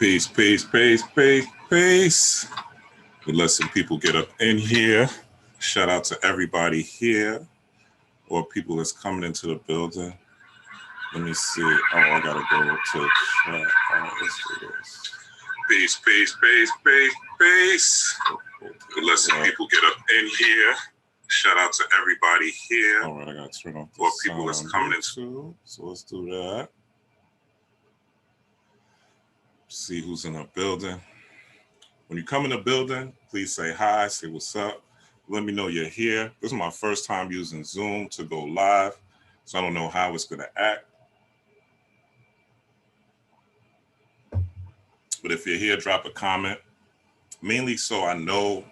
Peace, peace, peace, peace, peace. We let some people get up in here. Shout out to everybody here or people that's coming into the building. Let me see. Oh, I gotta go to chat. Let's do this. Peace, peace, peace, peace, peace. We let some people get up in here. Shout out to everybody here. All right, I gotta turn off the sound people that's coming into. So let's do that. See who's in the building. When you come in the building, please say hi, say what's up. Let me know you're here. This is my first time using Zoom to go live, so I don't know how it's gonna act. But if you're here, drop a comment, mainly so I know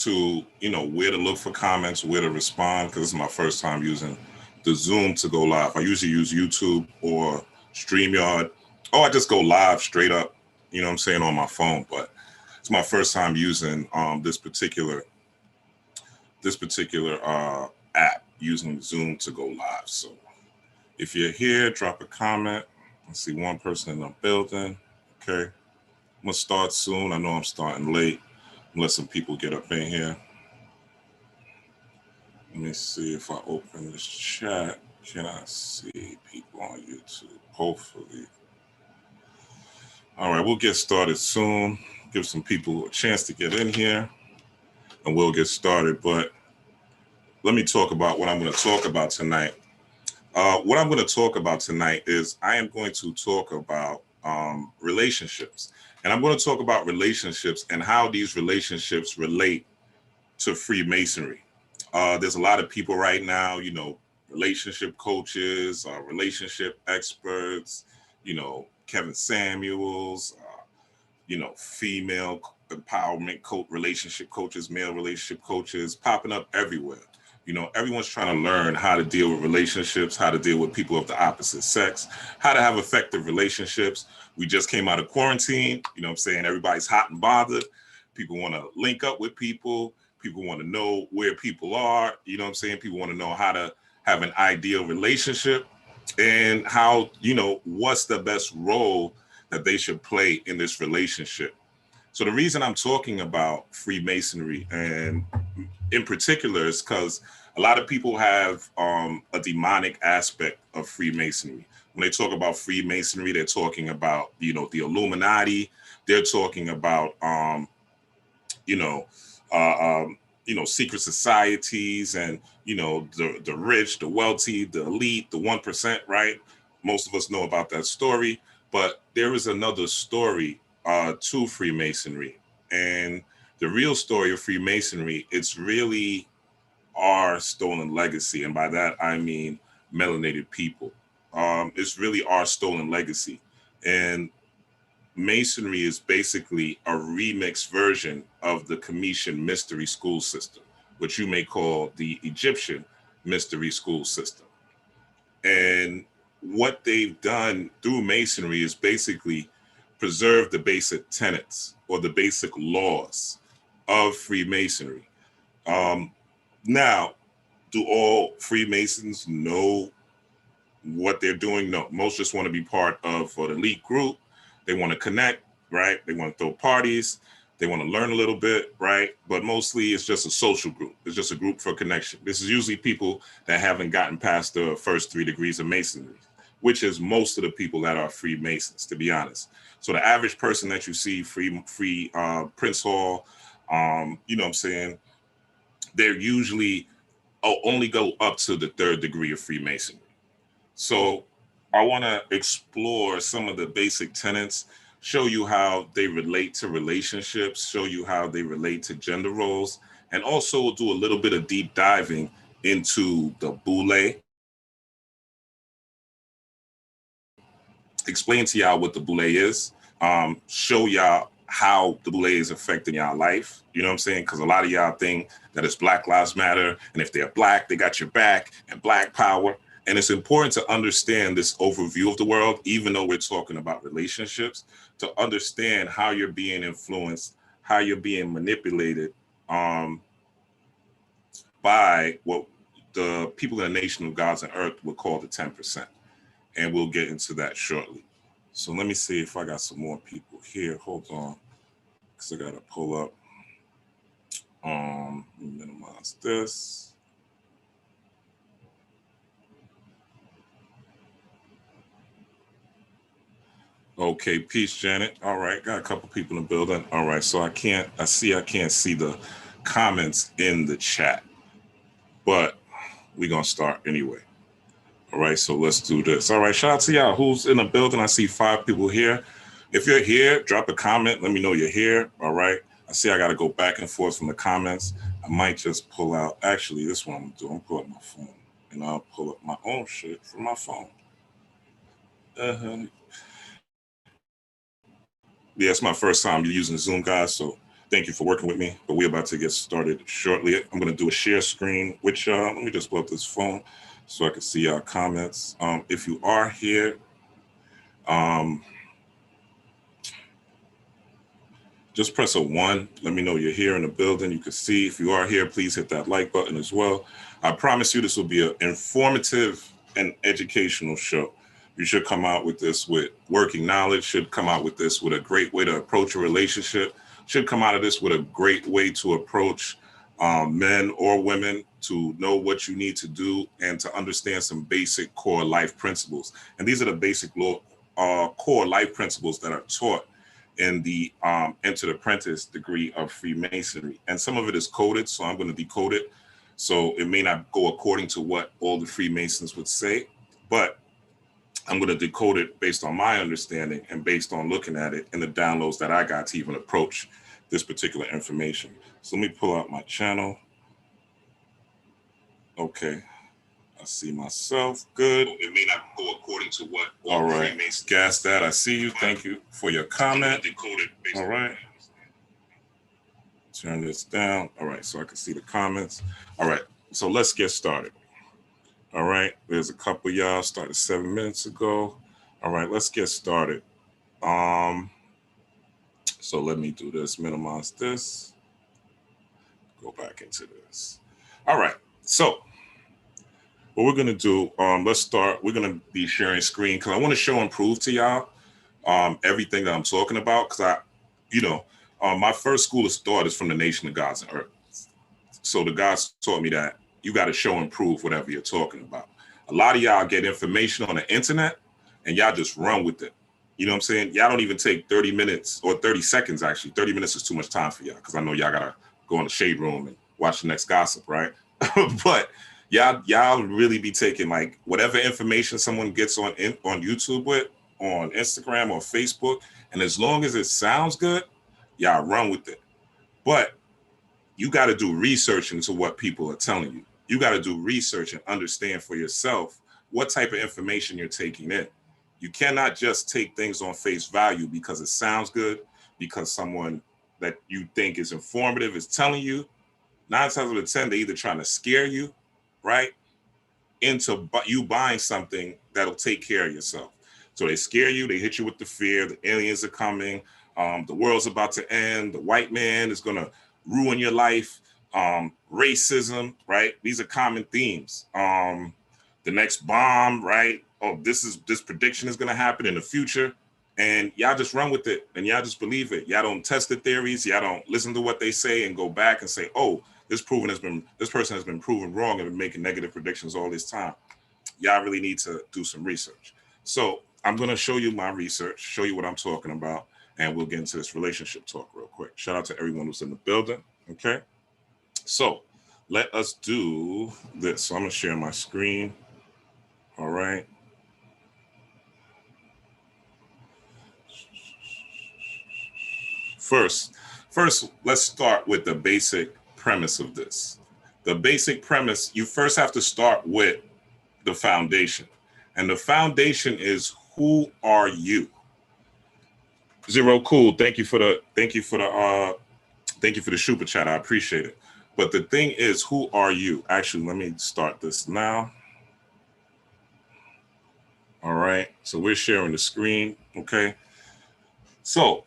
where to look for comments, where to respond, because this is my first time using the Zoom to go live. I usually use YouTube or StreamYard, or I just go live straight up, on my phone, but it's my first time using this particular app, using Zoom to go live. So if you're here, drop a comment. I see one person in the building. Okay, I'm gonna start soon. I know I'm starting late. Let some people get up in here. Let me see if I open this chat. Can I see people on YouTube? Hopefully. All right, we'll get started soon. Give some people a chance to get in here and we'll get started. But let me talk about what I'm going to talk about tonight. What I'm going to talk about tonight is I am going to talk about relationships. And I'm going to talk about relationships and how these relationships relate to Freemasonry. There's a lot of people right now, relationship coaches, relationship experts, Kevin Samuels, female empowerment relationship coaches, male relationship coaches popping up everywhere. Everyone's trying to learn how to deal with relationships, how to deal with people of the opposite sex, how to have effective relationships. We just came out of quarantine, everybody's hot and bothered. People want to link up with people. People want to know where people are, People want to know how to have an ideal relationship and how, what's the best role that they should play in this relationship. So the reason I'm talking about Freemasonry and in particular is because a lot of people have a demonic aspect of Freemasonry. When they talk about Freemasonry, they're talking about, the Illuminati. They're talking about, secret societies and, the rich, the wealthy, the elite, the 1%, right? Most of us know about that story, but there is another story to Freemasonry. And the real story of Freemasonry, it's really our stolen legacy. And by that, I mean melanated people. It's really our stolen legacy. And Masonry is basically a remixed version of the Commission mystery school system, which you may call the Egyptian mystery school system. And what they've done through Masonry is basically preserve the basic tenets or the basic laws of Freemasonry. Now, do all Freemasons know what they're doing? No, most just want to be part of an elite group. They want to connect, right? They want to throw parties. They want to learn a little bit, right? But mostly it's just a social group. It's just a group for connection. This is usually people that haven't gotten past the first 3 degrees of Masonry, which is most of the people that are Freemasons, to be honest. So the average person that you see, Prince Hall, they're usually only go up to the 3rd degree of Freemasonry. So I want to explore some of the basic tenets, show you how they relate to relationships, show you how they relate to gender roles, and also do a little bit of deep diving into the Boule. Explain to y'all what the Boule is, show y'all how the Boule is affecting y'all life. You know what I'm saying? Because a lot of y'all think that it's Black Lives Matter, and if they're Black, they got your back, and Black power. And it's important to understand this overview of the world, even though we're talking about relationships, to understand how you're being influenced, how you're being manipulated by what the people in the nation of gods and earth would call the 10%. And we'll get into that shortly. So let me see if I got some more people here. Hold on, because I gotta pull up. Minimize this. Okay, peace, Janet. All right, got a couple people in the building. All right, so I can't see the comments in the chat, but we're gonna start anyway. All right, so let's do this. All right, shout out to y'all who's in the building. I see 5 people here. If you're here, drop a comment. Let me know you're here. All right. I see I got to go back and forth from the comments. I might just pull out. Actually, this one I'm going to do. I'm pull up my phone, and I'll pull up my own shit from my phone. Yeah, it's my first time using Zoom, guys. So thank you for working with me. But we're about to get started shortly. I'm going to do a share screen, which let me just pull up this phone so I can see our comments. If you are here, just press a 1. Let me know you're here in the building. You can see if you are here, please hit that like button as well. I promise you this will be an informative and educational show. You should come out with this with working knowledge, should come out with this with a great way to approach a relationship, should come out of this with a great way to approach men or women to know what you need to do and to understand some basic core life principles. And these are the basic core life principles that are taught in the Entered Apprentice degree of Freemasonry. And some of it is coded, so I'm going to decode it. So it may not go according to what all the Freemasons would say, but I'm going to decode it based on my understanding and based on looking at it and the downloads that I got to even approach this particular information. So let me pull out my channel. Okay. I see myself. Good. It may not go according to what. All right. Gas that. I see you. Thank you for your comment. All right. Turn this down. All right. So I can see the comments. All right. So let's get started. All right. There's a couple of y'all started 7 minutes ago. All right. Let's get started. So let me do this. Minimize this. Go back into this. All right. So what we're going to do, let's start. We're going to be sharing screen because I want to show and prove to y'all everything that I'm talking about. Because my first school of thought is from the nation of gods and earth. So the gods taught me that you got to show and prove whatever you're talking about. A lot of y'all get information on the internet and y'all just run with it. You know what I'm saying? Y'all don't even take 30 minutes or 30 seconds, actually. 30 minutes is too much time for y'all because I know y'all got to go in the shade room and watch the next gossip, right? But y'all really be taking like whatever information someone gets on YouTube with, on Instagram or Facebook, and as long as it sounds good, y'all run with it. But you got to do research into what people are telling you. You got to do research and understand for yourself what type of information you're taking in. You cannot just take things on face value because it sounds good, because someone that you think is informative is telling you. 9 times out of 10, they're either trying to scare you, right, into you buying something that'll take care of yourself. So they scare you, they hit you with the fear, the aliens are coming, the world's about to end, the white man is going to ruin your life, racism, right? These are common themes. The next bomb, right? Oh, this prediction is going to happen in the future. And y'all just run with it and y'all just believe it. Y'all don't test the theories. Y'all don't listen to what they say and go back and say, oh, this person has been proven wrong and been making negative predictions all this time. Y'all really need to do some research. So I'm going to show you my research, show you what I'm talking about, and we'll get into this relationship talk real quick. Shout out to everyone who's in the building. Okay. So let us do this. So I'm going to share my screen. All right. First, let's start with the basic premise of this. The basic premise, you first have to start with the foundation. And the foundation is, who are you? Zero Cool, thank you for the super chat. I appreciate it. But the thing is, who are you? Actually, let me start this now. All right. So we're sharing the screen. Okay. So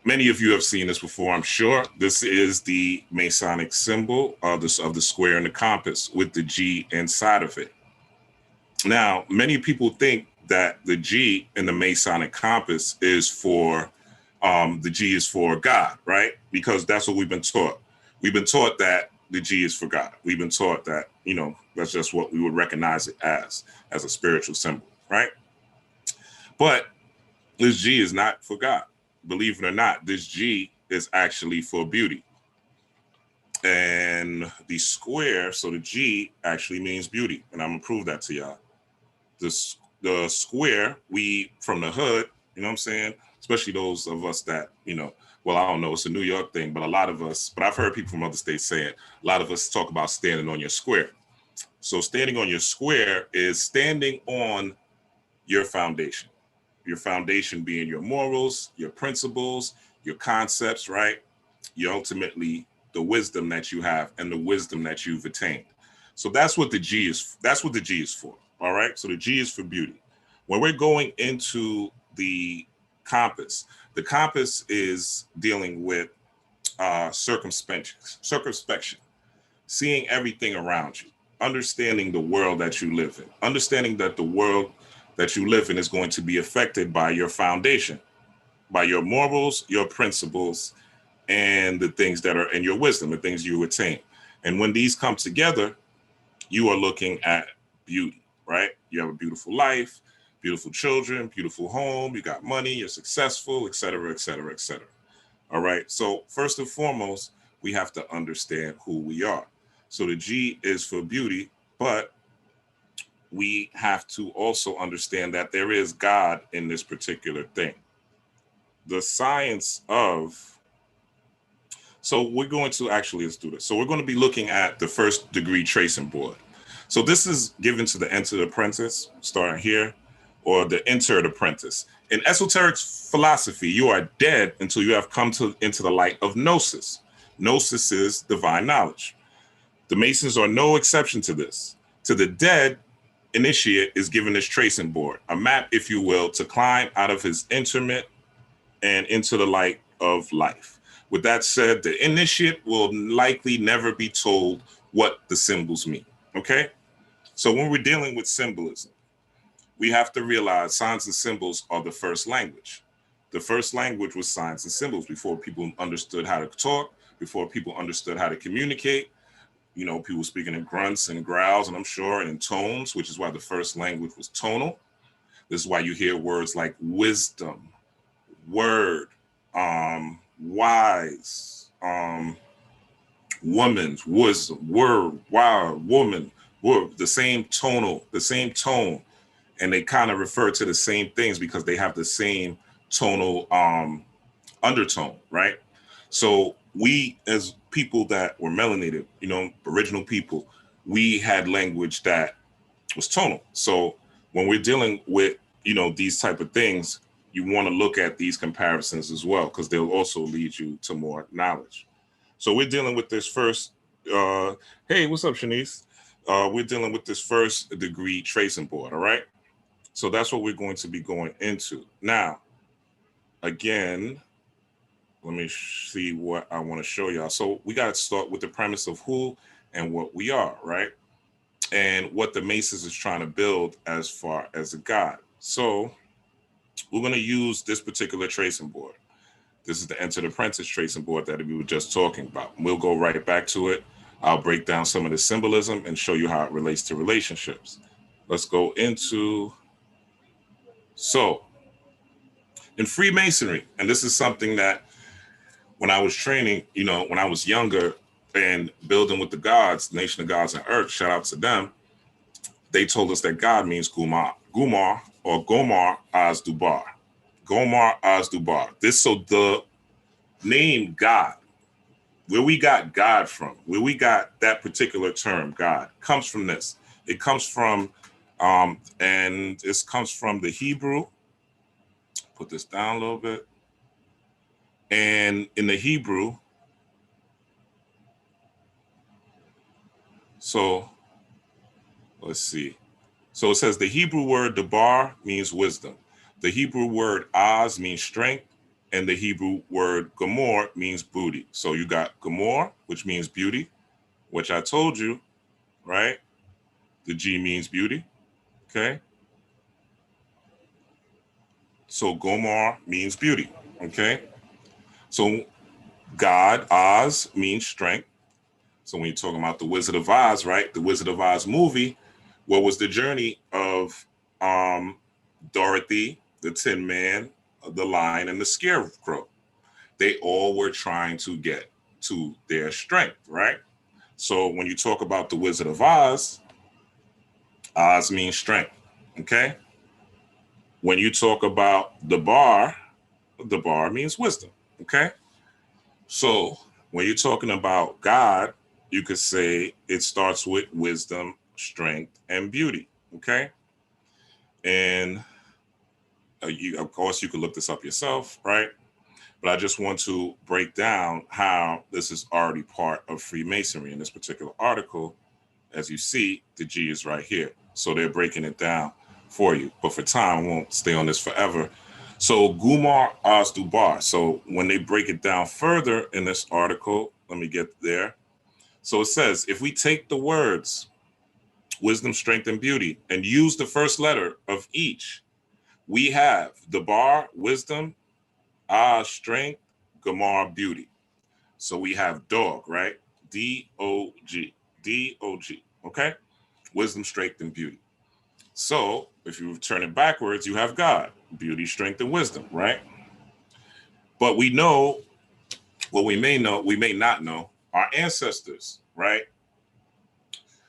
many of you have seen this before, I'm sure. This is the Masonic symbol of the square and the compass with the G inside of it. Now, many people think that the G in the Masonic compass is for, the G is for God, right? Because that's what we've been taught. We've been taught that the G is for God. We've been taught that, that's just what we would recognize it as a spiritual symbol, right? But this G is not for God. Believe it or not, this G is actually for beauty. And the square, so the G actually means beauty. And I'm gonna prove that to y'all. The square, we from the hood, you know what I'm saying? Especially those of us that, well, I don't know, it's a New York thing, but a lot of us, but I've heard people from other states say it, a lot of us talk about standing on your square. So standing on your square is standing on your foundation. Your foundation being your morals, your principles, your concepts, right? You ultimately the wisdom that you have and the wisdom that you've attained. So that's what the G is. That's what the G is for. All right. So the G is for beauty. When we're going into the compass is dealing with circumspection, seeing everything around you, understanding the world that you live in, understanding that the world that you live in is going to be affected by your foundation, by your morals, your principles, and the things that are in your wisdom, the things you attain. And when these come together, you are looking at beauty, right? You have a beautiful life, beautiful children, beautiful home, you got money, you're successful, et cetera, et cetera, et cetera. All right. So first and foremost, we have to understand who we are. So the G is for beauty, but we have to also understand that there is God in this particular thing. The science of, so we're going to actually, let's do this. So we're going to be looking at the first degree tracing board. So this is given to the entered apprentice, starting here, or the entered apprentice. In esoteric philosophy, you are dead until you have come into the light of gnosis. Gnosis is divine knowledge. The Masons are no exception to this. To the dead, initiate is given this tracing board, a map, if you will, to climb out of his interment and into the light of life. With that said, the initiate will likely never be told what the symbols mean, okay? So when we're dealing with symbolism, we have to realize signs and symbols are the first language. The first language was signs and symbols before people understood how to talk, before people understood how to communicate. People speaking in grunts and growls, and I'm sure in tones, which is why the first language was tonal. This is why you hear words like wisdom, word, wise, woman's wisdom, word, wild, woman, word, the same tone, and they kind of refer to the same things because they have the same tonal undertone, right? So we, as people that were melanated, original people, we had language that was tonal. So when we're dealing with, these type of things, you want to look at these comparisons as well, because they'll also lead you to more knowledge. So we're dealing with this first, hey, what's up, Shanice? We're dealing with this first degree tracing board, all right? So that's what we're going to be going into. Now, again, let me see what I want to show y'all. So we got to start with the premise of who and what we are, right? And what the Masons is trying to build as far as a God. So we're going to use this particular tracing board. This is the Entered Apprentice tracing board that we were just talking about. We'll go right back to it. I'll break down some of the symbolism and show you how it relates to relationships. Let's go into, so in Freemasonry, and this is something that when I was training, when I was younger and building with the gods, Nation of Gods and Earth, shout out to them, they told us that God means Gumar, or Gomar Az Dubar. Gomar Az Dubar. So the name God, where we got God from, where we got that particular term, God, comes from this. It comes from, and this comes from the Hebrew. Put this down a little bit. And in the Hebrew, so let's see. So it says the Hebrew word debar means wisdom. The Hebrew word az means strength. And the Hebrew word gamor means booty. So you got gamor, which means beauty, which I told you, right? The G means beauty, okay? So Gomar means beauty. Okay. So God, Oz means strength. So when you're talking about the Wizard of Oz, right? The Wizard of Oz movie, what was the journey of Dorothy, the Tin Man, the Lion, and the Scarecrow? They all were trying to get to their strength, right? So when you talk about the Wizard of Oz, Oz means strength. Okay. When you talk about the bar means wisdom. Okay. So when you're talking about God, you could say it starts with wisdom, strength, and beauty. Okay. And of course, you can look this up yourself, right? But I just want to break down how this is already part of Freemasonry in this particular article. As you see, the G is right here. So they're breaking it down for you. But for time, I won't stay on this forever. So Gumar Oz Dubar. So when they break it down further in this article, let me get there. So it says, if we take the words wisdom, strength, and beauty and use the first letter of each, we have Dabar, wisdom, strength, Gamar, beauty. So we have dog, right? D-O-G, D-O-G, okay? Wisdom, strength, and beauty. So if you turn it backwards, you have God, beauty, strength, and wisdom, right? But we know what we may not know, our ancestors, right?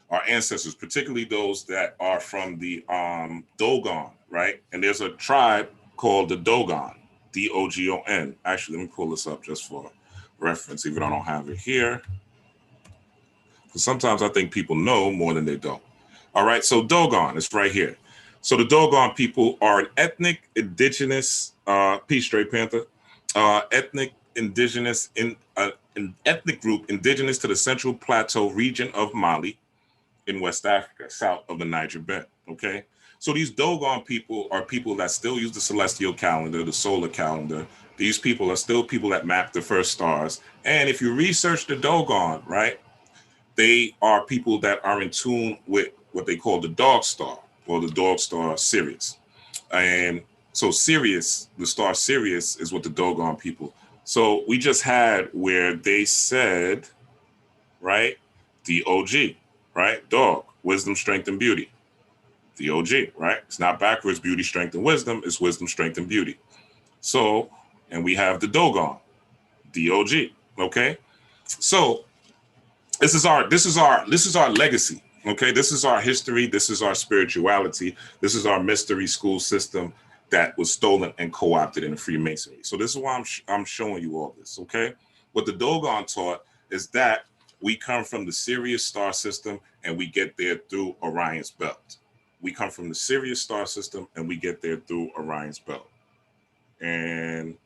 Our ancestors, particularly those that are from the Dogon, right? And there's a tribe called the Dogon, D-O-G-O-N. Actually, let me pull this up just for reference, even though I don't have it here. Because sometimes I think people know more than they don't. All right, so Dogon is right here. So the Dogon people are an ethnic indigenous, peace straight panther, ethnic indigenous an ethnic group indigenous to the Central Plateau region of Mali in West Africa, south of the Niger Bend. Okay, so these Dogon people are people that still use the celestial calendar, the solar calendar. These people are still people that map the first stars. And if you research the Dogon, right, they are people that are in tune with what they call the dog star or the dog star Sirius. And so Sirius, the star Sirius, is what the Dogon people. So we just had where they said, right, D-O-G, right, dog, wisdom, strength, and beauty. D-O-G, right? It's not backwards, beauty, strength, and wisdom. It's wisdom, strength, and beauty. So, and we have the Dogon, D-O-G, okay? So this is our legacy. Okay, this is our history. This is our spirituality. This is our mystery school system that was stolen and co-opted in Freemasonry. So this is why I'm showing you all this. Okay, what the Dogon taught is that we come from the Sirius star system and we get there through Orion's belt. We come from the Sirius star system and we get there through Orion's belt. And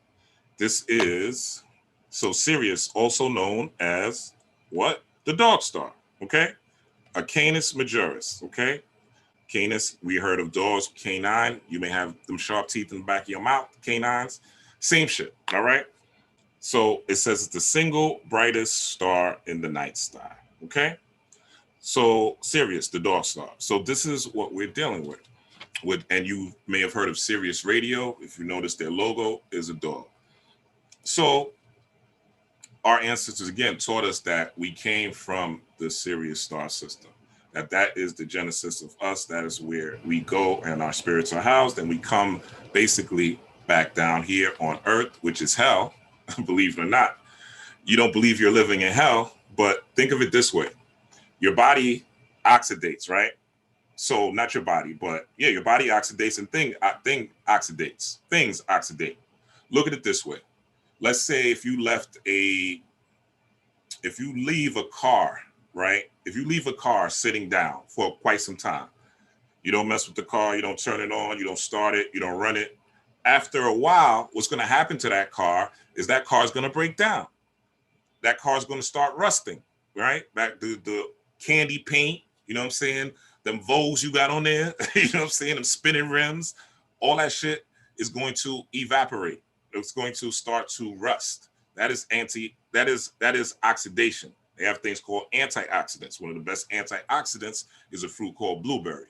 this is so Sirius, also known as what? The dog star. Okay, a Canis majoris. Okay, Canis. We heard of dogs, canine. You may have them sharp teeth in the back of your mouth. Canines, same shit. All right. So it says it's the single brightest star in the night sky. Okay. So Sirius, the dog star. So this is what we're dealing with. And you may have heard of Sirius Radio. If you notice, their logo is a dog. So our ancestors again taught us that we came from the Sirius star system, that is the genesis of us. That is where we go and our spirits are housed, and we come basically back down here on earth, which is hell. Believe it or not, you don't believe you're living in hell, but think of it this way: your body oxidates, right? So not your body, but yeah, your body oxidates and things oxidate. Look at it this way: let's say if you leave a car, right? If you leave a car sitting down for quite some time, you don't mess with the car, you don't turn it on, you don't start it, you don't run it. After a while, what's going to happen to that car is that car is going to break down. That car is going to start rusting, right? Back the candy paint, you know what I'm saying? Them Vogues you got on there, you know what I'm saying? Them spinning rims, all that shit is going to evaporate. It's going to start to rust. That is oxidation. They have things called antioxidants. One of the best antioxidants is a fruit called blueberry.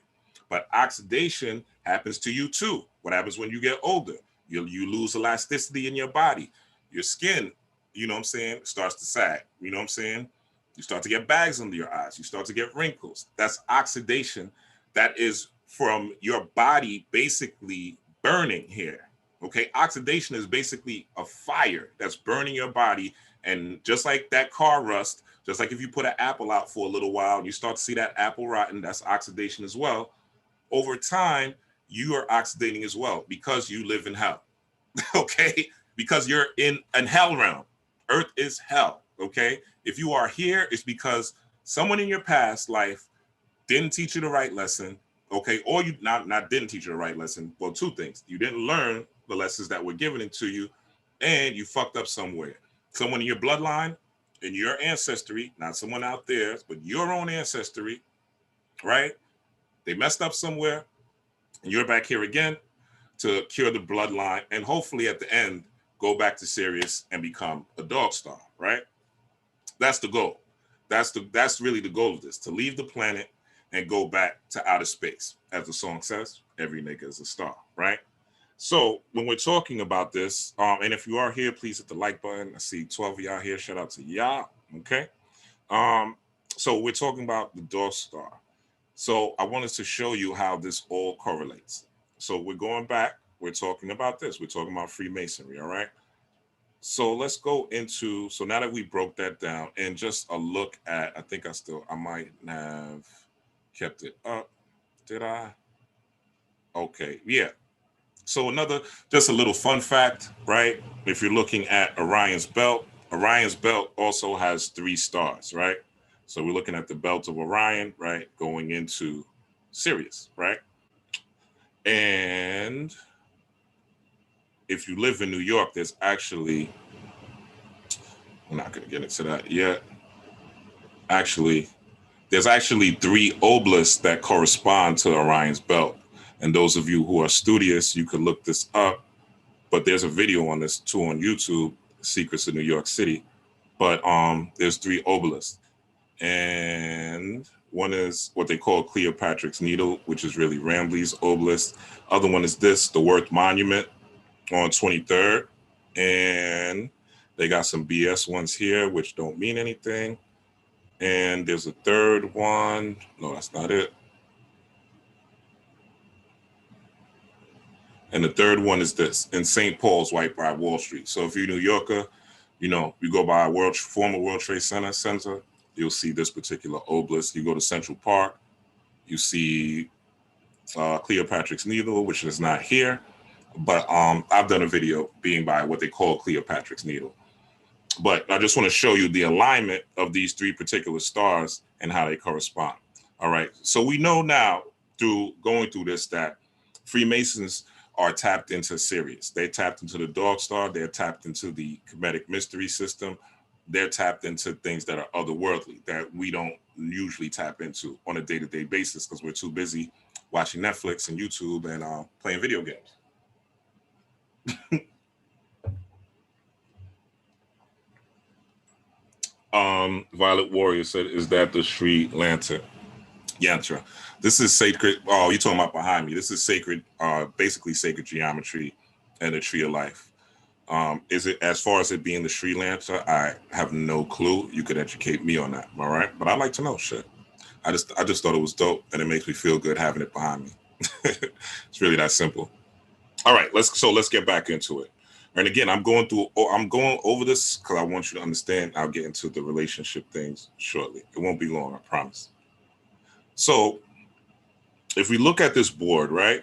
But oxidation happens to you too. What happens when you get older? You lose elasticity in your body. Your skin, you know what I'm saying, starts to sag. You know what I'm saying? You start to get bags under your eyes. You start to get wrinkles. That's oxidation. That is from your body basically burning here. Okay, oxidation is basically a fire that's burning your body. And just like that car rust, just like if you put an apple out for a little while and you start to see that apple rotten, that's oxidation as well. Over time, you are oxidating as well because you live in hell. Okay, because you're in an hell realm. Earth is hell. Okay, if you are here, it's because someone in your past life didn't teach you the right lesson. Okay, or you not didn't teach you the right lesson. Well, two things: you didn't learn the lessons that were given into you, and you fucked up somewhere. Someone in your bloodline, in your ancestry, not someone out there, but your own ancestry, right? They messed up somewhere, and you're back here again to cure the bloodline, and hopefully at the end go back to Sirius and become a dog star, right? That's the goal. That's really the goal of this, to leave the planet and go back to outer space. As the song says, every nigga is a star, right? So when we're talking about this, and if you are here, please hit the like button. I see 12 of y'all here. Shout out to y'all. Okay. So we're talking about the dog star. So I wanted to show you how this all correlates. So we're going back. We're talking about this. We're talking about Freemasonry, all right? So let's go into, so now that we broke that down and just a look at, I might have kept it up. Did I? Okay, yeah. So just a little fun fact, right? If you're looking at Orion's belt also has 3 stars, right? So we're looking at the belt of Orion, right? Going into Sirius, right? And if you live in New York, I'm not going to get into that yet. There's actually 3 obelisks that correspond to Orion's belt. And those of you who are studious, you could look this up. But there's a video on this too on YouTube, Secrets of New York City. But there's 3 obelisks. And one is what they call Cleopatra's Needle, which is really Rambley's obelisk. Other one is the Worth Monument on 23rd. And they got some BS ones here, which don't mean anything. And there's a third one. No, that's not it. And the third one is this, in St. Paul's, right by Wall Street. So if you're a New Yorker, you go by former World Trade Center, you'll see this particular obelisk. You go to Central Park, you see Cleopatra's Needle, which is not here. But I've done a video being by what they call Cleopatra's Needle. But I just want to show you the alignment of these 3 particular stars and how they correspond. All right. So we know now through going through this that Freemasons are tapped into Sirius. They're tapped into the dog star. They're tapped into the Kemetic mystery system. They're tapped into things that are otherworldly that we don't usually tap into on a day-to-day basis because we're too busy watching Netflix and YouTube and playing video games. Violet Warrior said, is that the Sri Lantern? Yantra. This is sacred. Oh, you're talking about behind me. This is sacred, basically sacred geometry and the tree of life. Is it, as far as it being the Sri Lanka? I have no clue. You could educate me on that. All right. But I'd like to know shit. I just thought it was dope and it makes me feel good having it behind me. It's really that simple. All right. Let's get back into it. And again, I'm going over this because I want you to understand. I'll get into the relationship things shortly. It won't be long, I promise. So if we look at this board, right?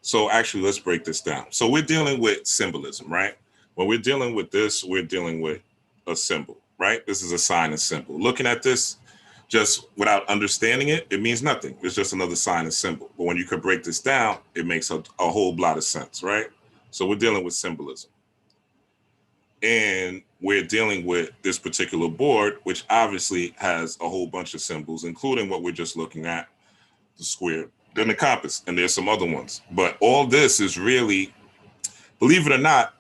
So actually, let's break this down. So we're dealing with symbolism, right? When we're dealing with this, we're dealing with a symbol, right? This is a sign and symbol. Looking at this, just without understanding it, it means nothing. It's just another sign and symbol. But when you could break this down, it makes a whole lot of sense, right? So we're dealing with symbolism. And we're dealing with this particular board, which obviously has a whole bunch of symbols, including what we're just looking at, the square, then the compass, and there's some other ones. But all this is really, believe it or not,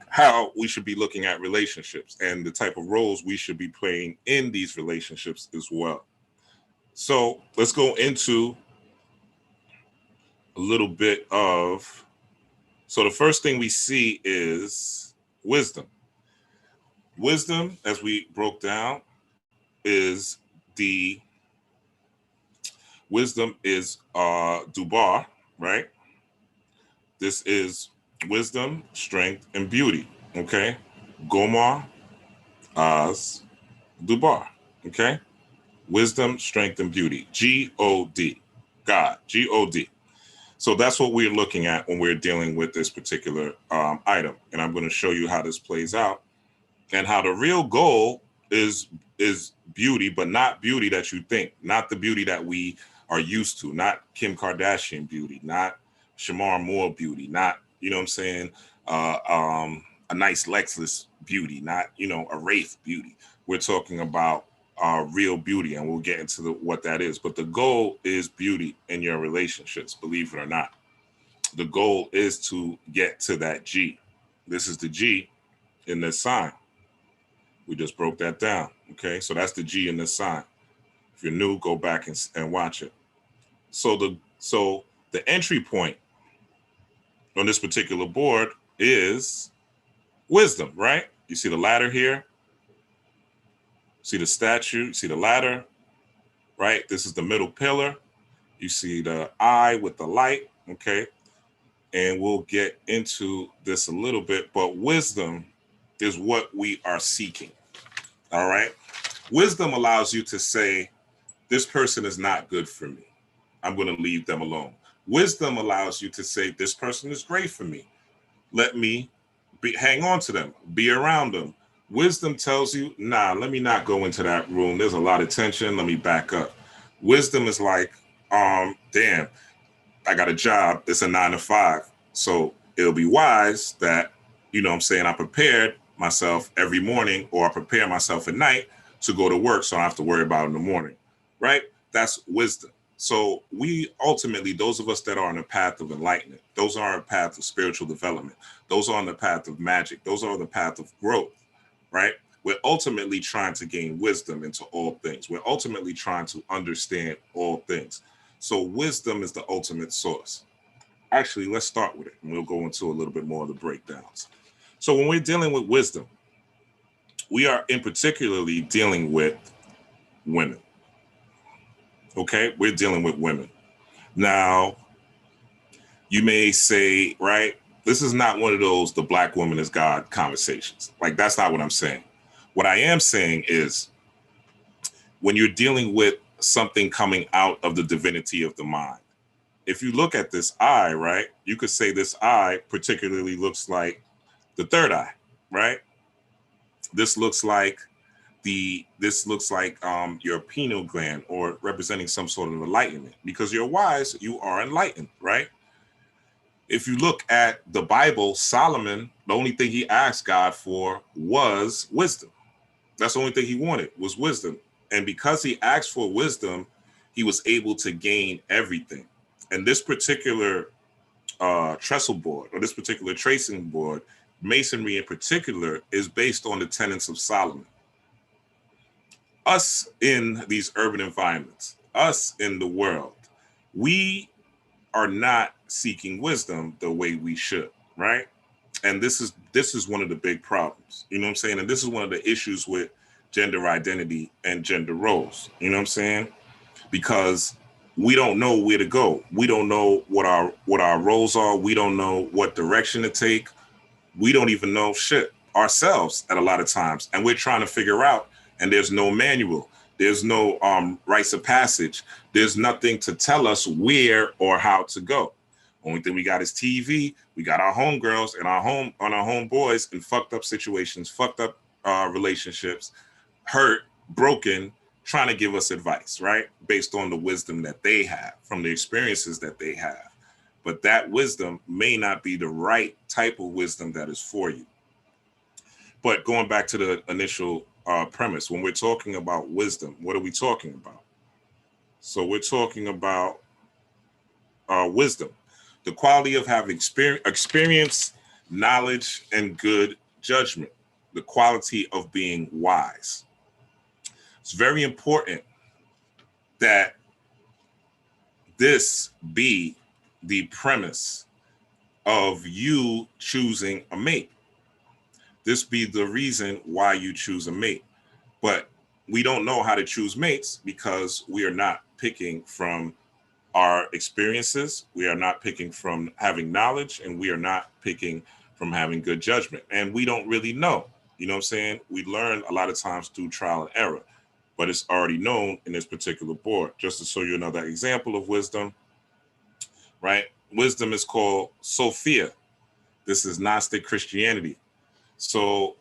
how we should be looking at relationships and the type of roles we should be playing in these relationships as well. So let's go into a little bit of, so the first thing we see is wisdom. Wisdom, as we broke down, is the wisdom is Dubar, right? This is wisdom, strength, and beauty. Okay, Gomar, Az, Dubar. Okay, wisdom, strength, and beauty. G-O-D, God, G-O-D. So that's what we're looking at when we're dealing with this particular item, and I'm going to show you how this plays out and how the real goal is beauty, but not beauty that you think, not the beauty that we are used to, not Kim Kardashian beauty, not Shamar Moore beauty, not, you know what I'm saying, a nice Lexus beauty, not, you know, a Wraith beauty. We're talking about real beauty, and we'll get into what that is. But the goal is beauty in your relationships, believe it or not. The goal is to get to that G. This is the G in this sign. We just broke that down. Okay, so that's the G in this sign. If you're new, go back and watch it. So the entry point on this particular board is wisdom, right? You see the ladder here. See the statue, you see the ladder, right? This is the middle pillar. You see the eye with the light, okay? And we'll get into this a little bit, but wisdom is what we are seeking, all right? Wisdom allows you to say, this person is not good for me. I'm going to leave them alone. Wisdom allows you to say, this person is great for me. Let me hang on to them, be around them. Wisdom tells you, nah, let me not go into that room. There's a lot of tension. Let me back up. Wisdom is like, damn, I got a job. It's a 9 to 5. So it'll be wise that, you know what I'm saying, I prepared myself every morning, or I prepare myself at night to go to work so I don't have to worry about it in the morning, right? That's wisdom. So we ultimately, those of us that are on the path of enlightenment, those are on the path of spiritual development, those are on the path of magic, those are on the path of growth, right? We're ultimately trying to gain wisdom into all things. We're ultimately trying to understand all things. So wisdom is the ultimate source. Actually, let's start with it, and we'll go into a little bit more of the breakdowns. So when we're dealing with wisdom, we are in particularly dealing with women. Okay, we're dealing with women. Now, you may say, right, this is not one of those the black woman is God conversations. Like, that's not what I'm saying. What I am saying is, when you're dealing with something coming out of the divinity of the mind, if you look at this eye, right, you could say this eye particularly looks like the third eye, right? This looks like your pineal gland, or representing some sort of enlightenment, because you're wise, you are enlightened, right? If you look at the Bible, Solomon, the only thing he asked God for was wisdom. That's the only thing he wanted, was wisdom. And because he asked for wisdom, he was able to gain everything. And this particular trestle board, or this particular tracing board, masonry in particular, is based on the tenets of Solomon. Us in these urban environments, us in the world, we are not seeking wisdom the way we should, right? And this is one of the big problems, you know what I'm saying? And this is one of the issues with gender identity and gender roles, you know what I'm saying? Because we don't know where to go. We don't know what our roles are. We don't know what direction to take. We don't even know shit ourselves at a lot of times. And we're trying to figure out, and there's no manual. There's no rites of passage. There's nothing to tell us where or how to go. Only thing we got is TV. We got our homegirls and our homeboys in fucked up situations, fucked up relationships, hurt, broken, trying to give us advice, right? Based on the wisdom that they have, from the experiences that they have. But that wisdom may not be the right type of wisdom that is for you. But going back to the initial premise, when we're talking about wisdom, what are we talking about? So we're talking about wisdom, the quality of having experience, knowledge, and good judgment, the quality of being wise. It's very important that this be the premise of you choosing a mate. This be the reason why you choose a mate. But we don't know how to choose mates because we are not picking from our experiences. We are not picking from having knowledge, and we are not picking from having good judgment. And we don't really know. You know what I'm saying? We learn a lot of times through trial and error, but it's already known in this particular board. Just to show you another example of wisdom, right? Wisdom is called Sophia. This is Gnostic Christianity. So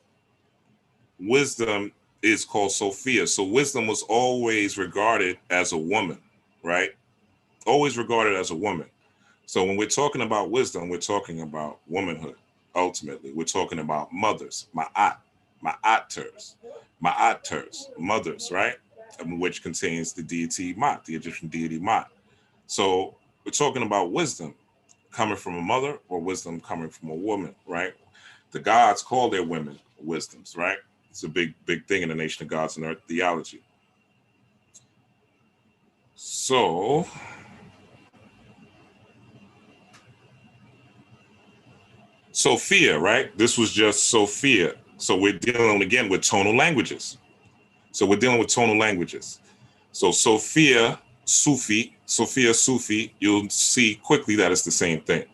wisdom is called Sophia. So wisdom was always regarded as a woman, right? Always regarded as a woman. So when we're talking about wisdom, we're talking about womanhood. Ultimately, we're talking about mothers, ma'aters, mothers, right? Which contains the deity Ma'at, the Egyptian deity Ma'at. So we're talking about wisdom coming from a mother or wisdom coming from a woman, right? The gods call their women wisdoms, right? It's a big thing in the Nation of Gods and Earth theology. So Sophia, right? This was just Sophia. So we're dealing again with tonal languages. So Sophia, Sufi, you'll see quickly that it's the same thing.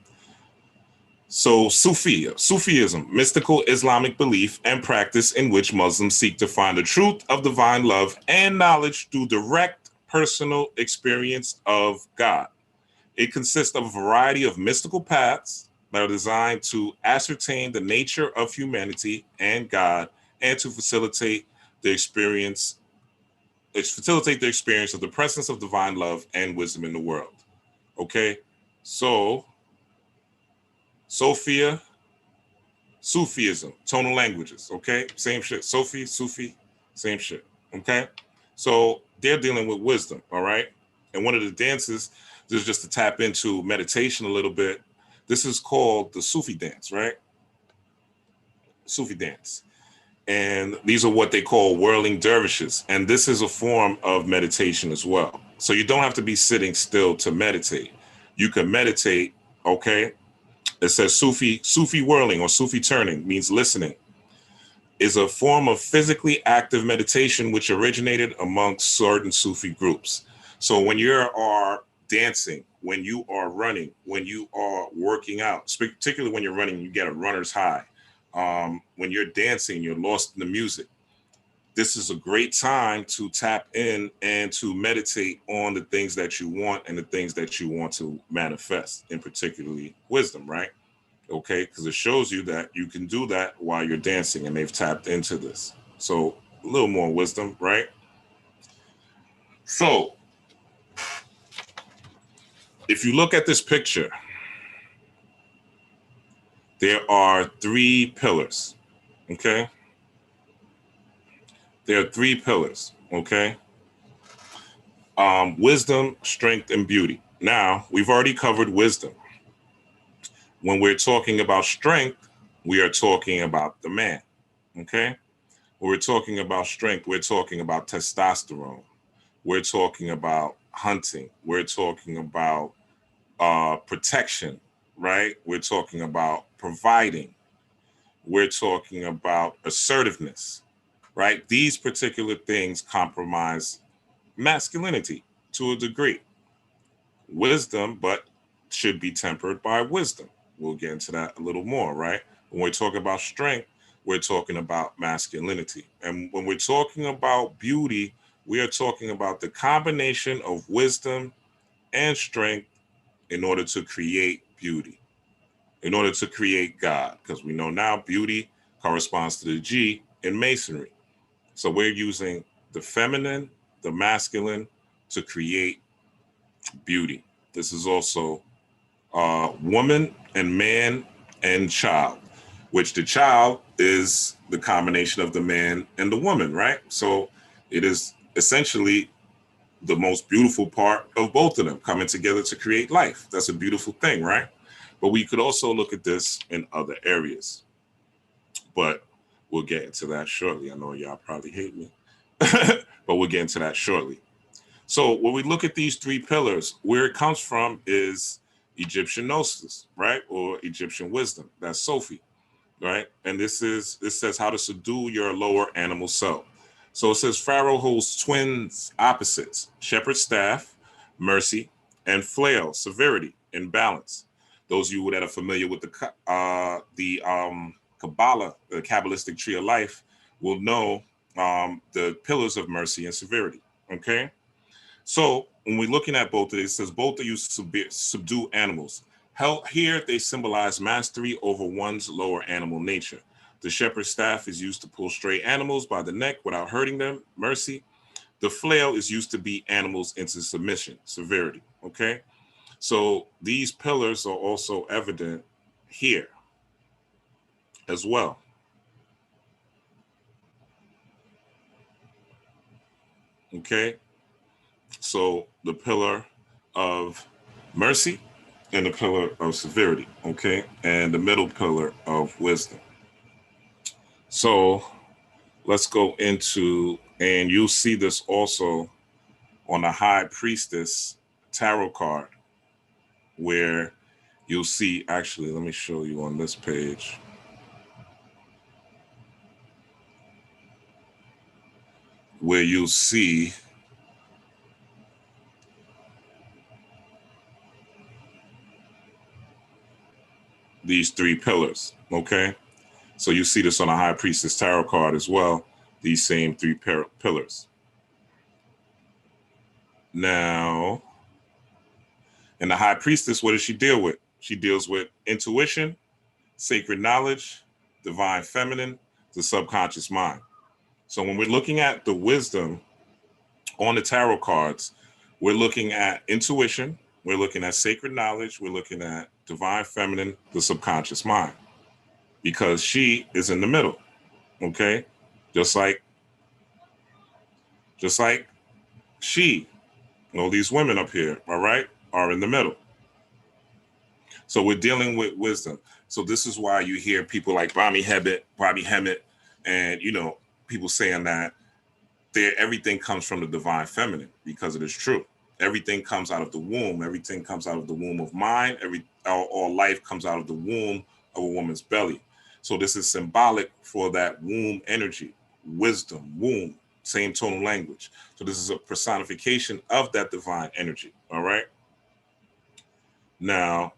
So Sufism, mystical Islamic belief and practice in which Muslims seek to find the truth of divine love and knowledge through direct personal experience of God. It consists of a variety of mystical paths that are designed to ascertain the nature of humanity and God, and to facilitate the experience of the presence of divine love and wisdom in the world. Okay, so Sophia, Sufism, tonal languages. Okay, same shit. Sufi, same shit. Okay, so they're dealing with wisdom. All right, and one of the dances, this is just to tap into meditation a little bit. This is called the Sufi dance, right? Sufi dance. And these are what they call whirling dervishes. And this is a form of meditation as well. So you don't have to be sitting still to meditate. You can meditate, okay? It says Sufi whirling or Sufi turning means listening, is a form of physically active meditation which originated amongst certain Sufi groups. So when you are dancing, when you are running, when you are working out, particularly when you're running, you get a runner's high. When you're dancing, you're lost in the music. This is a great time to tap in and to meditate on the things that you want and the things that you want to manifest, in particularly wisdom, right? Okay, because it shows you that you can do that while you're dancing, and they've tapped into this. So a little more wisdom, right? So if you look at this picture, there are three pillars, okay? There are three pillars, okay? Wisdom, strength, and beauty. Now, we've already covered wisdom. When we're talking about strength, we are talking about the man, okay? When we're talking about strength, we're talking about testosterone. We're talking about hunting. We're talking about protection, right? We're talking about providing. We're talking about assertiveness, right? These particular things compromise masculinity to a degree. Wisdom, but should be tempered by wisdom. We'll get into that a little more, right? When we're talking about strength, we're talking about masculinity. And when we're talking about beauty, we are talking about the combination of wisdom and strength in order to create beauty, in order to create God, because we know now beauty corresponds to the G in Masonry. So we're using the feminine, the masculine to create beauty. This is also woman and man and child, which the child is the combination of the man and the woman, right? So it is essentially the most beautiful part of both of them coming together to create life. That's a beautiful thing, right? But we could also look at this in other areas. But we'll get into that shortly. I know y'all probably hate me, but we'll get into that shortly. So when we look at these three pillars, where it comes from is Egyptian gnosis, right? Or Egyptian wisdom. That's Sophie, right? And this says how to subdue your lower animal self. So it says Pharaoh holds twins opposites: shepherd staff, mercy, and flail, severity, and balance. Those of you that are familiar with the Kabbalah, the Kabbalistic tree of life, will know the pillars of mercy and severity. Okay, so when we're looking at both of these, it says both are used to subdue animals. Here they symbolize mastery over one's lower animal nature. The shepherd's staff is used to pull stray animals by the neck without hurting them, mercy. The flail is used to beat animals into submission, severity. Okay, so these pillars are also evident here as well. Okay, so the pillar of mercy and the pillar of severity, okay, and the middle pillar of wisdom. So let's go into, and you'll see this also on the high priestess tarot card, where you'll see, actually, let me show you on this page. Where you'll see these three pillars, okay? So you see this on a high priestess tarot card as well, these same three pillars. Now, in the high priestess, what does she deal with? She deals with intuition, sacred knowledge, divine feminine, the subconscious mind. So when we're looking at the wisdom on the tarot cards, we're looking at intuition, we're looking at sacred knowledge, we're looking at divine feminine, the subconscious mind, because she is in the middle, okay? Just like she, these women up here, all right, are in the middle. So we're dealing with wisdom. So this is why you hear people like Bobby Hemmett, and people saying that everything comes from the divine feminine, because it is true. Everything comes out of the womb. Everything comes out of the womb of mind. All life comes out of the womb of a woman's belly. So this is symbolic for that womb energy, wisdom, womb, same tonal language. So this is a personification of that divine energy. All right. Now,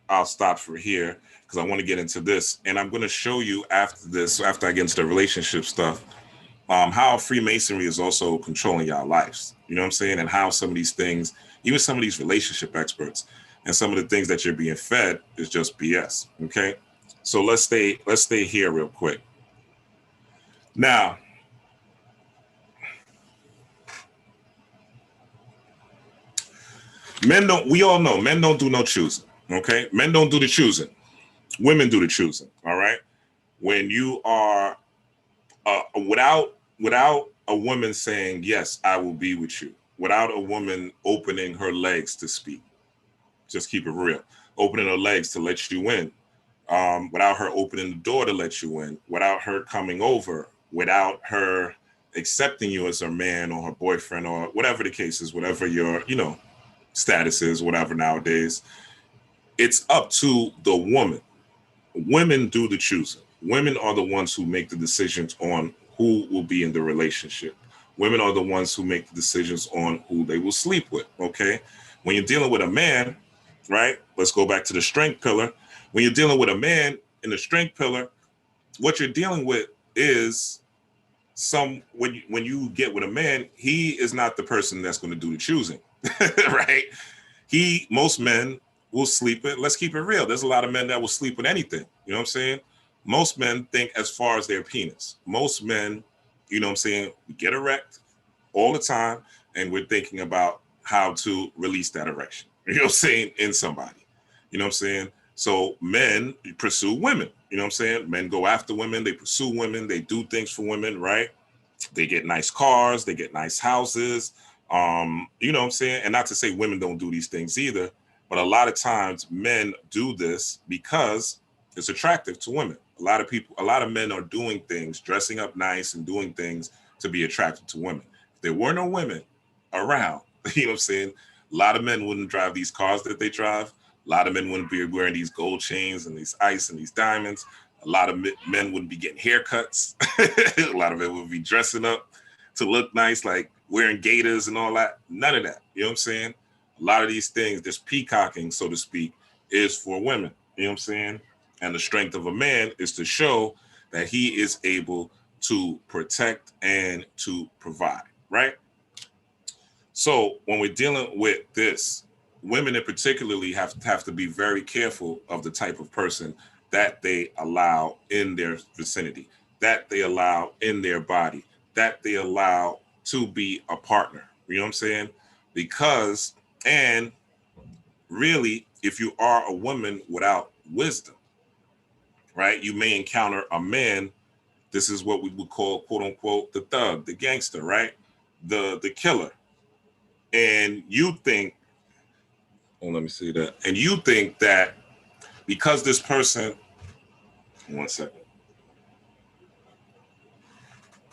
I'll stop for here because I want to get into this, and I'm going to show you after this, after I get into the relationship stuff, how Freemasonry is also controlling y'all lives. You know what I'm saying? And how some of these things, even some of these relationship experts, and some of the things that you're being fed is just BS. Okay, so let's stay here real quick. Now, we all know men don't do no choosing. Okay, men don't do the choosing. Women do the choosing. All right. When you are without a woman saying, yes, I will be with you, without a woman opening her legs to speak, just keep it real, opening her legs to let you in, without her opening the door to let you in, without her coming over, without her accepting you as her man or her boyfriend or whatever the case is, whatever your, status is, whatever nowadays, it's up to the woman. Women do the choosing. Women are the ones who make the decisions on who will be in the relationship. Women are the ones who make the decisions on who they will sleep with, okay? When you're dealing with a man, right? Let's go back to the strength pillar. When you're dealing with a man in the strength pillar, what you're dealing with is when you get with a man, he is not the person that's going to do the choosing, right? Most men will sleep with, let's keep it real. There's a lot of men that will sleep with anything. You know what I'm saying? Most men think as far as their penis. Most men, you know what I'm saying, get erect all the time, and we're thinking about how to release that erection. You know what I'm saying? In somebody. You know what I'm saying? So men pursue women. You know what I'm saying? Men go after women, they pursue women, they do things for women, right? They get nice cars, they get nice houses. You know what I'm saying? And not to say women don't do these things either, but a lot of times men do this because it's attractive to women. A lot of men are doing things, dressing up nice and doing things to be attractive to women. If there were no women around, you know what I'm saying? A lot of men wouldn't drive these cars that they drive. A lot of men wouldn't be wearing these gold chains and these ice and these diamonds. A lot of men wouldn't be getting haircuts. A lot of men would be dressing up to look nice, like wearing gaiters and all that. None of that. You know what I'm saying? A lot of these things, this peacocking, so to speak, is for women. You know what I'm saying? And the strength of a man is to show that he is able to protect and to provide, right? So when we're dealing with this, women in particularly have to be very careful of the type of person that they allow in their vicinity, that they allow in their body, that they allow to be a partner. You know what I'm saying? Because, and really, if you are a woman without wisdom, right, you may encounter a man. This is what we would call, quote unquote, the thug, the gangster, right? The killer. And you think, oh, let me see that. And you think that because this person, one second.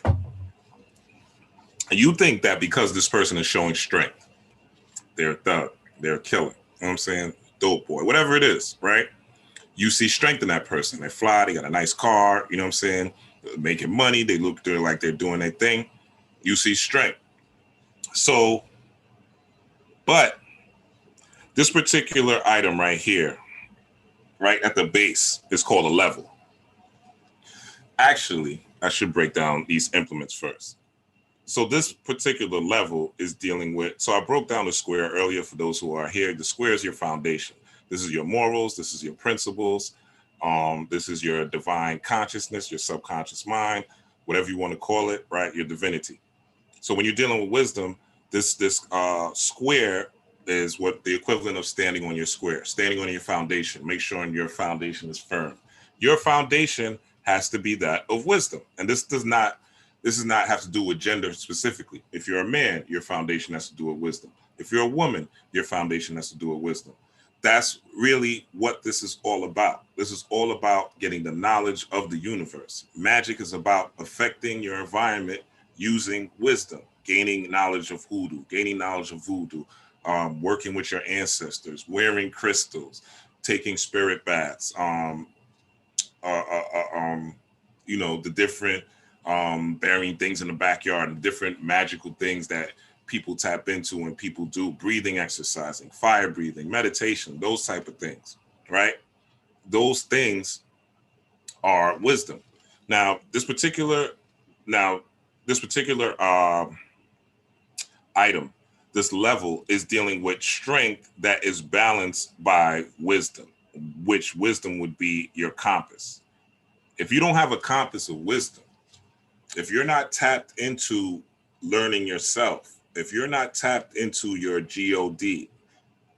And you think that because this person is showing strength, they're a thug, they're a killer. You know what I'm saying? Dope boy, whatever it is, right? You see strength in that person. They fly, they got a nice car, you know what I'm saying? They're making money, they're like they're doing their thing. You see strength. So, but this particular item right here, right at the base, is called a level. Actually, I should break down these implements first. So this particular level is dealing with, so I broke down the square earlier for those who are here. The square is your foundation. This is your morals. This is your principles. This is your divine consciousness, your subconscious mind, whatever you want to call it, right? Your divinity. So when you're dealing with wisdom, this square is what the equivalent of standing on your square, standing on your foundation. Make sure your foundation is firm. Your foundation has to be that of wisdom. And this does not have to do with gender specifically. If you're a man, your foundation has to do with wisdom. If you're a woman, your foundation has to do with wisdom. That's really what this is all about. This is all about getting the knowledge of the universe. Magic is about affecting your environment using wisdom, gaining knowledge of hoodoo, gaining knowledge of voodoo, working with your ancestors, wearing crystals, taking spirit baths, you know, the different burying things in the backyard and different magical things that people tap into and people do, breathing exercising, fire breathing, meditation, those type of things, right? Those things are wisdom. Now, this particular item, this level is dealing with strength that is balanced by wisdom, which wisdom would be your compass. If you don't have a compass of wisdom, if you're not tapped into learning yourself, if you're not tapped into your God,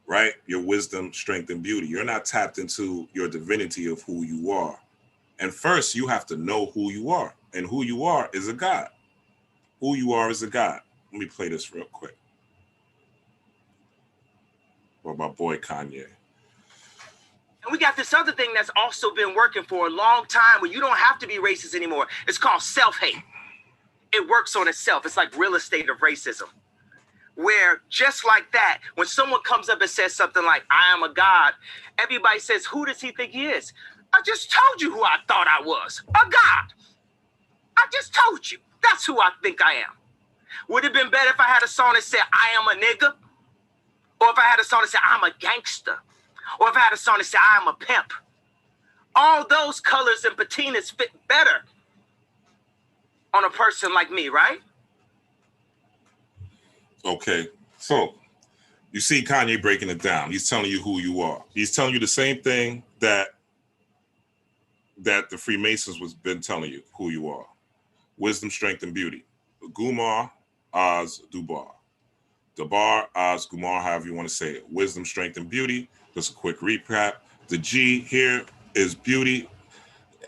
right? Your wisdom, strength, and beauty, you're not tapped into your divinity of who you are. And first, you have to know who you are. And who you are is a God. Who you are is a God. Let me play this real quick. For my boy Kanye. And we got this other thing that's also been working for a long time where you don't have to be racist anymore. It's called self-hate. It works on itself. It's like real estate of racism. Where just like that, when someone comes up and says something like, I am a God, everybody says, who does he think he is? I just told you who I thought I was, a God. I just told you. That's who I think I am. Would it have been better if I had a song that said, I am a nigga? Or if I had a song that said, I'm a gangster? Or if I had a song that said, I am a pimp? All those colors and patinas fit better on a person like me, right? Okay, so you see Kanye breaking it down. He's telling you who you are. He's telling you the same thing that the Freemasons was been telling you who you are. Wisdom, strength, and beauty. Gumar, Oz, Dubar. Dabar, Oz, Gumar, however you want to say it. Wisdom, strength, and beauty. Just a quick recap. The G here is beauty.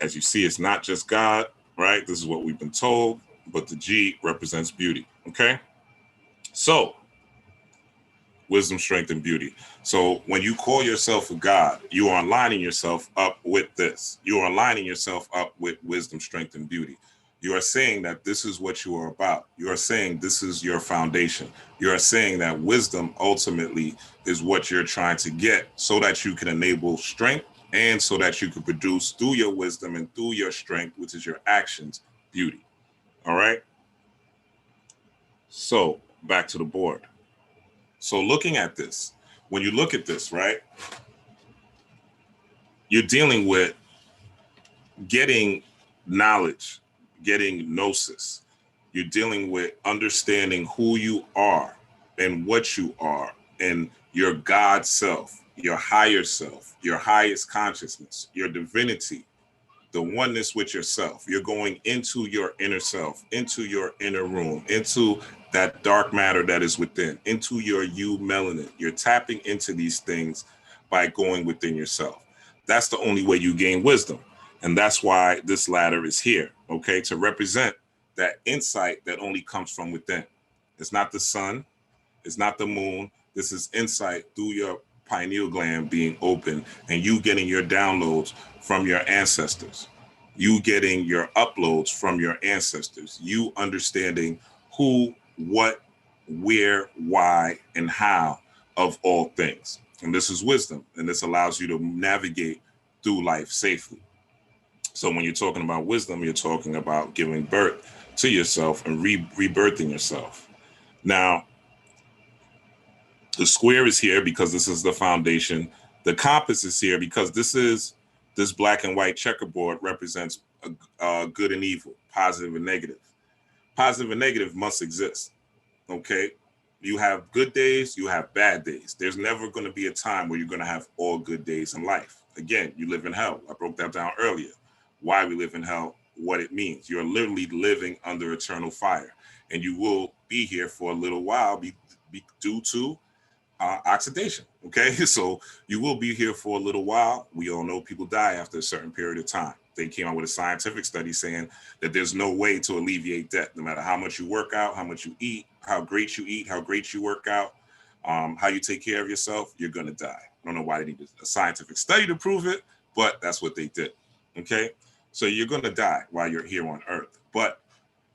As you see, it's not just God, right? This is what we've been told, but the G represents beauty, okay? So, wisdom, strength, and beauty. So when you call yourself a God, you are aligning yourself up with this. You are aligning yourself up with wisdom, strength, and beauty. You are saying that this is what you are about. You are saying this is your foundation. You are saying that wisdom ultimately is what you're trying to get so that you can enable strength and so that you can produce through your wisdom and through your strength, which is your actions, beauty. All right. So back to the board. So looking at this, when you look at this, right, you're dealing with getting knowledge, getting gnosis. You're dealing with understanding who you are and what you are and your God self, your higher self, your highest consciousness, your divinity, the oneness with yourself. You're going into your inner self, into your inner room, into that dark matter that is within, into your you melanin. You're tapping into these things by going within yourself. That's the only way you gain wisdom. And that's why this ladder is here, okay, to represent that insight that only comes from within. It's not the sun, it's not the moon. This is insight through your pineal gland being open and you getting your downloads from your ancestors. You getting your uploads from your ancestors. You understanding who, what, where, why, and how of all things. And this is wisdom. And this allows you to navigate through life safely. So when you're talking about wisdom, you're talking about giving birth to yourself and rebirthing yourself. Now, the square is here because this is the foundation. The compass is here because this black and white checkerboard represents good and evil, positive and negative. Positive and negative must exist. Okay. You have good days, you have bad days. There's never going to be a time where you're going to have all good days in life. Again, you live in hell. I broke that down earlier. Why we live in hell, what it means. You're literally living under eternal fire, and you will be here for a little while be due to oxidation. Okay, so you will be here for a little while. We all know people die after a certain period of time. They came out with a scientific study saying that there's no way to alleviate death, no matter how much you work out, how much you eat, how great you work out, how you take care of yourself, you're gonna die. I don't know why they need a scientific study to prove it, but that's what they did. Okay, so you're gonna die while you're here on Earth. But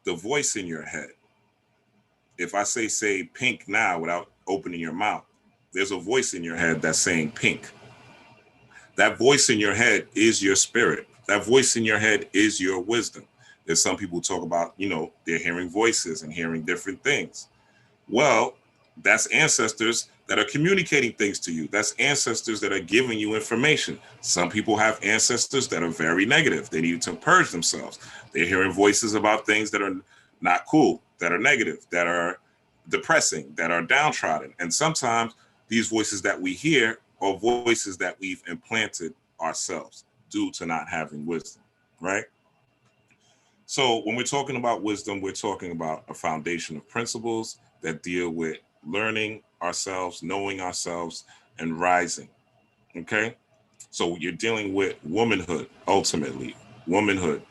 the voice in your head, if I say pink now without opening your mouth, there's a voice in your head that's saying pink. That voice in your head is your spirit. That voice in your head is your wisdom. There's some people talk about, they're hearing voices and hearing different things. Well, that's ancestors that are communicating things to you. That's ancestors that are giving you information. Some people have ancestors that are very negative. They need to purge themselves. They're hearing voices about things that are not cool, that are negative, that are depressing, that are downtrodden. And sometimes these voices that we hear are voices that we've implanted ourselves due to not having wisdom, right? So when we're talking about wisdom, we're talking about a foundation of principles that deal with learning ourselves, knowing ourselves, and rising, okay? So you're dealing with womanhood, ultimately, womanhood.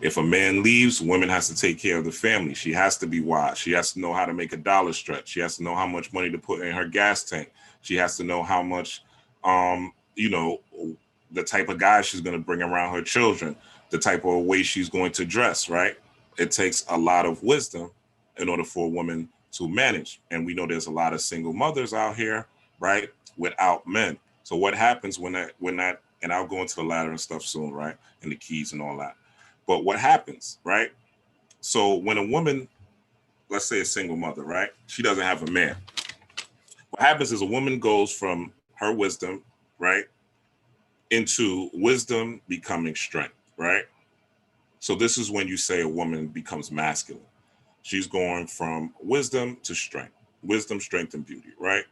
If a man leaves, woman has to take care of the family. She has to be wise. She has to know how to make a dollar stretch. She has to know how much money to put in her gas tank. She has to know how much, the type of guy she's going to bring around her children, the type of way she's going to dress, right? It takes a lot of wisdom in order for a woman to manage. And we know there's a lot of single mothers out here, right, without men. So what happens when that, and I'll go into the ladder and stuff soon, right, and the keys and all that. But what happens, right? So when a woman, let's say a single mother, right, she doesn't have a man. What happens is a woman goes from her wisdom, right, into wisdom becoming strength, right? So this is when you say a woman becomes masculine. She's going from wisdom to strength, wisdom, strength, and beauty, right?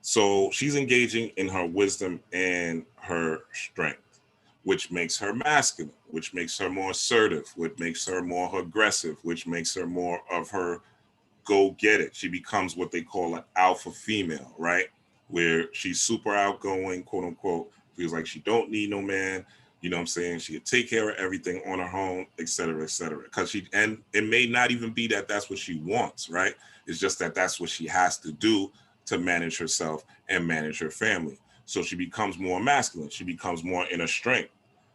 So she's engaging in her wisdom and her strength, which makes her masculine, which makes her more assertive, which makes her more aggressive, which makes her more of her go get it. She becomes what they call an alpha female, right? Where she's super outgoing, quote unquote, feels like she don't need no man. You know what I'm saying? She could take care of everything on her own, et cetera, et cetera. And it may not even be that that's what she wants, right? It's just that that's what she has to do to manage herself and manage her family. So she becomes more masculine. She becomes more inner strength.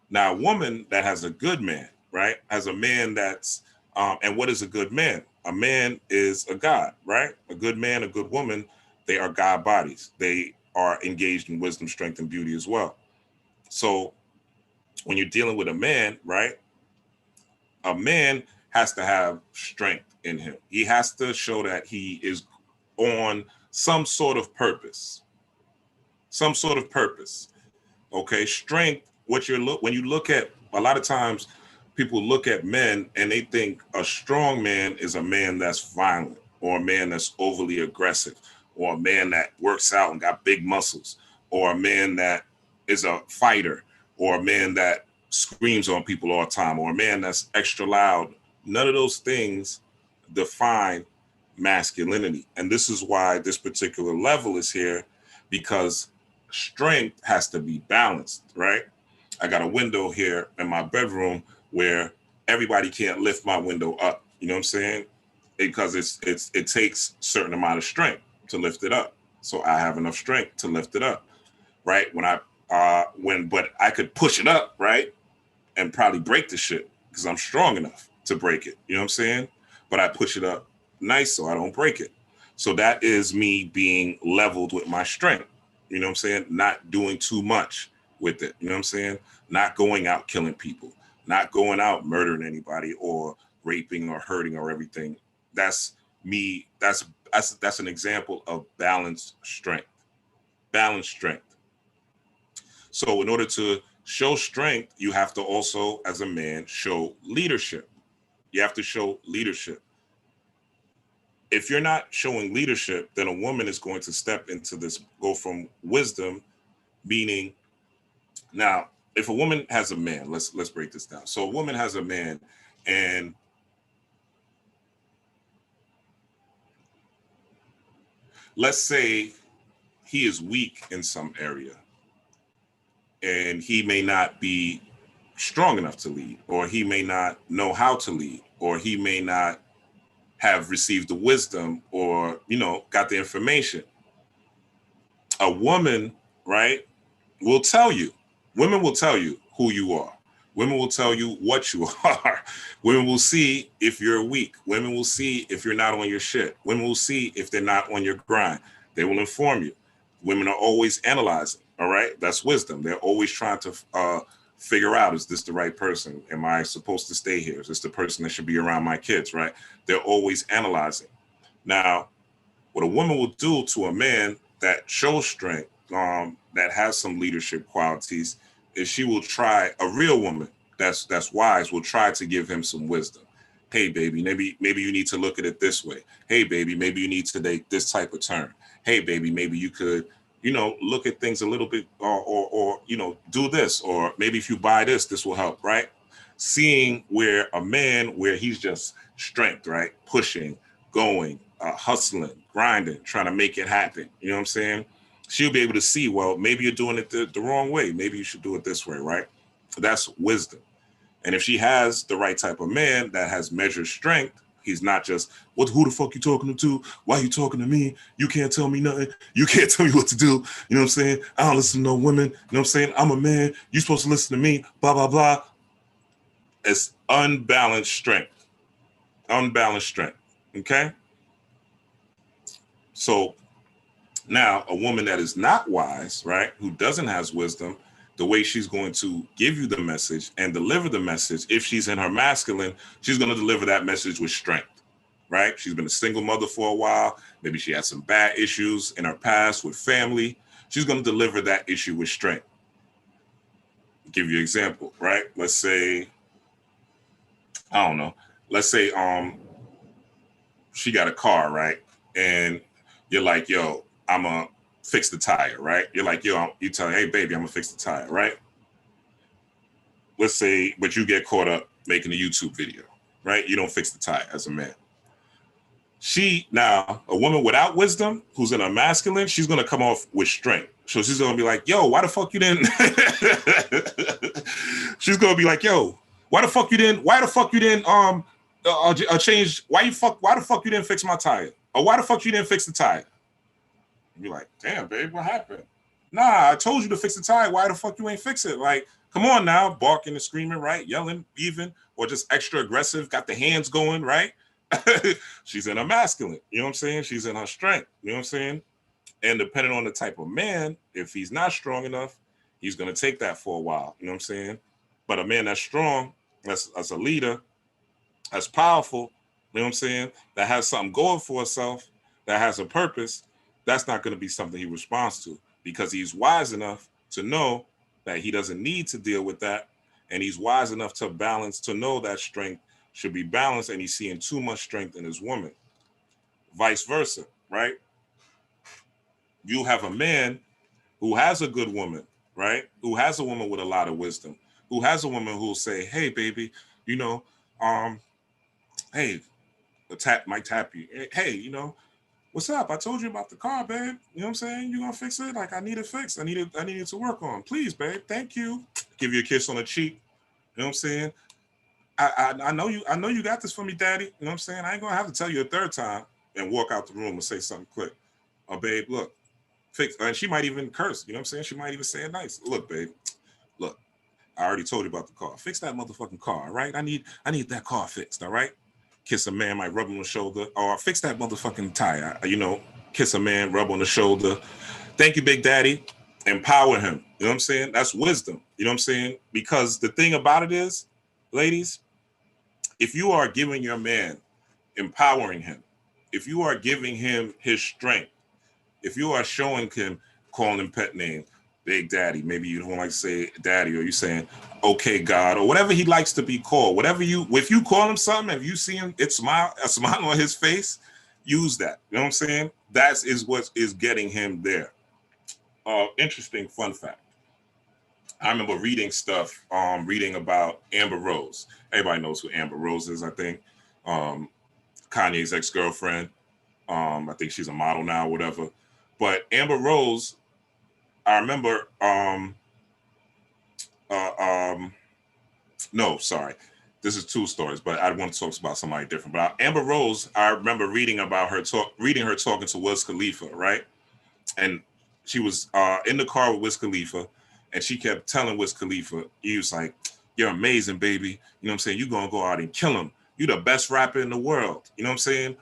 Now, a woman that has a good man, right, has a man that's And what is a good man? A man is a God, right? A good man, a good woman, they are God bodies. They are engaged in wisdom, strength, and beauty as well. So when you're dealing with a man, right? A man has to have strength in him. He has to show that he is on some sort of purpose. Some sort of purpose. Okay, strength. When you look at, a lot of times people look at men and they think a strong man is a man that's violent, or a man that's overly aggressive, or a man that works out and got big muscles, or a man that is a fighter, or a man that screams on people all the time, or a man that's extra loud. None of those things define masculinity. And this is why this particular level is here, because strength has to be balanced, right? I got a window here in my bedroom where everybody can't lift my window up. You know what I'm saying? Because it takes a certain amount of strength to lift it up. So I have enough strength to lift it up, right? But I could push it up, right? And probably break the shit because I'm strong enough to break it. You know what I'm saying? But I push it up nice so I don't break it. So that is me being leveled with my strength. You know what I'm saying? Not doing too much with it. You know what I'm saying? Not going out killing people, not going out murdering anybody or raping or hurting or everything. That's me. That's an example of balanced strength. Balanced strength. So in order to show strength, you have to also, as a man, show leadership. You have to show leadership. If you're not showing leadership, then a woman is going to step into this, go from wisdom, meaning, now, if a woman has a man, let's break this down. So a woman has a man, and let's say he is weak in some area, and he may not be strong enough to lead, or he may not know how to lead, or he may not have received the wisdom, or, got the information. A woman, right, will tell you. Women will tell you who you are. Women will tell you what you are. Women will see if you're weak. Women will see if you're not on your shit. Women will see if they're not on your grind. They will inform you. Women are always analyzing, all right? That's wisdom. They're always trying to figure out, is this the right person? Am I supposed to stay here? Is this the person that should be around my kids, right? They're always analyzing. Now, what a woman will do to a man that shows strength, that has some leadership qualities, is she will try, a real woman that's wise will try to give him some wisdom. Hey, baby, maybe you need to look at it this way. Hey, baby, maybe you need to take this type of turn. Hey, baby, maybe you could, look at things a little bit, or do this, or maybe if you buy this, this will help, right? Seeing where a man, where he's just strength, right? Pushing, going, hustling, grinding, trying to make it happen. You know what I'm saying? She'll be able to see, well, maybe you're doing it the wrong way. Maybe you should do it this way, right? That's wisdom. And if she has the right type of man that has measured strength, he's not just, who the fuck you talking to? Why you talking to me? You can't tell me nothing. You can't tell me what to do. You know what I'm saying? I don't listen to no women. You know what I'm saying? I'm a man. You're supposed to listen to me, blah, blah, blah. It's unbalanced strength. Unbalanced strength. Okay? So now a woman that is not wise, right, who doesn't have wisdom, the way she's going to give you the message and deliver the message, if she's in her masculine, she's going to deliver that message with strength, right? She's been a single mother for a while. Maybe she had some bad issues in her past with family. She's going to deliver that issue with strength. I'll give you an example, right? Let's say, I don't know. Let's say she got a car, right? And you're like, yo, I'm going to fix the tire, right? You're like, yo, you tell her, hey, baby, I'm going to fix the tire, right? Let's say, but you get caught up making a YouTube video, right? You don't fix the tire as a man. Now, a woman without wisdom, who's in a masculine, she's going to come off with strength. So she's going to be like, yo, why the fuck you didn't? She's going to be like, yo, why the fuck you didn't change? Why the fuck you didn't fix my tire? Or why the fuck you didn't fix the tire? You're like, damn, babe, what happened? Nah, I told you to fix the tire. Why the fuck you ain't fix it? Like, Come on now, barking and screaming, right? Yelling even, or just extra aggressive, got the hands going, right? She's in her masculine, you know what I'm saying? She's in her strength, you know what I'm saying? And depending on the type of man, if he's not strong enough, he's going to take that for a while, you know what I'm saying? But a man that's strong, that's a leader, that's powerful, you know what I'm saying? That has something going for himself, that has a purpose, that's not going to be something he responds to because he's wise enough to know that he doesn't need to deal with that. And he's wise enough to balance, to know that strength should be balanced, and he's seeing too much strength in his woman. Vice versa, right? You have a man who has a good woman, right? Who has a woman with a lot of wisdom, who has a woman who'll say, hey, baby, you know, hey, might tap you. Hey, you know, what's up? I told you about the car, babe. You know what I'm saying? You gonna fix it? Like, I need it fixed. I need it to work on. Please, babe. Thank you. Give you a kiss on the cheek. You know what I'm saying? I know you got this for me, daddy. You know what I'm saying? I ain't gonna have to tell you a third time and walk out the room and say something quick. Oh, babe, look, fix. And she might even curse. You know what I'm saying? She might even say it nice. Look, babe. Look, I already told you about the car. Fix that motherfucking car, all right? I need that car fixed, all right? Kiss a man, might rub on the shoulder, or fix that motherfucking tire. You know, kiss a man, rub on the shoulder. Thank you, Big Daddy. Empower him. You know what I'm saying? That's wisdom. You know what I'm saying? Because the thing about it is, ladies, if you are giving your man, empowering him, if you are giving him his strength, if you are showing him, calling him pet name, Big Daddy, maybe you don't like to say daddy, or you saying, okay, God, or whatever he likes to be called, if you call him something, if you see him, a smile on his face, use that. You know what I'm saying? That is what is getting him there. Interesting fun fact. I remember reading stuff, reading about Amber Rose. Everybody knows who Amber Rose is, I think. Kanye's ex-girlfriend. I think she's a model now, whatever. But Amber Rose, I remember, no, sorry. This is two stories, but I want to talk about somebody different. But Amber Rose, I remember reading her talking to Wiz Khalifa, right? And she was in the car with Wiz Khalifa, and she kept telling Wiz Khalifa, he was like, you're amazing, baby. You know what I'm saying? You're going to go out and kill him. You're the best rapper in the world. You know what I'm saying?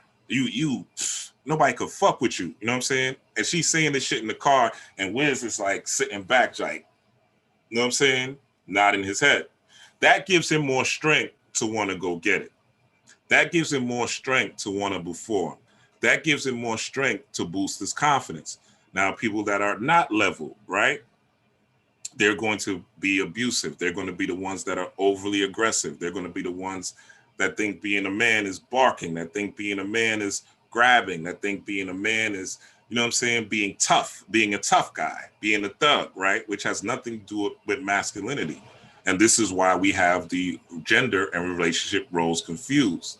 Nobody could fuck with you. You know what I'm saying? And she's saying this shit in the car, and Wiz is like sitting back, like, you know what I'm saying? Nodding his head. That gives him more strength to want to go get it. That gives him more strength to want to perform. That gives him more strength to boost his confidence. Now, people that are not level, right? They're going to be abusive. They're going to be the ones that are overly aggressive. They're going to be the ones that think being a man is barking, that think being a man is grabbing, that think being a man is, you know what I'm saying, being tough, being a tough guy, being a thug, right? Which has nothing to do with masculinity. And this is why we have the gender and relationship roles confused.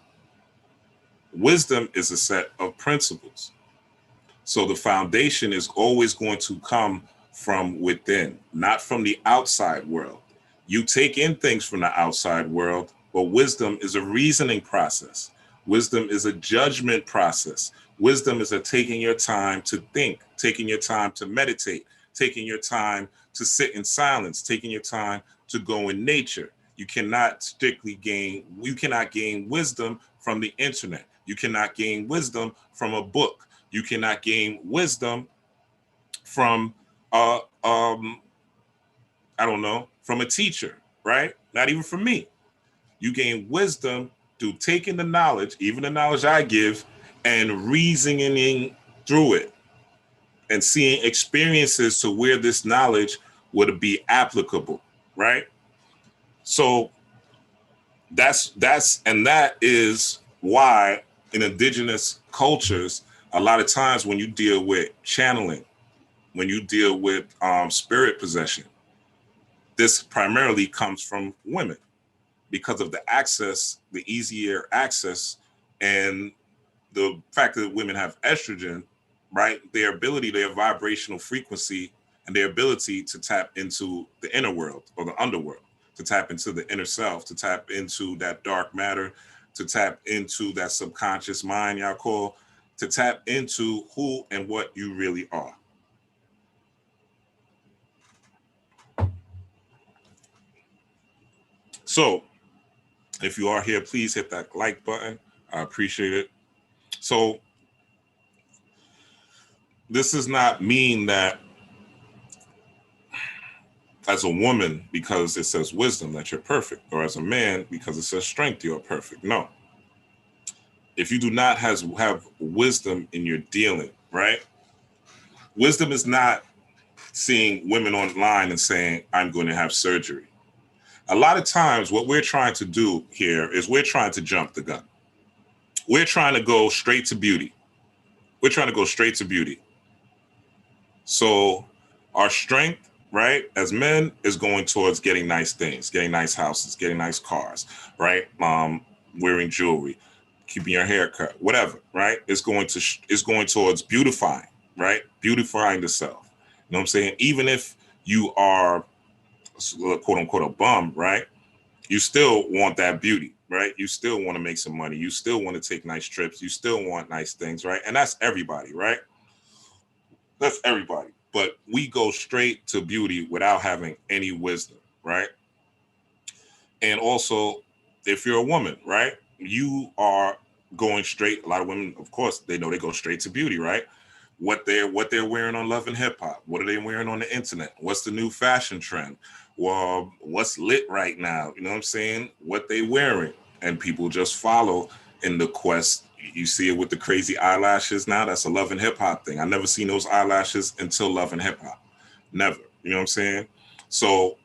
Wisdom is a set of principles. So the foundation is always going to come from within, not from the outside world. You take in things from the outside world, but wisdom is a reasoning process. Wisdom is a judgment process. Wisdom is a taking your time to think, taking your time to meditate, taking your time to sit in silence, taking your time to go in nature. You cannot gain wisdom from the internet. You cannot gain wisdom from a book. You cannot gain wisdom from from a teacher, right? Not even from me. You gain wisdom through taking the knowledge, even the knowledge I give, and reasoning through it and seeing experiences to where this knowledge would be applicable, right? So that is why in indigenous cultures, a lot of times when you deal with channeling, when you deal with spirit possession, this primarily comes from women because of the access, the easier access, and the fact that women have estrogen, right? Their vibrational frequency, and their ability to tap into the inner world or the underworld, to tap into the inner self, to tap into that dark matter, to tap into that subconscious mind, y'all call, to tap into who and what you really are. So if you are here, please hit that like button. I appreciate it. So this does not mean that as a woman, because it says wisdom, that you're perfect, or as a man, because it says strength, you're perfect. No. If you do not have wisdom in your dealing, right? Wisdom is not seeing women online and saying, I'm going to have surgery. A lot of times what we're trying to do here is we're trying to jump the gun. We're trying to go straight to beauty. We're trying to go straight to beauty. So our strength, right, as men is going towards getting nice things, getting nice houses, getting nice cars, right? Wearing jewelry, keeping your hair cut, whatever, right? It's going towards beautifying, right? Beautifying the self. You know what I'm saying? Even if you are quote unquote a bum, right? You still want that beauty, right? You still want to make some money. You still want to take nice trips. You still want nice things, right? And that's everybody, right? That's everybody. But we go straight to beauty without having any wisdom, right? And also, if you're a woman, right, you are going straight. A lot of women, of course, they know they go straight to beauty, right? What they're wearing on Love and Hip Hop. What are they wearing on the internet? What's the new fashion trend? Well, what's lit right now? You know what I'm saying? What they wearing, and people just follow in the quest. You see it with the crazy eyelashes now. That's a Love and Hip Hop thing. I never seen those eyelashes until Love and Hip Hop. Never. You know what I'm saying? So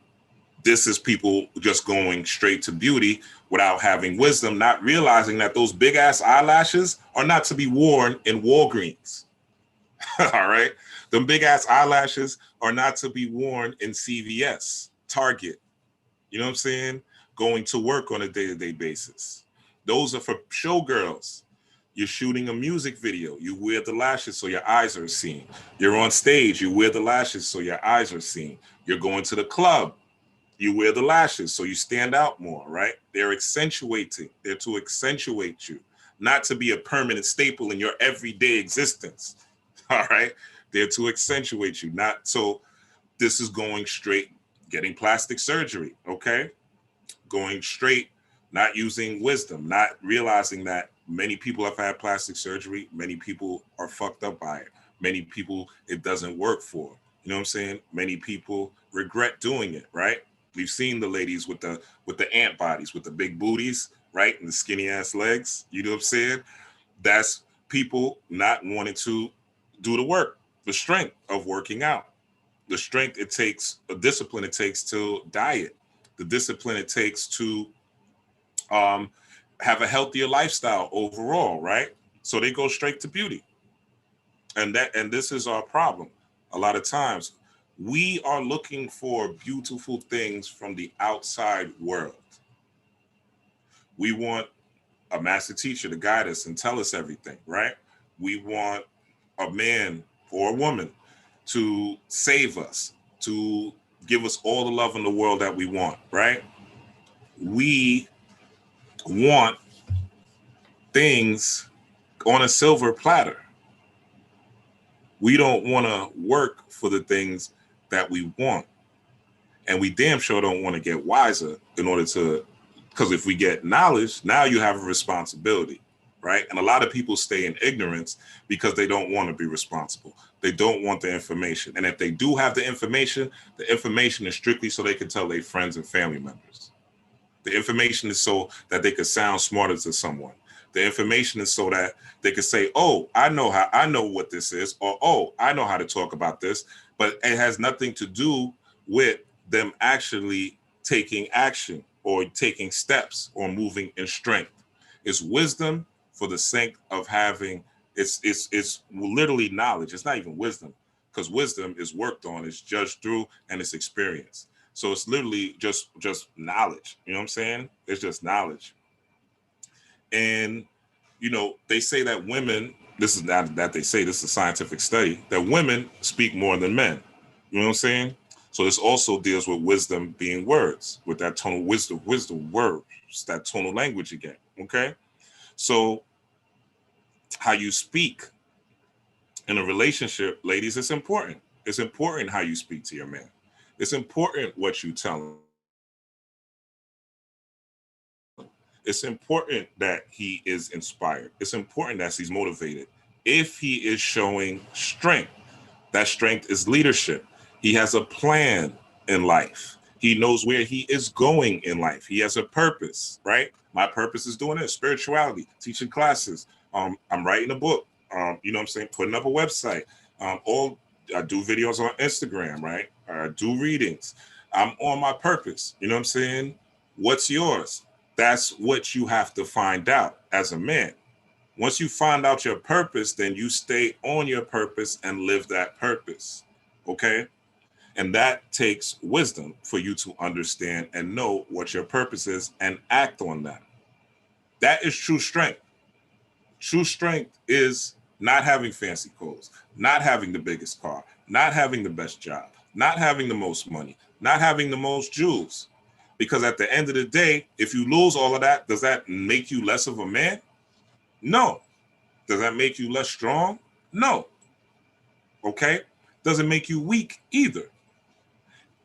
this is people just going straight to beauty without having wisdom, not realizing that those big ass eyelashes are not to be worn in Walgreens. All right. Them big ass eyelashes are not to be worn in CVS, Target. You know what I'm saying? Going to work on a day-to-day basis. Those are for showgirls. You're shooting a music video. You wear the lashes so your eyes are seen. You're on stage. You wear the lashes so your eyes are seen. You're going to the club. You wear the lashes so you stand out more, right? They're accentuating. They're to accentuate you, not to be a permanent staple in your everyday existence. All right. They're to accentuate you, not so. This is going straight, getting plastic surgery. Okay. Going straight, not using wisdom, not realizing that many people have had plastic surgery. Many people are fucked up by it. Many people it doesn't work for. You know what I'm saying? Many people regret doing it, right? We've seen the ladies with the ant bodies, with the big booties, right? And the skinny ass legs. You know what I'm saying? That's people not wanting to do the work, the strength of working out, the strength it takes, the discipline it takes to diet, the discipline it takes to have a healthier lifestyle overall, right? So they go straight to beauty. And this is our problem. A lot of times we are looking for beautiful things from the outside world. We want a master teacher to guide us and tell us everything, right? We want a man or a woman to save us, to give us all the love in the world that we want, right? We want things on a silver platter. We don't want to work for the things that we want. And we damn sure don't want to get wiser in order to, because if we get knowledge, now you have a responsibility, right? And a lot of people stay in ignorance because they don't want to be responsible. They don't want the information. And if they do have the information is strictly so they can tell their friends and family members. The information is so that they could sound smarter to someone. The information is so that they could say, oh, I know what this is, or, oh, I know how to talk about this, but it has nothing to do with them actually taking action or taking steps or moving in strength. It's wisdom for the sake of having, it's literally knowledge. It's not even wisdom, because wisdom is worked on, it's judged through, and it's experience. So it's literally just knowledge. You know what I'm saying? It's just knowledge. And, you know, they say that women, this is not that they say, this is a scientific study, that women speak more than men. You know what I'm saying? So this also deals with wisdom being words, with that tonal wisdom words, that tonal language again. Okay? So how you speak in a relationship, ladies, it's important. It's important how you speak to your man. It's important what you tell him. It's important that he is inspired. It's important that he's motivated. If he is showing strength, that strength is leadership. He has a plan in life. He knows where he is going in life. He has a purpose, right? My purpose is doing this, spirituality, teaching classes. I'm writing a book. You know what I'm saying? Putting up a website. I do videos on Instagram, right? I do readings. I'm on my purpose. You know what I'm saying? What's yours? That's what you have to find out as a man. Once you find out your purpose, then you stay on your purpose and live that purpose. Okay? And that takes wisdom for you to understand and know what your purpose is and act on that. That is true strength. True strength is not having fancy clothes, not having the biggest car, not having the best job, not having the most money, not having the most jewels. Because at the end of the day, if you lose all of that, does that make you less of a man? No. Does that make you less strong? No. Okay? Doesn't make you weak either.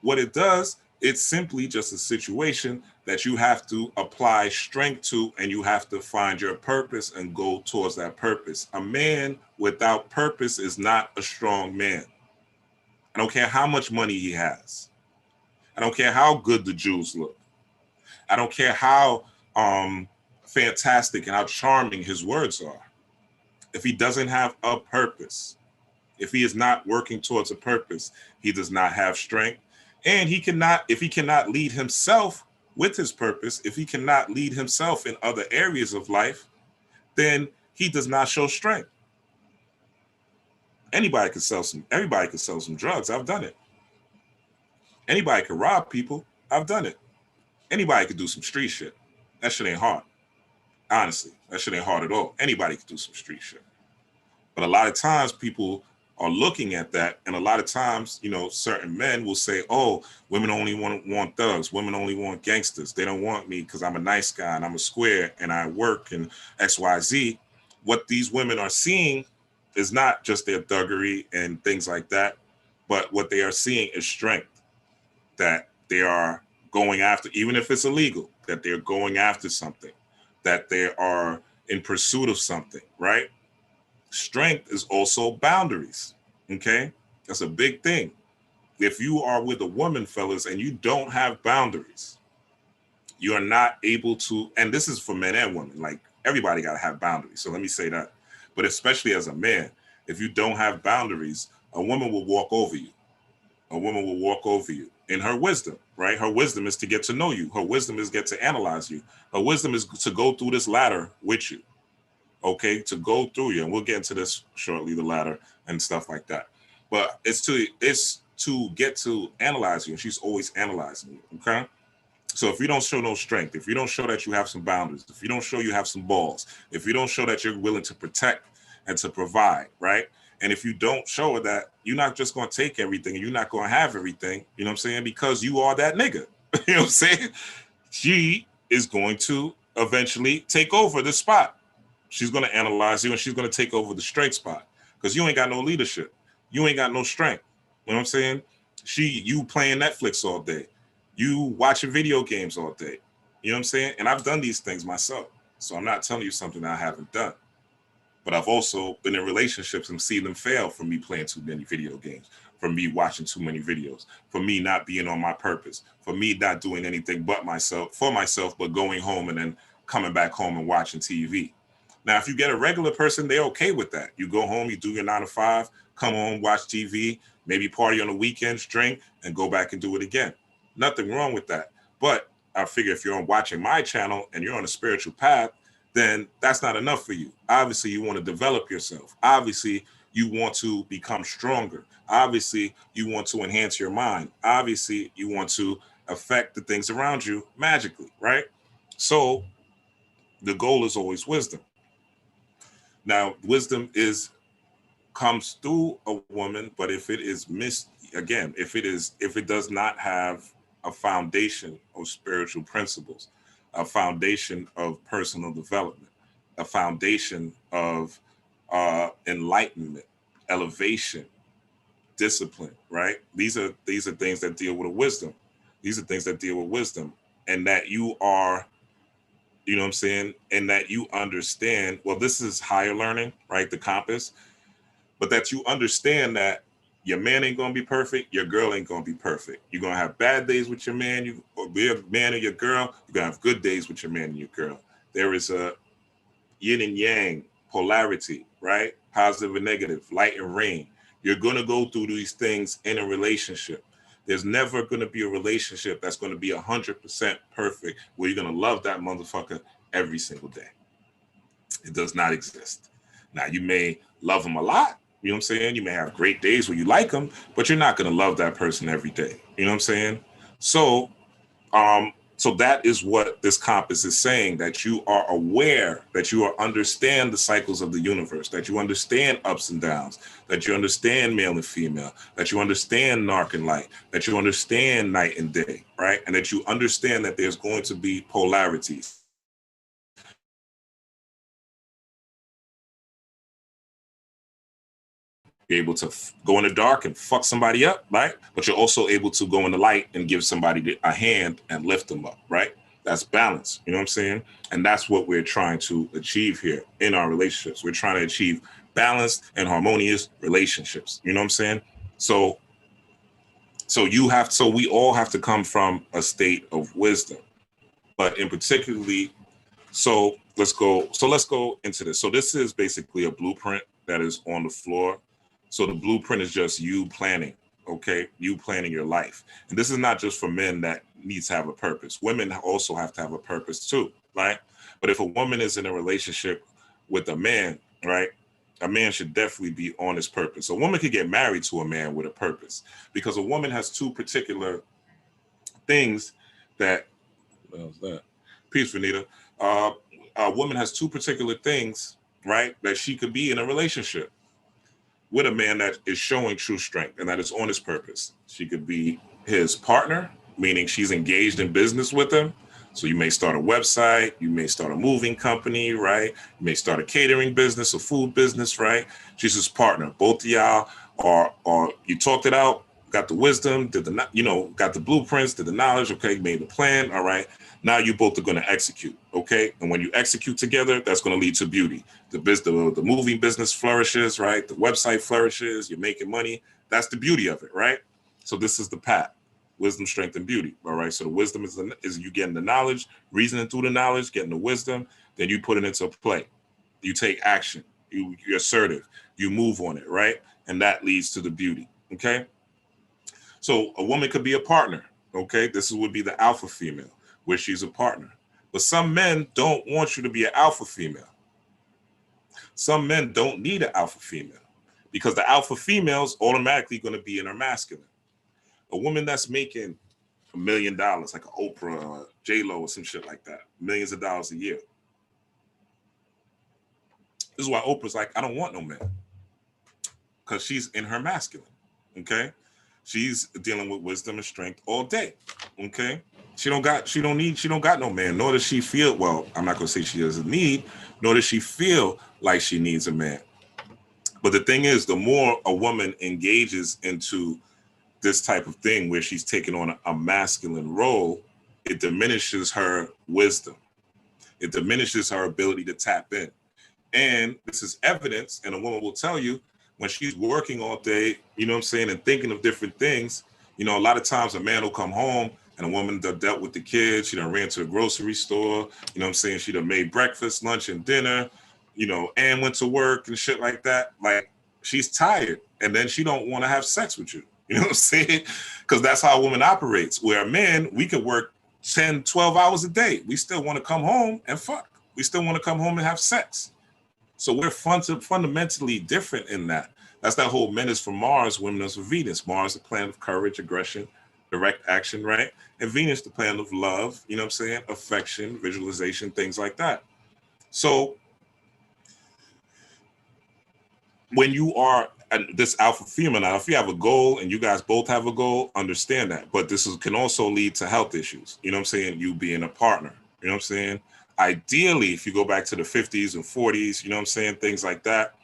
What it does, it's simply just a situation that you have to apply strength to, and you have to find your purpose and go towards that purpose. A man without purpose is not a strong man. I don't care how much money he has. I don't care how good the jewels look. I don't care how fantastic and how charming his words are. If he doesn't have a purpose, if he is not working towards a purpose, he does not have strength. And if he cannot lead himself with his purpose, if he cannot lead himself in other areas of life, then he does not show strength. Everybody could sell some drugs. I've done it. Anybody could rob people. I've done it. Anybody could do some street shit. That shit ain't hard. Honestly, that shit ain't hard at all. Anybody could do some street shit. But a lot of times people are looking at that, and a lot of times, certain men will say, oh, women only want thugs. Women only want gangsters. They don't want me because I'm a nice guy and I'm a square and I work and XYZ. What these women are seeing is not just their thuggery and things like that, but what they are seeing is strength, that they are going after, even if it's illegal, that they're going after something, that they are in pursuit of something, right? Strength is also boundaries, okay? That's a big thing. If you are with a woman, fellas, and you don't have boundaries, you are not able to, and this is for men and women, like everybody got to have boundaries. So let me say that. But especially as a man, if you don't have boundaries, a woman will walk over you. A woman will walk over you in her wisdom, right? Her wisdom is to get to know you. Her wisdom is get to analyze you. Her wisdom is to go through this ladder with you. Okay, to go through you, and we'll get into this shortly, the ladder and stuff like that. But it's to get to analyze you, and she's always analyzing you. Okay, so if you don't show no strength, if you don't show that you have some boundaries, if you don't show you have some balls, if you don't show that you're willing to protect and to provide, right? And if you don't show her that, you're not just going to take everything, and you're not going to have everything. You know what I'm saying? Because you are that nigga. You know what I'm saying? She is going to eventually take over the spot. She's going to analyze you, and she's going to take over the strength spot because you ain't got no leadership. You ain't got no strength. You know what I'm saying? You playing Netflix all day. You watching video games all day. You know what I'm saying? And I've done these things myself. So I'm not telling you something that I haven't done. But I've also been in relationships and seen them fail from me playing too many video games, from me watching too many videos, for me not being on my purpose, for me not doing anything but for myself, but going home and then coming back home and watching TV. Now, if you get a regular person, they're okay with that. You go home, you do your 9 to 5, come home, watch TV, maybe party on the weekends, drink, and go back and do it again. Nothing wrong with that. But I figure if you're watching my channel and you're on a spiritual path, then that's not enough for you. Obviously, you want to develop yourself. Obviously, you want to become stronger. Obviously, you want to enhance your mind. Obviously, you want to affect the things around you magically, right? So the goal is always wisdom. Now, wisdom comes through a woman, but if it is if it does not have a foundation of spiritual principles, a foundation of personal development, a foundation of enlightenment, elevation, discipline, right? These are things that deal with wisdom. These are things that deal with wisdom, and that you are You know what I'm saying? And that you understand, well, this is higher learning, right? The compass, but that you understand that your man ain't gonna be perfect, your girl ain't gonna be perfect. You're gonna have bad days with your man, you or be a man or your girl, you're gonna have good days with your man and your girl. There is a yin and yang, polarity, right? Positive and negative, light and rain. You're gonna go through these things in a relationship. There's never gonna be a relationship that's gonna be 100% perfect where you're gonna love that motherfucker every single day. It does not exist. Now, you may love them a lot. You know what I'm saying? You may have great days where you like them, but you're not going to love that person every day. You know what I'm saying? So, so that is what this compass is saying, that you are aware, that you are understand the cycles of the universe, that you understand ups and downs, that you understand male and female, that you understand dark and light, that you understand night and day, right? And that you understand that there's going to be polarities. Be able to go in the dark and fuck somebody up, right? But you're also able to go in the light and give somebody a hand and lift them up, right? That's balance, you know what I'm saying? And that's what we're trying to achieve here in our relationships. We're trying to achieve balanced and harmonious relationships, you know what I'm saying? So we all have to come from a state of wisdom, but in particularly, let's go into this. So this is basically a blueprint that is on the floor. So the blueprint is just you planning, okay? You planning your life. And this is not just for men that needs to have a purpose. Women also have to have a purpose too, right? But if a woman is in a relationship with a man, right? A man should definitely be on his purpose. A woman could get married to a man with a purpose because a woman has two particular things that, what was that? Peace, Renita. A woman has two particular things, right, that she could be in a relationship with a man that is showing true strength and that is on his purpose. She could be his partner, meaning she's engaged in business with him. So you may start a website, you may start a moving company, right? You may start a catering business, a food business, right? She's his partner. Both of y'all are you talked it out, got the wisdom, got the blueprints, did the knowledge, okay, you made the plan, all right. Now you both are going to execute, okay? And when you execute together, that's going to lead to beauty. The moving business flourishes, right? The website flourishes, you're making money. That's the beauty of it, right? So this is the path. Wisdom, strength, and beauty. All right. So the wisdom is you getting the knowledge, reasoning through the knowledge, getting the wisdom, then you put it into play. You take action. You're assertive. You move on it, right? And that leads to the beauty. Okay. So a woman could be a partner. Okay. This would be the alpha female, where she's a partner. But some men don't want you to be an alpha female. Some men don't need an alpha female because the alpha female is automatically going to be in her masculine. A woman that's making $1 million, like an Oprah or J-Lo or some shit like that, millions of dollars a year. This is why Oprah's like, I don't want no man, because she's in her masculine. Okay, she's dealing with wisdom and strength all day. Okay, she don't got no man. Nor does she feel, well, I'm not gonna say she doesn't need, nor does she feel like she needs a man. But the thing is, the more a woman engages into this type of thing where she's taking on a masculine role, it diminishes her wisdom. It diminishes her ability to tap in. And this is evidence, and a woman will tell you when she's working all day, you know what I'm saying, and thinking of different things, you know, a lot of times a man will come home and a woman that dealt with the kids, she done ran to the grocery store, you know what I'm saying, she done made breakfast, lunch, and dinner, you know, and went to work and shit like that. Like, she's tired, and then she don't want to have sex with you. You know what I'm saying? Because that's how a woman operates. Where a man, we could work 10, 12 hours a day. We still want to come home and fuck. We still want to come home and have sex. So we're fundamentally different in that. That's that whole men is for Mars, women is for Venus. Mars, the planet of courage, aggression, direct action, right? And Venus, the planet of love, you know what I'm saying? Affection, visualization, things like that. So when you are this alpha female, now if you have a goal and you guys both have a goal, understand that. But can also lead to health issues. You know what I'm saying? You being a partner. You know what I'm saying? Ideally, if you go back to the 50s and 40s, you know what I'm saying? Things like that.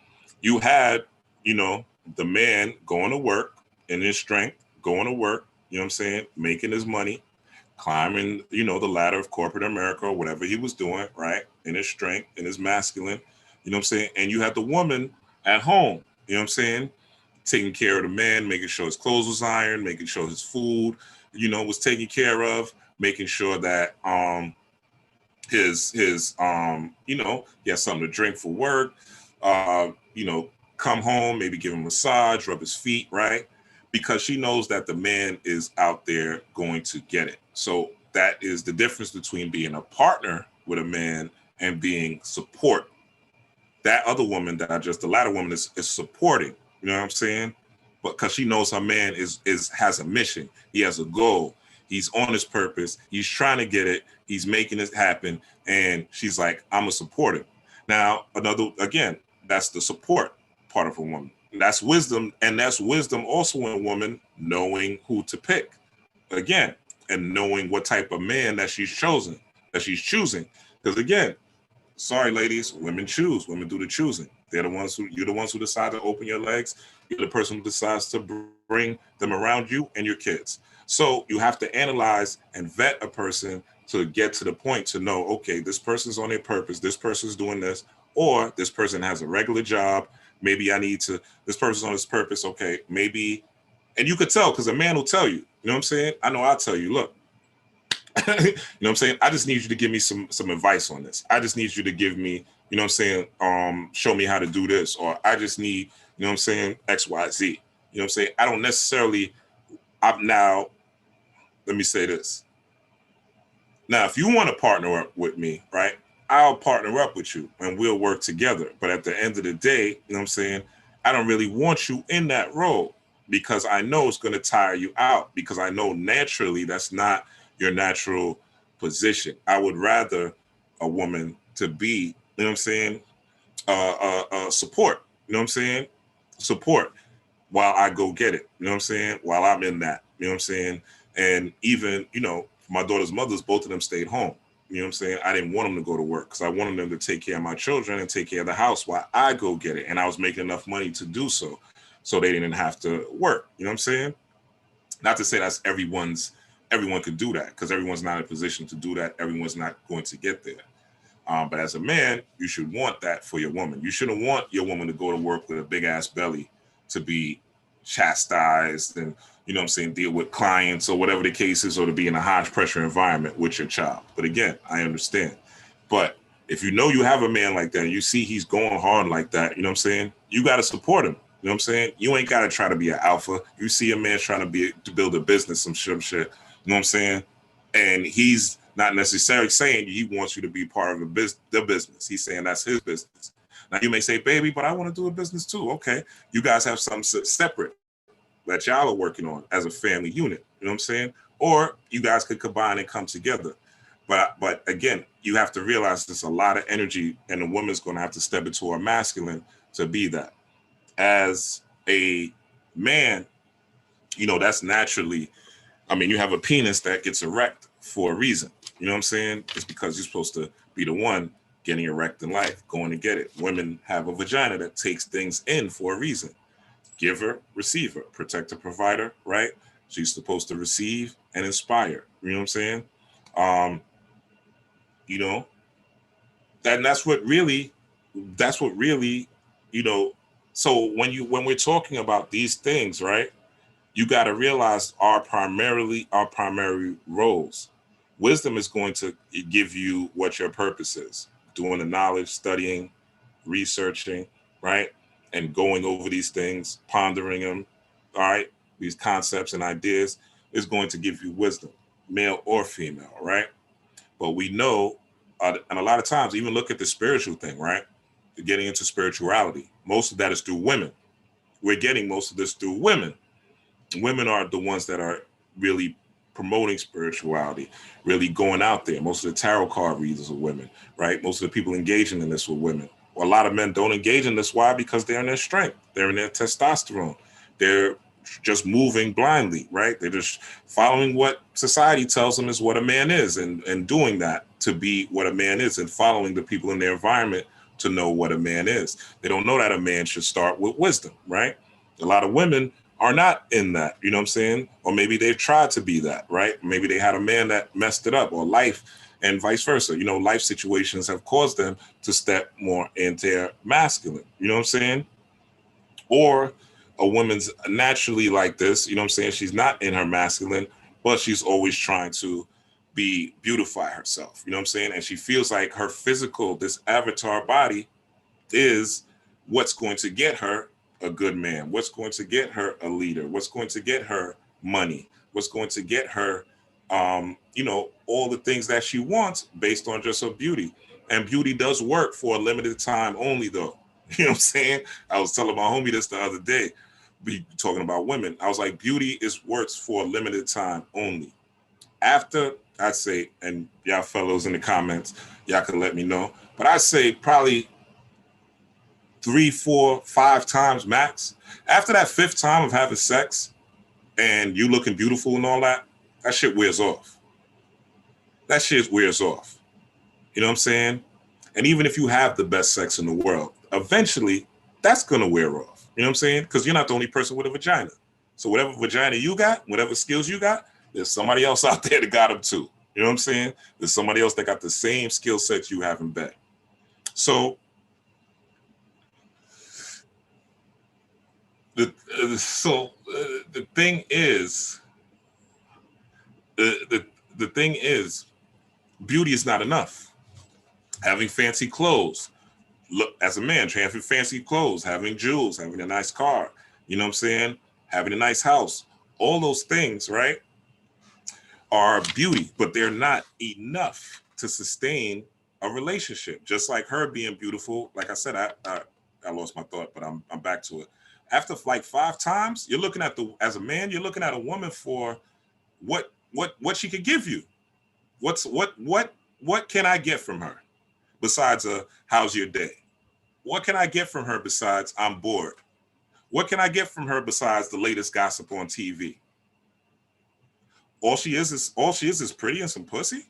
You had, you know, the man going to work in his strength, going to work, you know what I'm saying? Making his money. climbing, the ladder of corporate America or whatever he was doing, right? In his strength, in his masculine, you know what I'm saying? And you had the woman at home, you know what I'm saying? Taking care of the man, making sure his clothes was ironed, making sure his food, was taken care of, making sure that his he has something to drink for work, come home, maybe give him a massage, rub his feet, right? Because she knows that the man is out there going to get it. So that is the difference between being a partner with a man and being support. That other woman the latter woman is supporting, you know what I'm saying? But because she knows her man has a mission, he has a goal, he's on his purpose, he's trying to get it, he's making it happen, and she's like, I'm a supporter. Now, that's the support part of a woman. That's wisdom, and that's wisdom also in a woman, knowing who to pick, again, and knowing what type of man that she's choosing. Because again, sorry, ladies, women choose. Women do the choosing. You're the ones who decide to open your legs. You're the person who decides to bring them around you and your kids. So you have to analyze and vet a person to get to the point to know, okay, this person's on their purpose. This person's doing this, or this person has a regular job. Maybe this person's on his purpose. Okay, maybe, and you could tell because a man will tell you, you know what I'm saying? I know I'll tell you, look, you know what I'm saying? I just need you to give me some advice on this. I just need you to give me, you know what I'm saying? Show me how to do this, or I just need, you know what I'm saying? X, Y, Z. You know what I'm saying? I don't necessarily, now, let me say this. Now, if you want to partner up with me, right? I'll partner up with you and we'll work together. But at the end of the day, you know what I'm saying? I don't really want you in that role because I know it's going to tire you out, because I know naturally that's not your natural position. I would rather a woman to be, you know what I'm saying, support, you know what I'm saying, support while I go get it, you know what I'm saying, while I'm in that, you know what I'm saying, and even, my daughter's mothers, both of them stayed home, you know what I'm saying. I didn't want them to go to work because I wanted them to take care of my children and take care of the house while I go get it, and I was making enough money to do so they didn't have to work, you know what I'm saying. Not to say that's everyone could do that, because everyone's not in a position to do that. Everyone's not going to get there. But as a man, you should want that for your woman. You shouldn't want your woman to go to work with a big ass belly to be chastised and, you know what I'm saying, deal with clients or whatever the case is, or to be in a high pressure environment with your child. But again, I understand. But if you know you have a man like that and you see he's going hard like that, you know what I'm saying, you got to support him. You know what I'm saying? You ain't got to try to be an alpha. You see a man trying to build a business, some shit. You know what I'm saying? And he's not necessarily saying he wants you to be part of the business. He's saying that's his business. Now you may say, baby, but I want to do a business too. Okay. You guys have something separate that y'all are working on as a family unit. You know what I'm saying? Or you guys could combine and come together. But again, you have to realize there's a lot of energy, and the woman's going to have to step into her masculine to be that. As a man, that's naturally, you have a penis that gets erect for a reason. You know what I'm saying? It's because you're supposed to be the one getting erect in life, going to get it. Women have a vagina that takes things in for a reason. Giver, receiver, protector, provider, right? She's supposed to receive and inspire. You know what I'm saying? That's what really, so when we're talking about these things, right, you got to realize our primary roles. Wisdom is going to give you what your purpose is. Doing the knowledge, studying, researching, right? And going over these things, pondering them, all right? These concepts and ideas is going to give you wisdom, male or female, right? But we know, and a lot of times, even look at the spiritual thing, right? Getting into spirituality. Most of that is through women. We're getting most of this through women. Women are the ones that are really promoting spirituality, really going out there. Most of the tarot card readers are women, right? Most of the people engaging in this were women. Well, a lot of men don't engage in this. Why? Because they're in their strength. They're in their testosterone. They're just moving blindly, right? They're just following what society tells them is what a man is, and doing that to be what a man is, and following the people in their environment to know what a man is. They don't know that a man should start with wisdom, right? A lot of women are not in that, you know what I'm saying? Or maybe they've tried to be that, right? Maybe they had a man that messed it up, or life and vice versa. You know, life situations have caused them to step more into their masculine, you know what I'm saying? Or a woman's naturally like this, you know what I'm saying? She's not in her masculine, but she's always trying to beautify herself, you know what I'm saying? And she feels like her physical, this avatar body is what's going to get her a good man, what's going to get her a leader, what's going to get her money, what's going to get her, you know, all the things that she wants based on just her beauty. And beauty does work for a limited time only, though. You know what I'm saying? I was telling my homie this the other day, we talking about women. I was like, beauty is works for a limited time only. After, I'd say, and y'all fellows in the comments, y'all can let me know, but I'd say probably 3, 4, 5 times max. After that 5th time of having sex and you looking beautiful and all that, that shit wears off. That shit wears off. You know what I'm saying? And even if you have the best sex in the world, eventually that's going to wear off. You know what I'm saying? Because you're not the only person with a vagina. So whatever vagina you got, whatever skills you got, there's somebody else out there that got them too. You know what I'm saying? There's somebody else that got the same skill sets you have in bed. So the thing is, the thing is, beauty is not enough. Having fancy clothes, look, as a man, having fancy clothes, having jewels, having a nice car, you know what I'm saying? Having a nice house, all those things, right, are beauty, but they're not enough to sustain a relationship. Just like her being beautiful, like I said, I lost my thought, but I'm back to it. After like 5 times, you're looking at as a man, you're looking at a woman for what she could give you. What can I get from her besides a how's your day? What can I get from her besides I'm bored? What can I get from her besides the latest gossip on TV? All she is pretty and some pussy.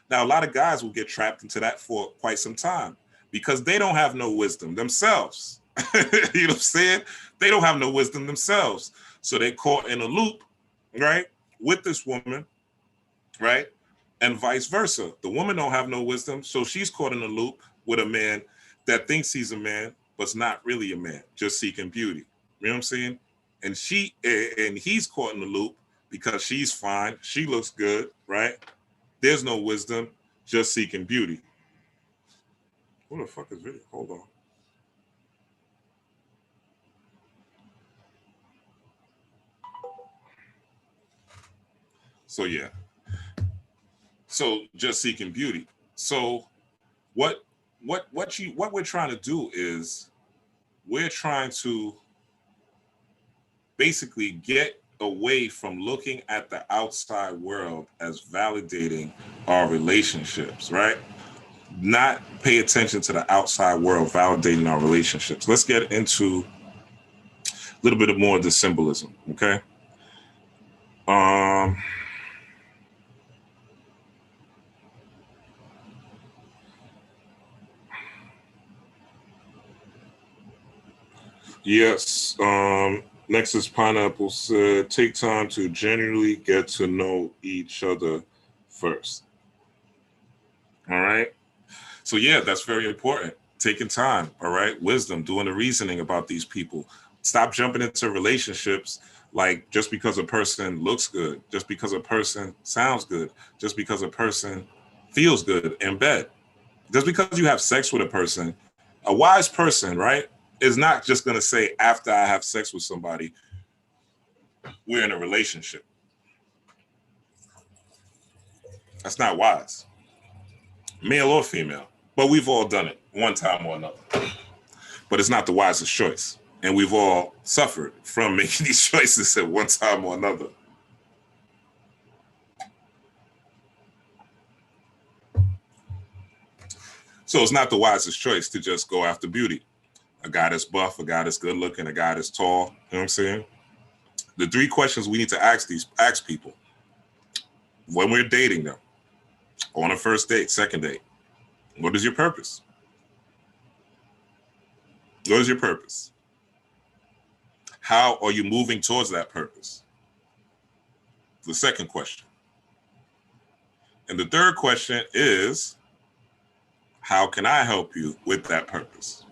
Now a lot of guys will get trapped into that for quite some time because they don't have no wisdom themselves. You know what I'm saying? They don't have no wisdom themselves. So they caught in a loop, right, with this woman, right? And vice versa. The woman don't have no wisdom, so she's caught in a loop with a man that thinks he's a man, but's not really a man, just seeking beauty. You know what I'm saying? And he's caught in the loop because she's fine, she looks good, right? There's no wisdom, just seeking beauty. What the fuck is video? Hold on. So yeah. So just seeking beauty. So what we're trying to do is we're trying to basically get away from looking at the outside world as validating our relationships, right? Not pay attention to the outside world validating our relationships. Let's get into a little bit more of the symbolism, okay? Yes. Next is Pineapple said, take time to genuinely get to know each other first. All right. So yeah, that's very important. Taking time, all right? Wisdom, doing the reasoning about these people. Stop jumping into relationships like just because a person looks good, just because a person sounds good, just because a person feels good in bed. Just because you have sex with a person, a wise person, right, is not just going to say, after I have sex with somebody, we're in a relationship. That's not wise, male or female. But we've all done it one time or another. But it's not the wisest choice. And we've all suffered from making these choices at one time or another. So it's not the wisest choice to just go after beauty. A guy that's buff, a guy that's good looking, a guy that's tall. You know what I'm saying? The 3 questions we need to ask people when we're dating them, on a first date, second date. What is your purpose? What is your purpose? How are you moving towards that purpose? The second question. And the third question is, how can I help you with that purpose?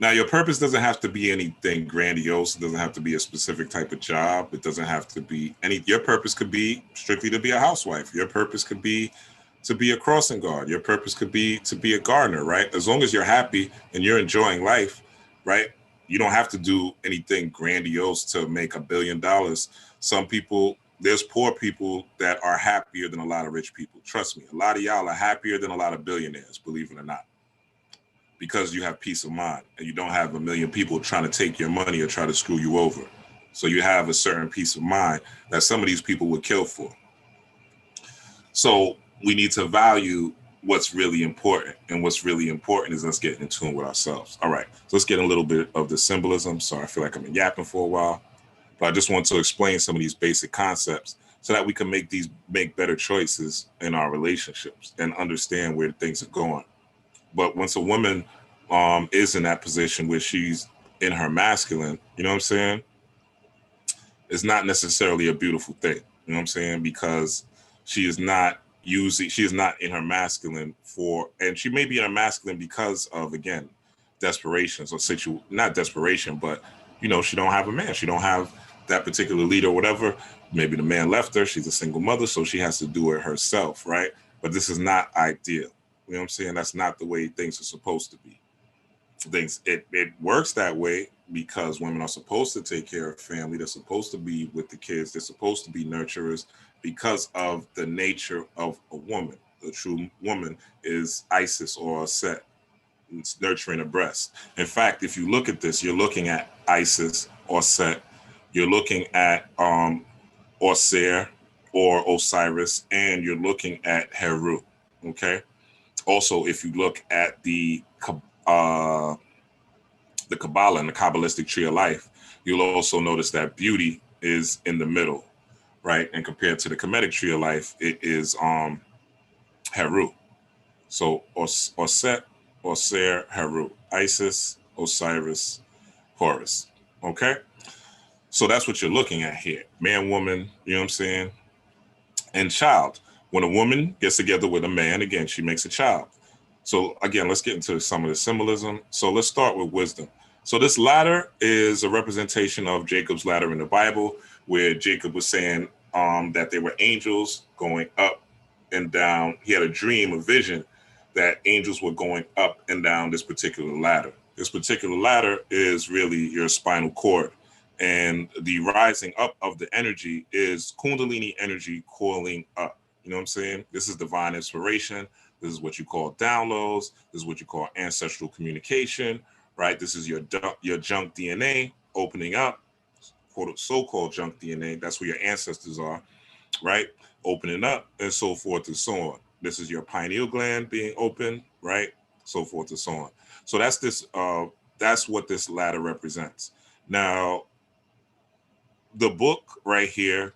Now, your purpose doesn't have to be anything grandiose. It doesn't have to be a specific type of job. It doesn't have to be your purpose could be strictly to be a housewife. Your purpose could be to be a crossing guard. Your purpose could be to be a gardener, right? As long as you're happy and you're enjoying life, right? You don't have to do anything grandiose to make $1 billion. Some people, there's poor people that are happier than a lot of rich people. Trust me, a lot of y'all are happier than a lot of billionaires, believe it or not, because you have peace of mind and you don't have 1 million people trying to take your money or try to screw you over. So you have a certain peace of mind that some of these people would kill for. So we need to value what's really important, and what's really important is us getting in tune with ourselves. All right, so let's get a little bit of the symbolism. Sorry, I feel like I've been yapping for a while, but I just want to explain some of these basic concepts so that we can make better choices in our relationships and understand where things are going. But once a woman is in that position where she's in her masculine, you know what I'm saying? It's not necessarily a beautiful thing, you know what I'm saying? Because she is not in her masculine and she may be in her masculine because of, again, desperations or not desperation, but, you know, she don't have a man. She don't have that particular leader or whatever. Maybe the man left her. She's a single mother, so she has to do it herself, right? But this is not ideal. You know what I'm saying? That's not the way things are supposed to be. It works that way because women are supposed to take care of family. They're supposed to be with the kids. They're supposed to be nurturers because of the nature of a woman. The true woman is Isis or Set. It's nurturing a breast. In fact, if you look at this, you're looking at Isis or Set. You're looking at Osir or Osiris, and you're looking at Heru. Okay. Also, if you look at the Kabbalah and the Kabbalistic tree of life, you'll also notice that beauty is in the middle, right? And compared to the Kemetic tree of life, it is Heru. So Oset, Osir, Heru, Isis, Osiris, Horus. Okay? So that's what you're looking at here. Man, woman, you know what I'm saying? And child. When a woman gets together with a man, again, she makes a child. So again, let's get into some of the symbolism. So let's start with wisdom. So this ladder is a representation of Jacob's ladder in the Bible, where Jacob was saying that there were angels going up and down. He had a dream, a vision, that angels were going up and down this particular ladder. This particular ladder is really your spinal cord. And the rising up of the energy is Kundalini energy coiling up. You know what I'm saying? This is divine inspiration. This is what you call downloads. This is what you call ancestral communication, right? This is your junk DNA opening up, so-called junk DNA. That's where your ancestors are, right? Opening up and so forth and so on. This is your pineal gland being open, right? So forth and so on. So that's what this ladder represents. Now, the book right here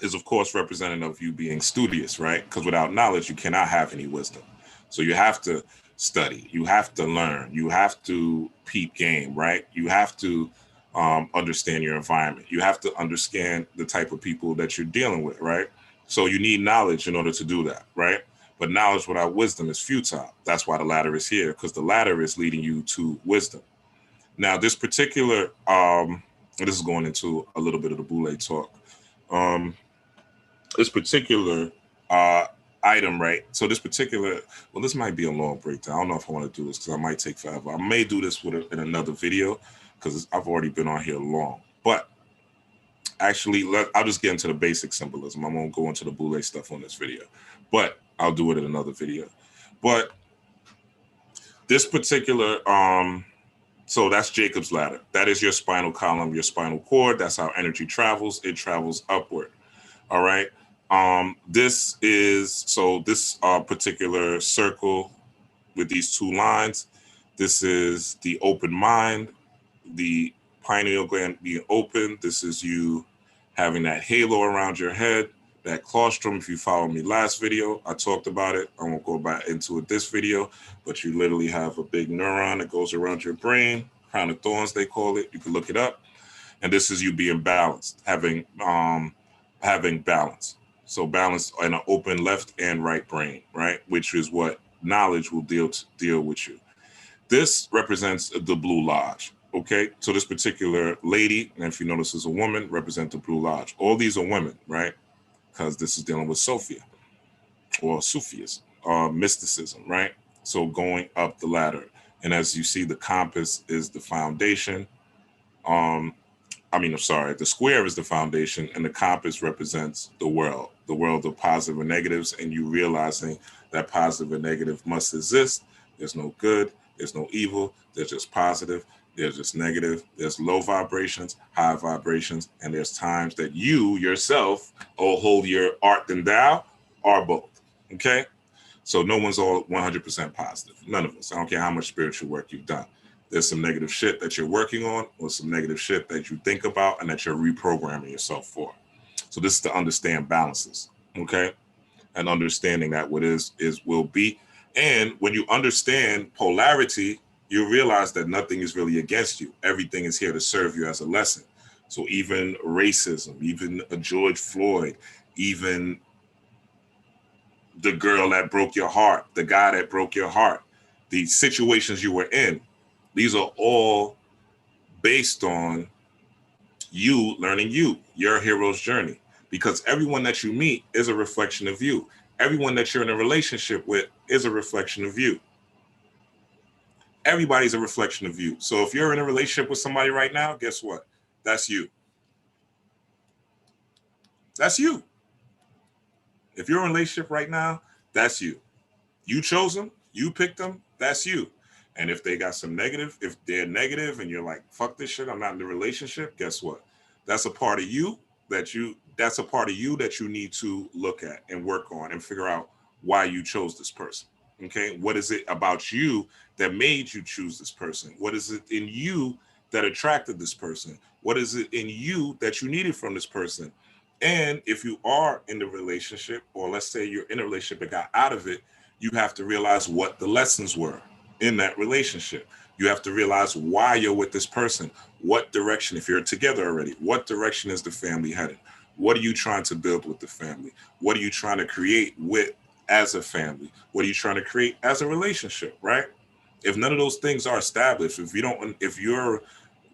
is, of course, representative of you being studious, right? Because without knowledge, you cannot have any wisdom. So you have to study, you have to learn, you have to peep game, right? You have to understand your environment. You have to understand the type of people that you're dealing with, right? So you need knowledge in order to do that, right? But knowledge without wisdom is futile. That's why the ladder is here, because the ladder is leading you to wisdom. Now, this particular, this is going into a little bit of the Boule talk. This particular item, right? So this particular, well, this might be a long breakdown. I don't know if I want to do this because I might take forever. I may do this in another video because I've already been on here long. But actually, I'll just get into the basic symbolism. I won't go into the Boule stuff on this video, but I'll do it in another video. But this particular, so that's Jacob's ladder. That is your spinal column, your spinal cord. That's how energy travels. It travels upward. All right. This particular circle with these two lines, this is the open mind, the pineal gland being open. This is you having that halo around your head. That claustrum, if you follow me last video, I talked about it. I won't go back into it this video, but you literally have a big neuron that goes around your brain, crown of thorns, they call it. You can look it up. And this is you being balanced, having balance. So balance in an open left and right brain, right? Which is what knowledge will deal with you. This represents the Blue Lodge. Okay, so this particular lady, and if you notice is a woman, represent the Blue Lodge. All these are women, right? Because this is dealing with Sophia or Sufism, mysticism, right? So going up the ladder. And as you see, the compass is the foundation. The square is the foundation, and the compass represents the world of positive and negatives, and you realizing that positive and negative must exist. There's no good, there's no evil, there's just positive, there's just negative, there's low vibrations, high vibrations, and there's times that you yourself, or hold your art and thou, are both, okay? So no one's all 100% positive, none of us. I don't care how much spiritual work you've done. There's some negative shit that you're working on, or some negative shit that you think about and that you're reprogramming yourself for. So this is to understand balances, okay? And understanding that what is will be. And when you understand polarity, you realize that nothing is really against you. Everything is here to serve you as a lesson. So even racism, even a George Floyd, even the girl that broke your heart, the guy that broke your heart, the situations you were in, these are all based on you learning your hero's journey. Because everyone that you meet is a reflection of you. Everyone that you're in a relationship with is a reflection of you. Everybody's a reflection of you. So if you're in a relationship with somebody right now, guess what? That's you. That's you. If you're in a relationship right now, that's you. You chose them, you picked them, that's you. And if they got some negative, if they're negative and you're like, fuck this shit, I'm not in the relationship, guess what? That's a part of you that you need to look at and work on and figure out why you chose this person. Okay, what is it about you that made you choose this person? What is it in you that attracted this person? What is it in you that you needed from this person? And if you are in the relationship, or let's say you're in a relationship and got out of it, you have to realize what the lessons were in that relationship. You have to realize why you're with this person. What direction, if you're together already, what direction is the family headed? What are you trying to build with the family? What are you trying to create with as a family? What are you trying to create as a relationship, right? If none of those things are established, if your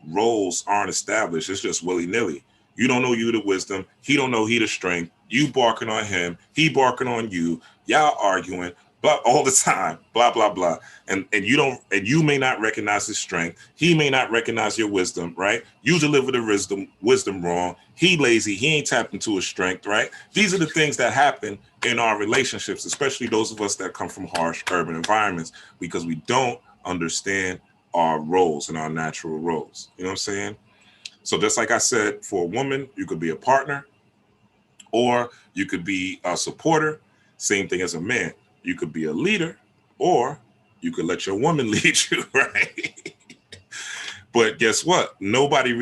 roles aren't established, it's just willy-nilly. You don't know you the wisdom. He don't know he the strength. You barking on him. He barking on you. Y'all arguing, but all the time, blah, blah, blah. And you may not recognize his strength. He may not recognize your wisdom, right? You deliver the wisdom wrong. He lazy. He ain't tapped into his strength, right? These are the things that happen in our relationships, especially those of us that come from harsh urban environments, because we don't understand our roles and our natural roles. You know what I'm saying? So just like I said, for a woman, you could be a partner, or you could be a supporter. Same thing as a man. You could be a leader, or you could let your woman lead you, right? But guess what? No woman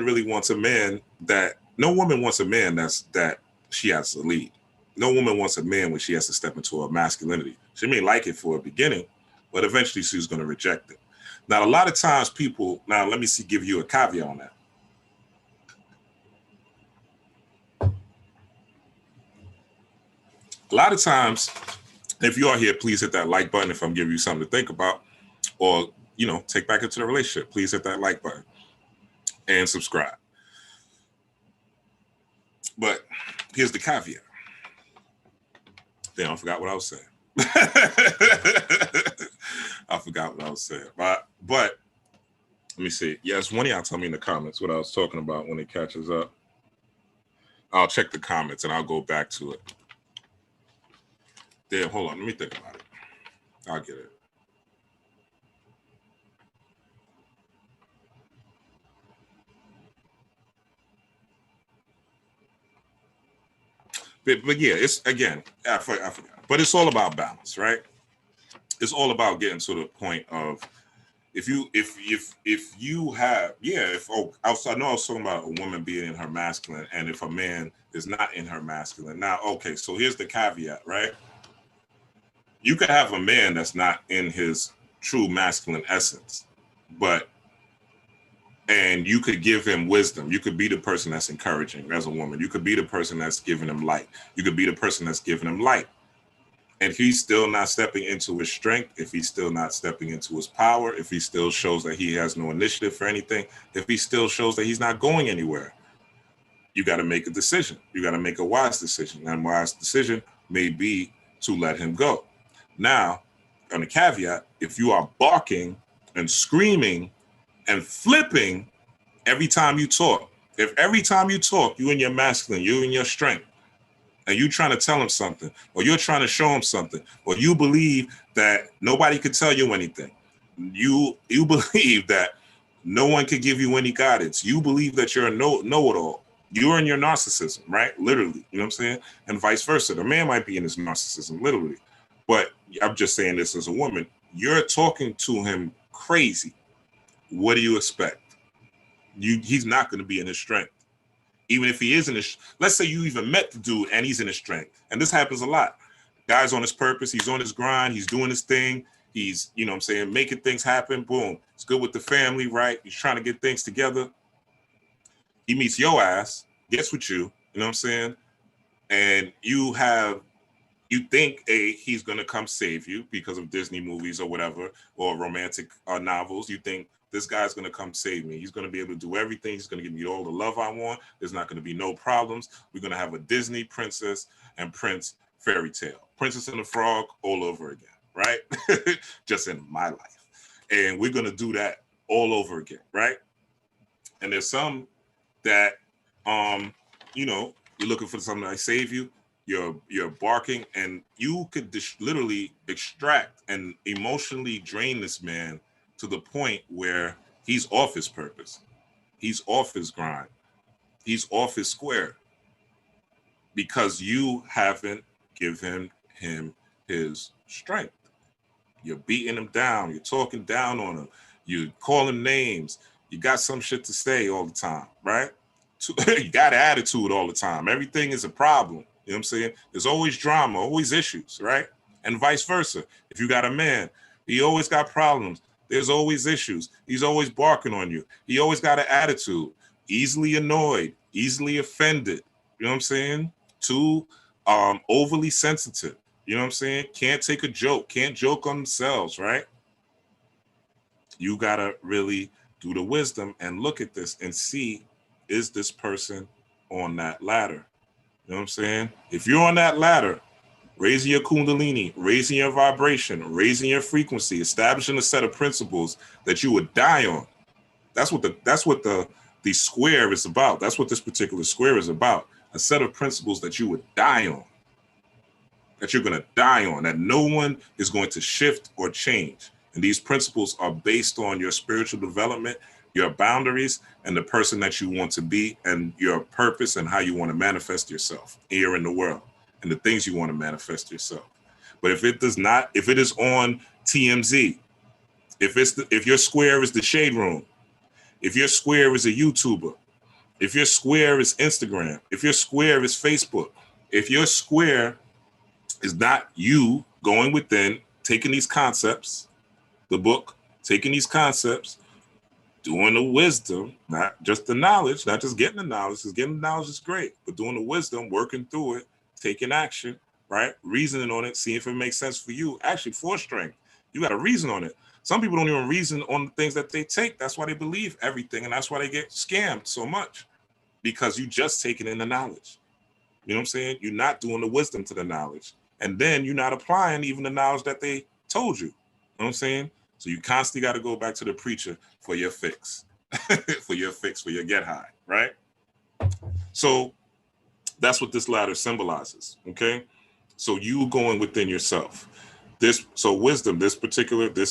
really wants a man that she has to lead. No woman wants a man when she has to step into her masculinity. She may like it for a beginning, but eventually she's going to reject it. Now, a lot of times let me give you a caveat on that. A lot of times, if you are here, please hit that like button if I'm giving you something to think about, or, take back into the relationship. Please hit that like button and subscribe. But here's the caveat. Damn, I forgot what I was saying. But let me see. Yes, one of y'all tell me in the comments what I was talking about when it catches up. I'll check the comments and I'll go back to it. Damn, hold on. Let me think about it. I'll get it. But yeah, it's again, I forgot. But it's all about balance, right? It's all about getting to the point of if you have, I know I was talking about a woman being in her masculine, and if a man is not in her masculine. Now, okay, so here's the caveat, right? You could have a man that's not in his true masculine essence, and you could give him wisdom. You could be the person that's encouraging as a woman. You could be the person that's giving him light. You could be the person that's giving him light. And he's still not stepping into his strength, if he's still not stepping into his power, if he still shows that he has no initiative for anything, if he still shows that he's not going anywhere, you got to make a decision. You got to make a wise decision. And a wise decision may be to let him go. Now, on the caveat, if you are barking and screaming and flipping every time you talk, if every time you talk, you in your masculine, you in your strength, and you trying to tell him something, or you're trying to show him something, or you believe that nobody could tell you anything, you believe that no one could give you any guidance, you believe that you're a know-it-all, you're in your narcissism, right? Literally, you know what I'm saying? And vice versa. The man might be in his narcissism, literally. But I'm just saying this as a woman, you're talking to him crazy. What do you expect? He's not going to be in his strength. Even if he is in his, let's say you even met the dude and he's in his strength. And this happens a lot. Guy's on his purpose. He's on his grind. He's doing his thing. He's, you know what I'm saying, making things happen. Boom. It's good with the family, right? He's trying to get things together. He meets your ass, gets with you know what I'm saying? And you think he's going to come save you because of Disney movies or whatever, or romantic novels. You think this guy's going to come save me. He's going to be able to do everything. He's going to give me all the love I want. There's not going to be no problems. We're going to have a Disney princess and prince fairy tale. Princess and the Frog all over again, right? Just in my life. And we're going to do that all over again, right? And there's some that, you're looking for something to save you. You're barking, and you could literally extract and emotionally drain this man to the point where he's off his purpose. He's off his grind. He's off his square because you haven't given him his strength. You're beating him down. You're talking down on him. You call him names. You got some shit to say all the time, right? You got an attitude all the time. Everything is a problem. You know what I'm saying? There's always drama, always issues, right? And vice versa. If you got a man, he always got problems. There's always issues. He's always barking on you. He always got an attitude, easily annoyed, easily offended. You know what I'm saying? Too overly sensitive. You know what I'm saying? Can't take a joke, can't joke on themselves, right? You got to really do the wisdom and look at this and see, is this person on that ladder? You know what I'm saying? If you're on that ladder, raising your kundalini, raising your vibration, raising your frequency, establishing a set of principles that you would die on. That's what the square is about. That's what this particular square is about. A set of principles that you would die on. That you're going to die on, that no one is going to shift or change. And these principles are based on your spiritual development, your boundaries, and the person that you want to be, and your purpose and how you want to manifest yourself here in the world, and the things you want to manifest yourself. But if it does not, if it is on TMZ, if your square is the Shade Room, if your square is a YouTuber, if your square is Instagram, if your square is Facebook, if your square is not you going within, taking these concepts, the book, taking these concepts, doing the wisdom, not just the knowledge, not just getting the knowledge, because getting the knowledge is great, but doing the wisdom, working through it, taking action, right? Reasoning on it, seeing if it makes sense for you. Actually, for strength, you got to reason on it. Some people don't even reason on the things that they take. That's why they believe everything, and that's why they get scammed so much, because you just taking in the knowledge. You know what I'm saying? You're not doing the wisdom to the knowledge, and then you're not applying even the knowledge that they told you. You know what I'm saying? So you constantly got to go back to the preacher for your fix, for your get high, right? So that's what this ladder symbolizes, okay? So you going within yourself. So wisdom, this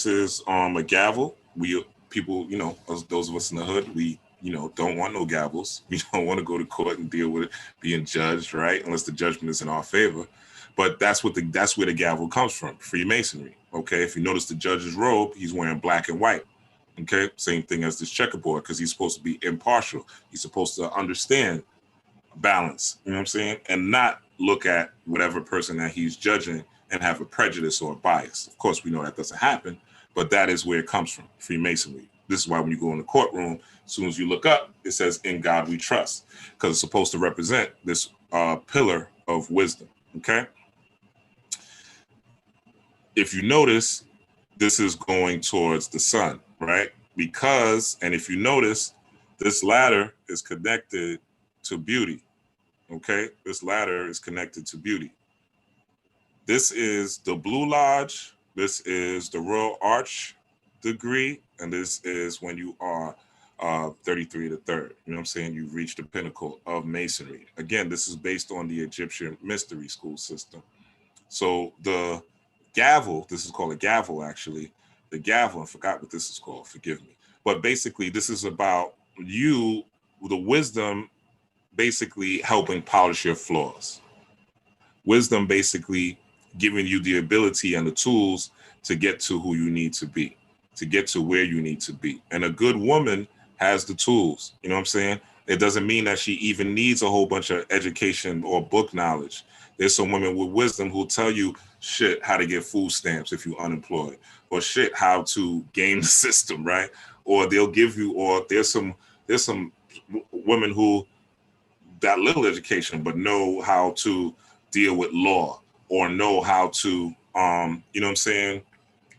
is a gavel. People, those of us in the hood, we, don't want no gavels. We don't want to go to court and deal with it, being judged, right? Unless the judgment is in our favor. But that's where the gavel comes from, Freemasonry. Okay, if you notice the judge's robe, he's wearing black and white. Okay, same thing as this checkerboard, because he's supposed to be impartial. He's supposed to understand balance, you know what I'm saying? And not look at whatever person that he's judging and have a prejudice or a bias. Of course, we know that doesn't happen, but that is where it comes from, Freemasonry. This is why when you go in the courtroom, as soon as you look up, it says, "In God we trust," because it's supposed to represent this pillar of wisdom, okay? If you notice, this is going towards the sun, right? Because, and if you notice, this ladder is connected to beauty, okay? This ladder is connected to beauty. This is the Blue Lodge. This is the Royal Arch degree. And this is when you are 33 to third. You know what I'm saying? You've reached the pinnacle of Masonry. Again, this is based on the Egyptian mystery school system. So the gavel, this is called a gavel actually. The gavel, I forgot what this is called, forgive me. But basically this is about you, the wisdom, basically helping polish your flaws. Wisdom basically giving you the ability and the tools to get to who you need to be, to get to where you need to be. And a good woman has the tools, you know what I'm saying? It doesn't mean that she even needs a whole bunch of education or book knowledge. There's some women with wisdom who'll tell you shit, how to get food stamps if you're unemployed, or shit, how to game the system, right? Or they'll give you, or there's some women who got little education but know how to deal with law, or know how to you know what I'm saying,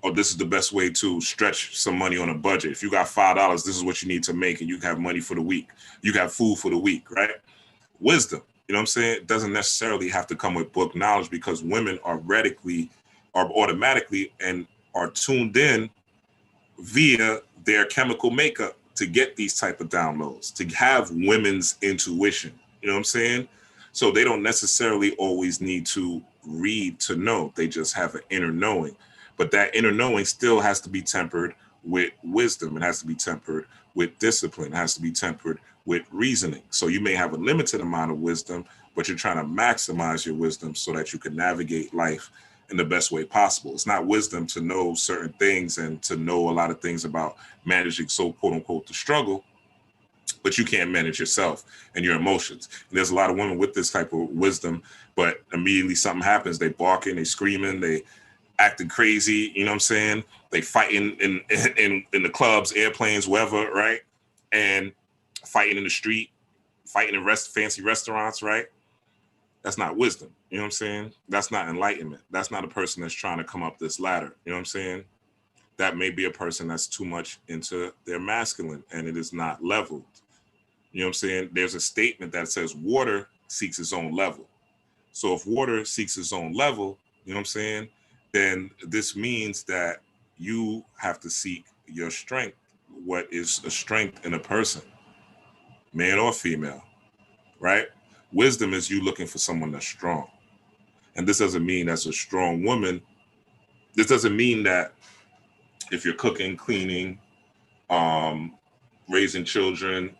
or this is the best way to stretch some money on a budget. If you got $5, this is what you need to make, and you have money for the week, you got food for the week, right? Wisdom, you know what I'm saying, it doesn't necessarily have to come with book knowledge, because women are automatically and are tuned in via their chemical makeup to get these type of downloads, to have women's intuition, you know what I'm saying? So they don't necessarily always need to read to know. They just have an inner knowing. But that inner knowing still has to be tempered with wisdom. It has to be tempered with discipline. It has to be tempered with reasoning. So you may have a limited amount of wisdom, but you're trying to maximize your wisdom so that you can navigate life in the best way possible. It's not wisdom to know certain things and to know a lot of things about managing, so quote unquote, the struggle, but you can't manage yourself and your emotions. And there's a lot of women with this type of wisdom, but immediately something happens, they barking, they screaming, they acting crazy, you know what I'm saying? They fighting in the clubs, airplanes, wherever, right? And fighting in the street, fighting in fancy restaurants, right? That's not wisdom, you know what I'm saying? That's not enlightenment. That's not a person that's trying to come up this ladder, you know what I'm saying? That may be a person that's too much into their masculine and it is not leveled. You know what I'm saying? There's a statement that says water seeks its own level. So if water seeks its own level, you know what I'm saying, then this means that you have to seek your strength. What is a strength in a person, man or female, right? Wisdom is you looking for someone that's strong. And this doesn't mean as a strong woman, this doesn't mean that if you're cooking, cleaning, raising children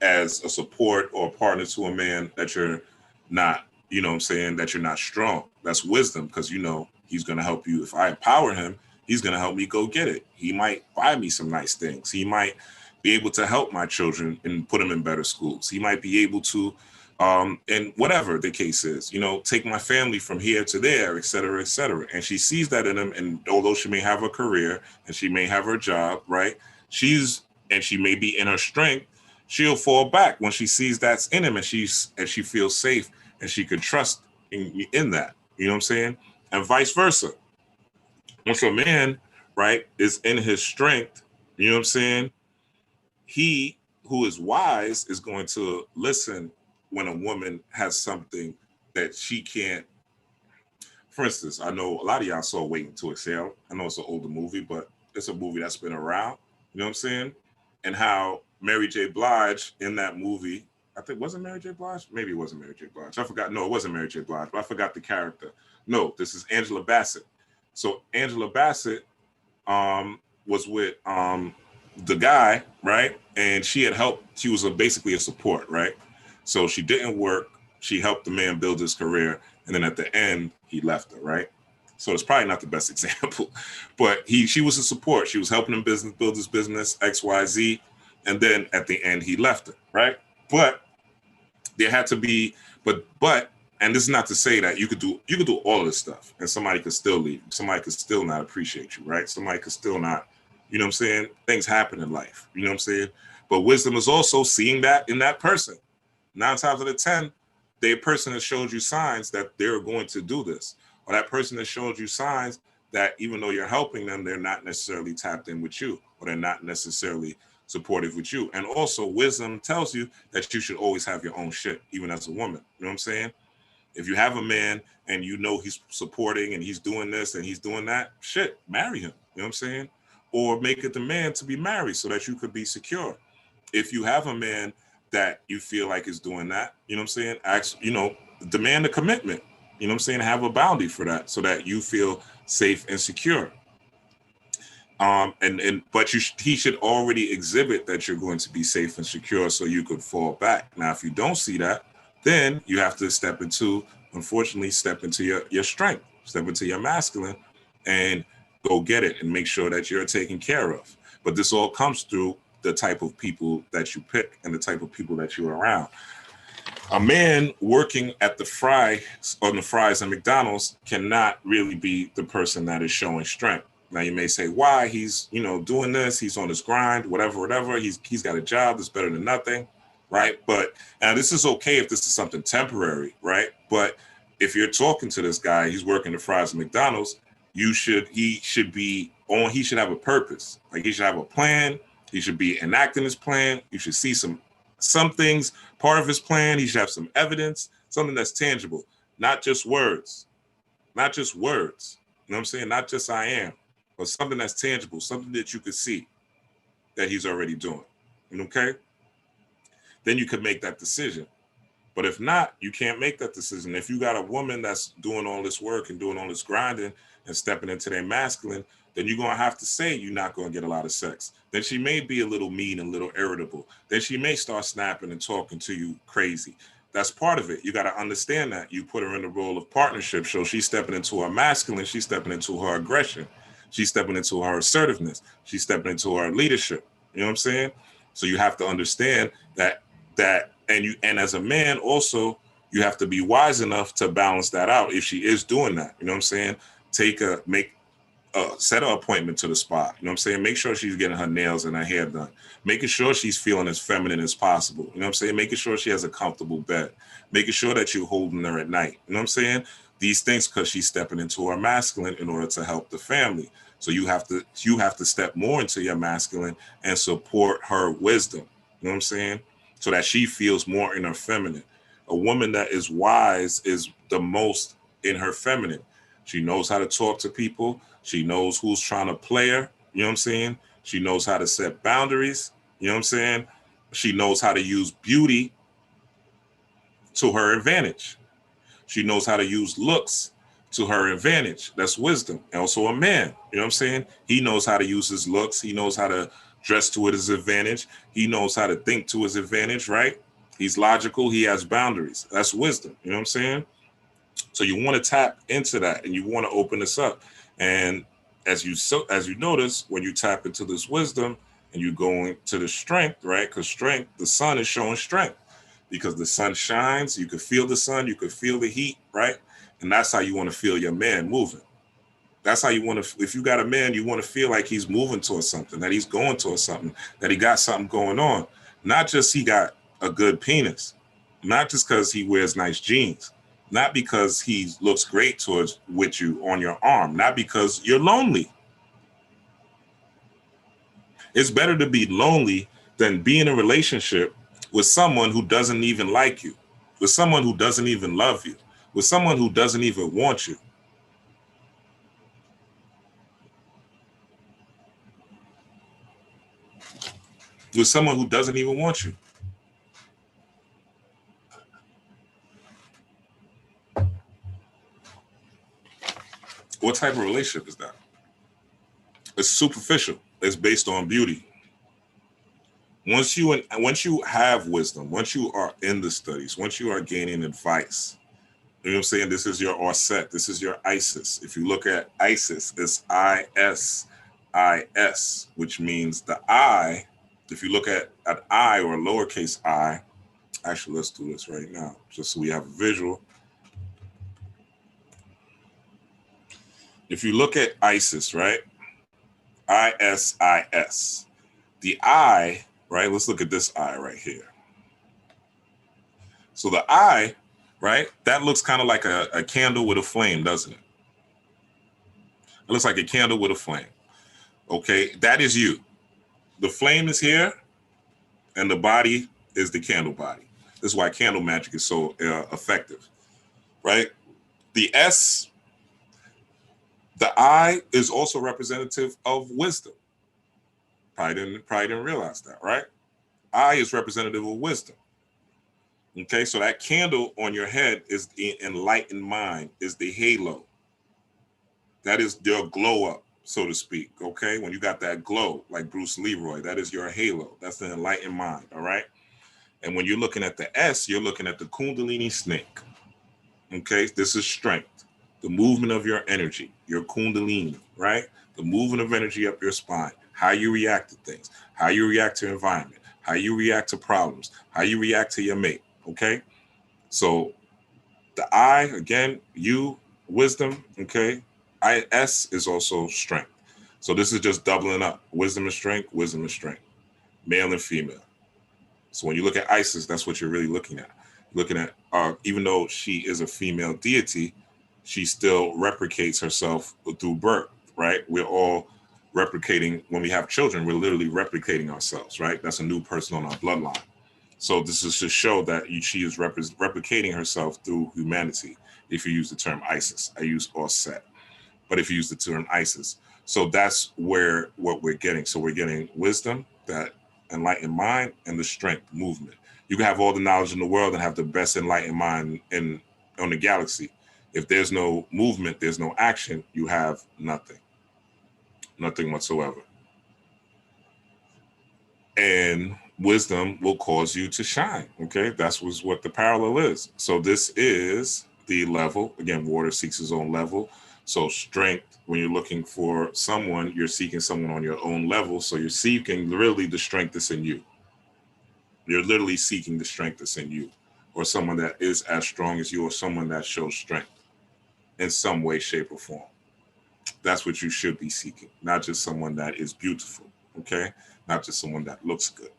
as a support or partner to a man, that you're not, you know what I'm saying, that you're not strong. That's wisdom, because you know he's going to help you. If I empower him, he's going to help me go get it. He might buy me some nice things. He might be able to help my children and put them in better schools. He might be able to, and whatever the case is, you know, take my family from here to there, et cetera, et cetera. And she sees that in him. And although she may have a career and she may have her job, right, and she may be in her strength, she'll fall back when she sees that's in him, and she feels safe and she could trust in that. You know what I'm saying? And vice versa. Once a man, right, is in his strength, you know what I'm saying? He who is wise is going to listen when a woman has something that she can't. For instance, I know a lot of y'all saw Waiting to Exhale. I know it's an older movie, but it's a movie that's been around. You know what I'm saying? And how Mary J. Blige in that movie, I think, wasn't Mary J. Blige? Maybe it wasn't Mary J. Blige. I forgot. No, it wasn't Mary J. Blige, but I forgot the character. No, this is Angela Bassett. So Angela Bassett was with the guy, right? And she had helped. She was basically a support, right? So she didn't work. She helped the man build his career. And then at the end, he left her, right? So it's probably not the best example, but she was a support. She was helping him build his business, XYZ. And then at the end, he left her, right? But there had to be, and this is not to say that you could do all of this stuff and somebody could still leave. Somebody could still not appreciate you, right? Somebody could still not, you know what I'm saying? Things happen in life, you know what I'm saying? But wisdom is also seeing that in that person. 9 times out of 10, the person that showed you signs that they're going to do this, or that person that showed you signs that even though you're helping them, they're not necessarily tapped in with you, or they're not necessarily supportive with you. And also wisdom tells you that you should always have your own shit, even as a woman. You know what I'm saying? If you have a man and you know he's supporting and he's doing this and he's doing that, shit, marry him. You know what I'm saying? Or make it the man to be married so that you could be secure. If you have a man that you feel like is doing that, you know what I'm saying? Demand a commitment. You know what I'm saying? Have a boundary for that so that you feel safe and secure. But he should already exhibit that you're going to be safe and secure so you could fall back. Now, if you don't see that, then you have to step into your strength, step into your masculine and go get it and make sure that you're taken care of. But this all comes through the type of people that you pick and the type of people that you're around. A man working at the fries at McDonald's cannot really be the person that is showing strength. Now you may say, why? He's, doing this, he's on his grind, whatever. He's got a job that's better than nothing, right? But now this is okay if this is something temporary, right? But if you're talking to this guy, he's working the fries at McDonald's, he should have a purpose. Like he should have a plan. He should be enacting his plan. You should see some things, part of his plan. He should have some evidence, something that's tangible, not just words. Not just words. You know what I'm saying? Not just I am, but something that's tangible, something that you could see that he's already doing. Okay? Then you could make that decision. But if not, you can't make that decision. If you got a woman that's doing all this work and doing all this grinding and stepping into their masculine, then you're going to have to say you're not going to get a lot of sex. Then she may be a little mean and a little irritable. Then she may start snapping and talking to you crazy. That's part of it. You got to understand that. You put her in the role of partnership. So she's stepping into her masculine. She's stepping into her aggression. She's stepping into her assertiveness. She's stepping into her leadership. You know what I'm saying? So you have to understand that and as a man also, you have to be wise enough to balance that out if she is doing that. You know what I'm saying? Set an appointment to the spa. You know what I'm saying? Make sure she's getting her nails and her hair done. Making sure she's feeling as feminine as possible. You know what I'm saying? Making sure she has a comfortable bed. Making sure that you're holding her at night. You know what I'm saying? These things because she's stepping into her masculine in order to help the family. So you have to step more into your masculine and support her wisdom. You know what I'm saying? So that she feels more in her feminine. A woman that is wise is the most in her feminine. She knows how to talk to people. She knows who's trying to play her. You know what I'm saying? She knows how to set boundaries. You know what I'm saying? She knows how to use beauty to her advantage. She knows how to use looks to her advantage. That's wisdom. And also a man, you know what I'm saying? He knows how to use his looks. He knows how to dress to his advantage. He knows how to think to his advantage, right? He's logical. He has boundaries. That's wisdom. You know what I'm saying? So you want to tap into that and you want to open this up. And as you notice, when you tap into this wisdom and you go into the strength, right? Because strength, the sun is showing strength because the sun shines. You can feel the sun. You can feel the heat, right? And that's how you want to feel your man moving. That's how you want to, if you got a man, you want to feel like he's moving towards something, that he's going towards something, that he got something going on. Not just he got a good penis, not just because he wears nice jeans, not because he looks great with you on your arm, not because you're lonely. It's better to be lonely than be in a relationship with someone who doesn't even like you, with someone who doesn't even love you, with someone who doesn't even want you. With someone who doesn't even want you. What type of relationship is that? It's superficial. It's based on beauty. Once you have wisdom, once you are in the studies, once you are gaining advice, You know what I'm saying? This is your Orset. This is your Isis. If you look at Isis, it's ISIS, which means the I. If you look at an I or a lowercase I, actually, let's do this right now, just so we have a visual. If you look at Isis, right? ISIS. The I, right? Let's look at this I right here. So the I, right? That looks kind of like a candle with a flame, doesn't it? It looks like a candle with a flame. Okay, that is you. The flame is here, and the body is the candle body. This is why candle magic is so effective, right? The S, the I is also representative of wisdom. Probably didn't realize that, right? I is representative of wisdom. Okay, so that candle on your head is the enlightened mind, is the halo. That is your glow up, so to speak. Okay, when you got that glow, like Bruce Leroy, that is your halo. That's the enlightened mind. All right. And when you're looking at the S, you're looking at the Kundalini snake. Okay, this is strength, the movement of your energy, your Kundalini, right? The movement of energy up your spine, how you react to things, how you react to environment, how you react to problems, how you react to your mate. Okay, so the I, again, you, wisdom. Okay, IS is also strength. So this is just doubling up. Wisdom and strength, male and female. So when you look at Isis, that's what you're really looking at. Looking at, even though she is a female deity, she still replicates herself through birth, right? We're all replicating, when we have children, we're literally replicating ourselves, right? That's a new person on our bloodline. So this is to show that she is replicating herself through humanity. If you use the term Isis, I use Orset, but if you use the term Isis, so that's what we're getting. So we're getting wisdom, that enlightened mind, and the strength movement. You can have all the knowledge in the world and have the best enlightened mind on the galaxy. If there's no movement, there's no action, you have nothing whatsoever. And wisdom will cause you to shine. Okay, that's what the parallel is. So this is the level. Again, water seeks its own level. So strength, when you're looking for someone, you're seeking someone on your own level. So you're seeking really the strength that's in you. You're literally seeking the strength that's in you, or someone that is as strong as you, or someone that shows strength in some way, shape, or form. That's what you should be seeking, not just someone that is beautiful. Okay, not just someone that looks good.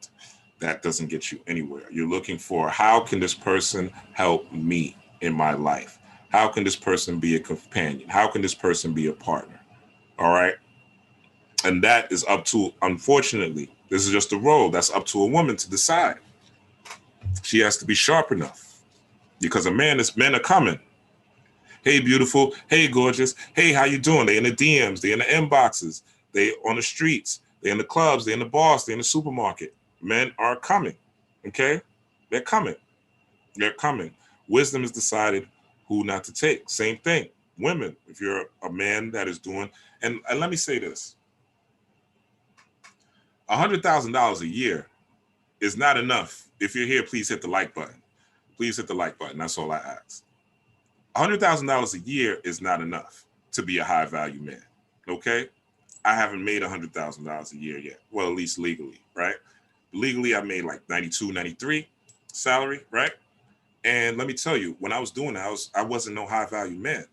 That doesn't get you anywhere. You're looking for, how can this person help me in my life? How can this person be a companion? How can this person be a partner? All right. And that is up to, unfortunately, this is just a role that's up to a woman to decide. She has to be sharp enough, because men are coming. Hey, beautiful. Hey, gorgeous. Hey, how you doing? They in the DMs. They in the inboxes. They on the streets. They in the clubs. They in the bars. They in the supermarket. Men are coming. Okay? They're coming. They're coming. Wisdom has decided who not to take. Same thing. Women, if you're a man that is doing, and let me say this, $100,000 a year is not enough. If you're here, please hit the like button. Please hit the like button. That's all I ask. $100,000 a year is not enough to be a high value man. Okay? I haven't made $100,000 a year yet. Well, at least legally, right? Legally, I made like 92, 93 salary, right? And let me tell you, when I was doing that, I wasn't no high value man.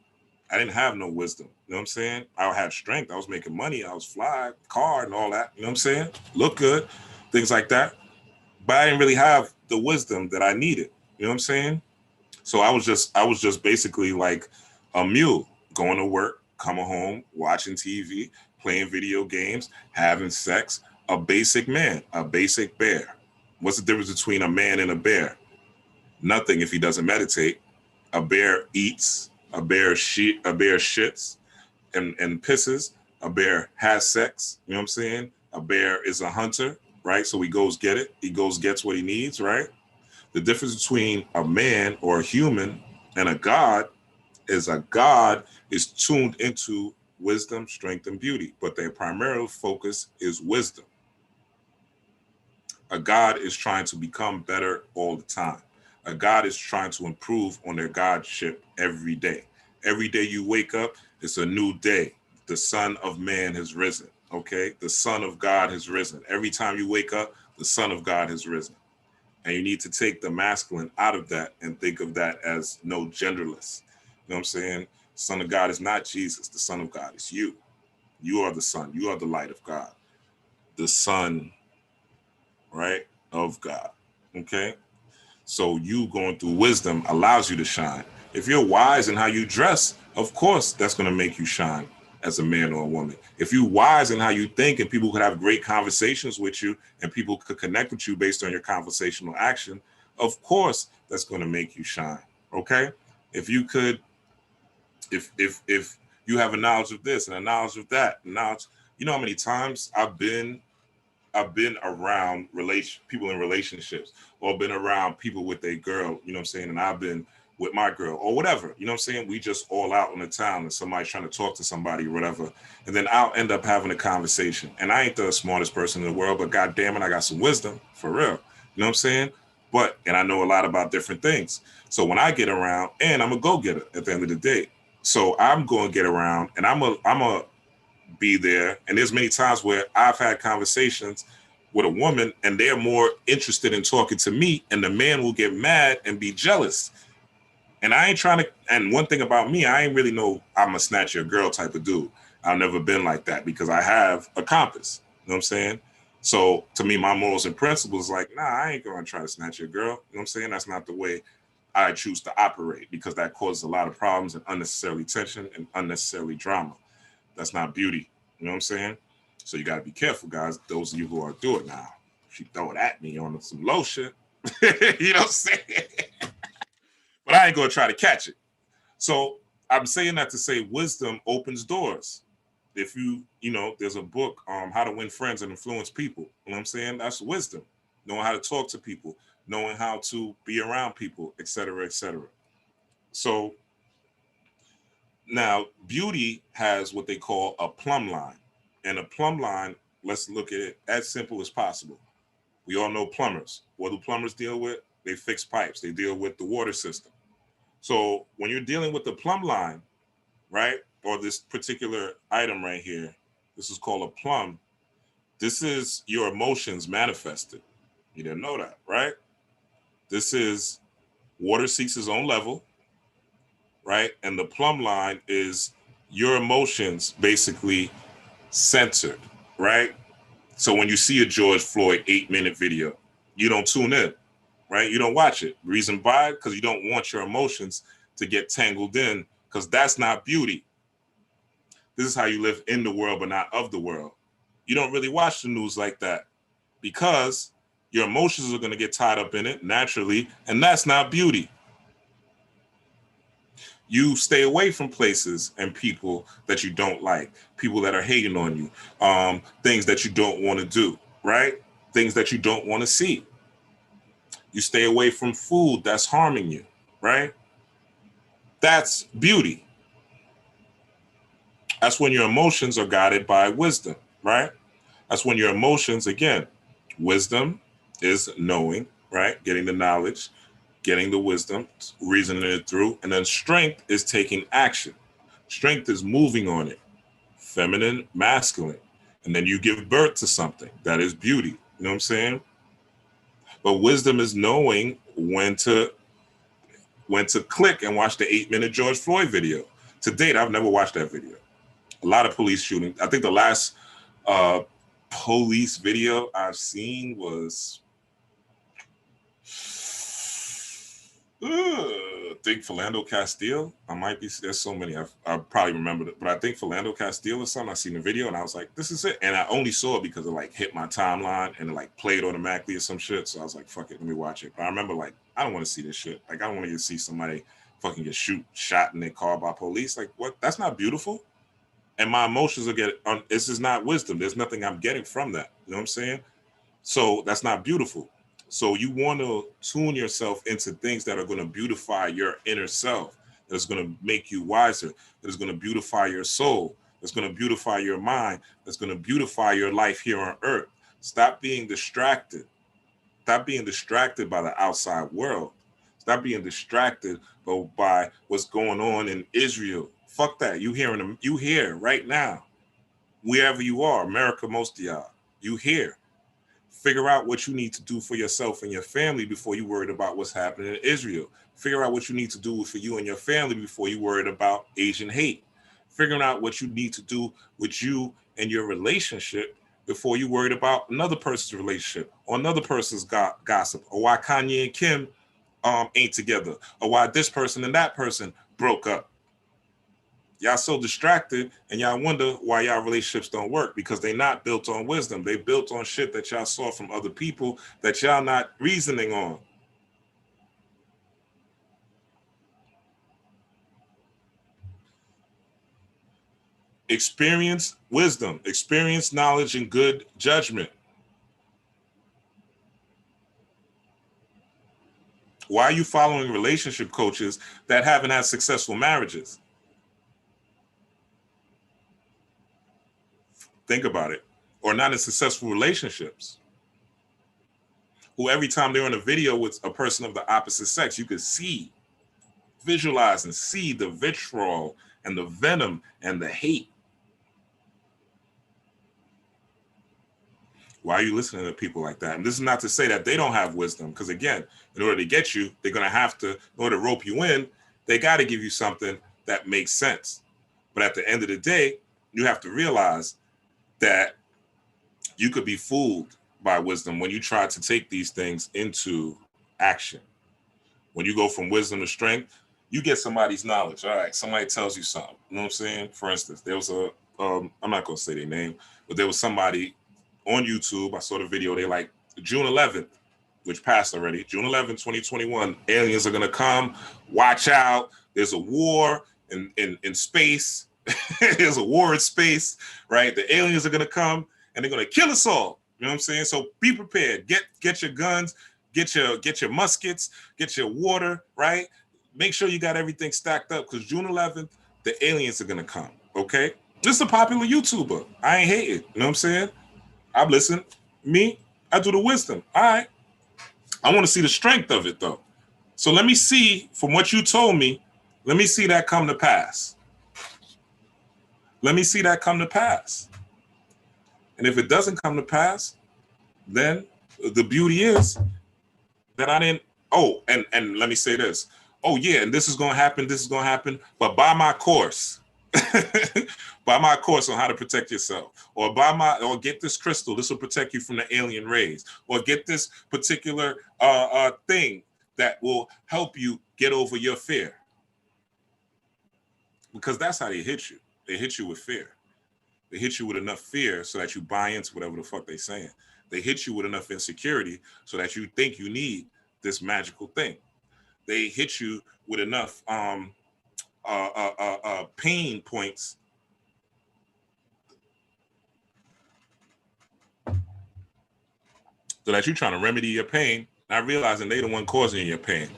I didn't have no wisdom. You know what I'm saying? I had strength. I was making money. I was fly, car, and all that. You know what I'm saying? Look good, things like that. But I didn't really have the wisdom that I needed. You know what I'm saying? So I was just basically like a mule, going to work, coming home, watching TV, playing video games, having sex, a basic man, a basic bear. What's the difference between a man and a bear? Nothing if he doesn't meditate. A bear eats, a bear shits and pisses, a bear has sex, you know what I'm saying? A bear is a hunter, right? So he goes get it, he goes gets what he needs, right? The difference between a man or a human and a god is tuned into wisdom, strength, and beauty, but their primary focus is wisdom. A god is trying to become better all the time. A God is trying to improve on their Godship every day. Every day you wake up, it's a new day. The Son of Man has risen, okay? The Son of God has risen. Every time you wake up, the Son of God has risen. And you need to take the masculine out of that and think of that as no genderless. You know what I'm saying? Son of God is not Jesus. The Son of God is you. You are the Son. You are the light of God. The Son, right, of God, okay? So you going through wisdom allows you to shine. If you're wise in how you dress, of course, that's going to make you shine as a man or a woman. If you're wise in how you think and people could have great conversations with you and people could connect with you based on your conversational action, of course, that's going to make you shine. Okay. If you could, if you have a knowledge of this and a knowledge of that, knowledge, you know how many times I've been around people in relationships, or been around people with a girl, you know what I'm saying? And I've been with my girl or whatever, you know what I'm saying? We just all out in the town and somebody's trying to talk to somebody or whatever. And then I'll end up having a conversation. And I ain't the smartest person in the world, but God damn it, I got some wisdom for real. You know what I'm saying? And I know a lot about different things. So when I get around, and I'm a go-getter at the end of the day. So I'm going to get around and I'm a be there. And there's many times where I've had conversations with a woman and they're more interested in talking to me, and the man will get mad and be jealous. And I ain't trying to, and one thing about me, I ain't really know I'm a snatch your girl type of dude. I've never been like that because I have a compass. You know what I'm saying? So to me, my morals and principles like, nah, I ain't going to try to snatch your girl. You know what I'm saying? That's not the way I choose to operate, because that causes a lot of problems and unnecessary tension and unnecessary drama. That's not beauty. You know what I'm saying? So you got to be careful, guys. Those of you who are doing it now. She throw it at me on some low shit. You know what I'm saying? But I ain't going to try to catch it. So I'm saying that to say wisdom opens doors. If there's a book, How to Win Friends and Influence People. You know what I'm saying? That's wisdom. Knowing how to talk to people, knowing how to be around people, et cetera, et cetera. So now beauty has what they call a plumb line. And a plumb line, let's look at it as simple as possible. We all know plumbers. What do plumbers deal with? They fix pipes. They deal with the water system. So when you're dealing with the plumb line, right, or this particular item right here, this is called a plumb. This is your emotions manifested. You didn't know that, right? This is water seeks its own level, right? And the plumb line is your emotions basically censored, right? So when you see a George Floyd 8-minute video, you don't tune in, right? You don't watch it. Reason why? Because you don't want your emotions to get tangled in, because that's not beauty. This is how you live in the world, but not of the world. You don't really watch the news like that because your emotions are going to get tied up in it naturally, and that's not beauty. You stay away from places and people that you don't like, people that are hating on you, things that you don't want to do, right? Things that you don't want to see. You stay away from food that's harming you, right? That's beauty. That's when your emotions are guided by wisdom, right? That's when your emotions, again, wisdom is knowing, right? Getting the knowledge, getting the wisdom, reasoning it through, and then strength is taking action. Strength is moving on it. Feminine, masculine. And then you give birth to something. That is beauty. You know what I'm saying? But wisdom is knowing when to click and watch the 8-minute George Floyd video. To date, I've never watched that video. A lot of police shootings. I think the last police video I've seen was I think Philando Castile. There's so many. I probably remember it, but I think Philando Castile or something. I seen the video and I was like, this is it. And I only saw it because it like hit my timeline and it like played automatically or some shit. So I was like, fuck it, let me watch it. But I remember like, I don't want to see this shit. Like, I don't want to see somebody fucking get shot in their car by police. Like, what? That's not beautiful. And my emotions will get, this is not wisdom. There's nothing I'm getting from that. You know what I'm saying? So that's not beautiful. So you want to tune yourself into things that are going to beautify your inner self, that's going to make you wiser, that is going to beautify your soul, that's going to beautify your mind, that's going to beautify your life here on earth. Stop being distracted. Stop being distracted by the outside world. Stop being distracted by what's going on in Israel. Fuck that. You hearing them? You here right now, wherever you are, America, most of y'all. You here. Figure out what you need to do for yourself and your family before you worried about what's happening in Israel. Figure out what you need to do for you and your family before you worried about Asian hate. Figuring out what you need to do with you and your relationship before you worried about another person's relationship or another person's gossip, or why Kanye and Kim ain't together, or why this person and that person broke up. Y'all so distracted, and y'all wonder why y'all relationships don't work, because they not built on wisdom. They built on shit that y'all saw from other people that y'all not reasoning on. Experience wisdom, experience knowledge, and good judgment. Why are you following relationship coaches that haven't had successful marriages? Think about it. Or not in successful relationships. Who every time they're in a video with a person of the opposite sex, you could see, visualize and see the vitriol and the venom and the hate. Why are you listening to people like that? And this is not to say that they don't have wisdom, because again, in order to get you, they're going to have to, in order to rope you in, they got to give you something that makes sense. But at the end of the day, you have to realize that you could be fooled by wisdom when you try to take these things into action. When you go from wisdom to strength, you get somebody's knowledge. All right, somebody tells you something. You know what I'm saying? For instance, there was I'm not going to say their name, but there was somebody on YouTube. I saw the video. They like June 11th, which passed already. June 11th, 2021. Aliens are going to come. Watch out. There's a war in space. There's a war in space, right? The aliens are going to come and they're going to kill us all. You know what I'm saying? So be prepared. Get your guns, get your muskets, get your water, right? Make sure you got everything stacked up, because June 11th, the aliens are going to come, okay? This is a popular YouTuber. I ain't hating. You know what I'm saying? I listen. Me, I do the wisdom. All right. I want to see the strength of it, though. So let me see, from what you told me, let me see that come to pass. Let me see that come to pass. And if it doesn't come to pass, then the beauty is that I didn't, oh, and let me say this. Oh, yeah, and this is going to happen, but buy my course. Buy my course on how to protect yourself, or get this crystal. This will protect you from the alien rays, or get this particular thing that will help you get over your fear. Because that's how they hit you. They hit you with fear. They hit you with enough fear so that you buy into whatever the fuck they're saying. They hit you with enough insecurity so that you think you need this magical thing. They hit you with enough pain points so that you're trying to remedy your pain, not realizing they the one causing your pain.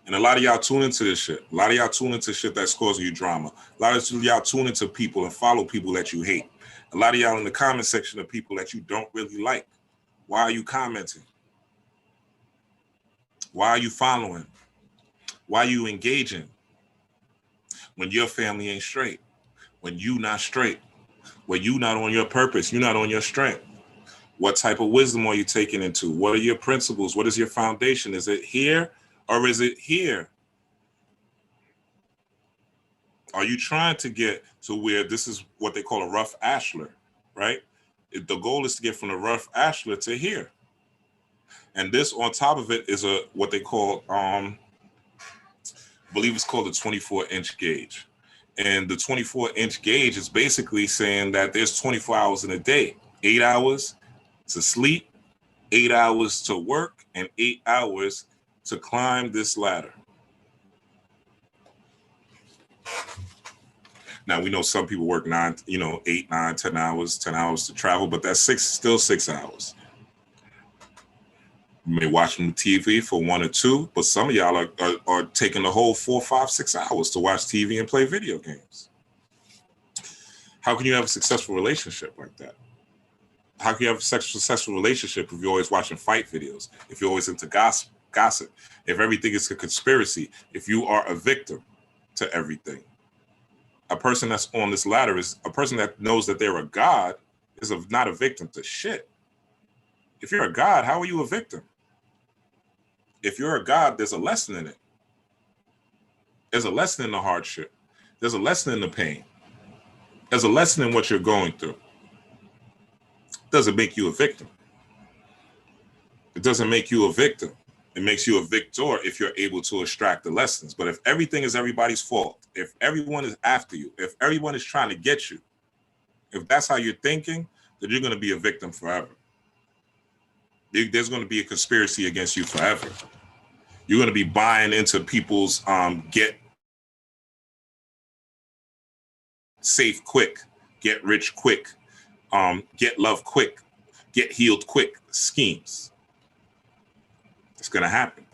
And a lot of y'all tune into this shit. A lot of y'all tune into shit that's causing you drama. A lot of y'all tune into people and follow people that you hate. A lot of y'all in the comment section of people that you don't really like. Why are you commenting? Why are you following? Why are you engaging? When your family ain't straight. When you not straight. When you not on your purpose. You're not on your strength. What type of wisdom are you taking into? What are your principles? What is your foundation? Is it here or is it here? Are you trying to get to where this is what they call a rough ashlar, right? The goal is to get from the rough ashlar to here. And this on top of it is what they call, I believe it's called a 24-inch gauge. And the 24-inch gauge is basically saying that there's 24 hours in a day, 8 hours to sleep, 8 hours to work, and 8 hours to climb this ladder. Now, we know some people work 8, 9, 10 hours, 10 hours to travel, but that's still 6 hours. You may watch the TV for 1 or 2, but some of y'all are taking the whole 4, 5, 6 hours to watch TV and play video games. How can you have a successful relationship like that? How can you have a successful relationship if you're always watching fight videos, if you're always into gossip, gossip, if everything is a conspiracy, if you are a victim to everything. A person that's on this ladder is a person that knows that they're a God, not a victim to shit. If you're a God, how are you a victim? If you're a God, there's a lesson in it. There's a lesson in the hardship. There's a lesson in the pain. There's a lesson in what you're going through. It doesn't make you a victim. It doesn't make you a victim. It makes you a victor if you're able to extract the lessons. But if everything is everybody's fault, if everyone is after you, if everyone is trying to get you, if that's how you're thinking, then you're going to be a victim forever. There's going to be a conspiracy against you forever. You're going to be buying into people's get safe quick, get rich quick, get love quick, get healed quick schemes. It's going to happen.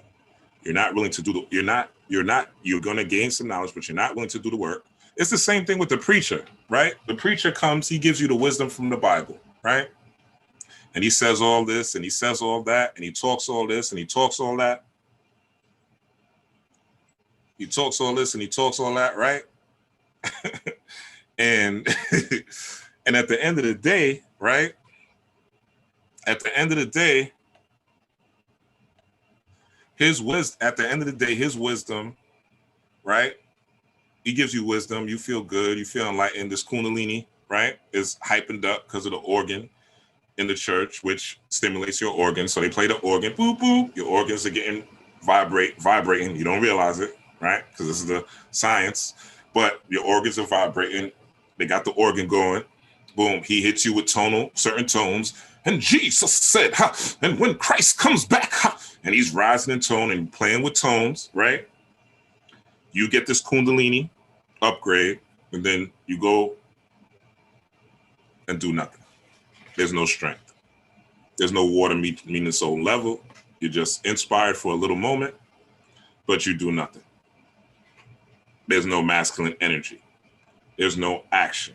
You're not willing to do you're going to gain some knowledge, but you're not willing to do the work. It's the same thing with the preacher, right? The preacher comes, he gives you the wisdom from the Bible, right? And he says all this and he says all that and he talks all this and he talks all that. He talks all this and he talks all that, right? and and at the end of the day, right? At the end of the day, his wisdom, right? He gives you wisdom. You feel good. You feel enlightened. This Kundalini, right, is hypened up because of the organ in the church, which stimulates your organs. So they play the organ, boop, boop. Your organs are getting vibrating. You don't realize it, right? Because this is the science. But your organs are vibrating. They got the organ going. Boom. He hits you with certain tones. And Jesus said, ha, and when Christ comes back, ha, and he's rising in tone and playing with tones, right? You get this Kundalini upgrade, and then you go and do nothing. There's no strength. There's no water meeting the soul level. You're just inspired for a little moment, but you do nothing. There's no masculine energy. There's no action.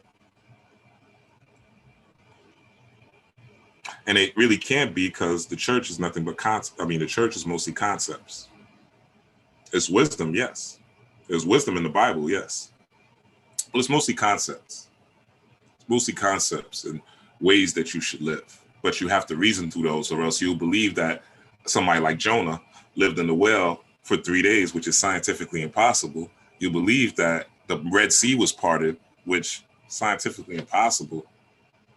And it really can't be because the church is nothing but the church is mostly concepts. It's wisdom, yes. There's wisdom in the Bible, yes. But it's mostly concepts. It's mostly concepts and ways that you should live. But you have to reason through those, or else you'll believe that somebody like Jonah lived in the whale for 3 days, which is scientifically impossible. You believe that the Red Sea was parted, which is scientifically impossible.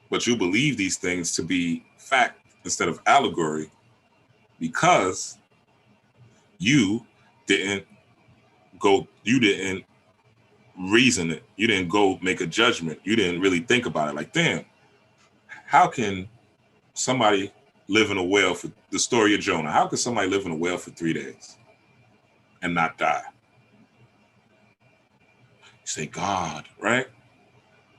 But you believe these things to be fact instead of allegory because you didn't reason it. You didn't go make a judgment. You didn't really think about it. Like, damn, how can somebody live in a whale for the story of Jonah? How could somebody live in a whale for 3 days and not die? You say God, right?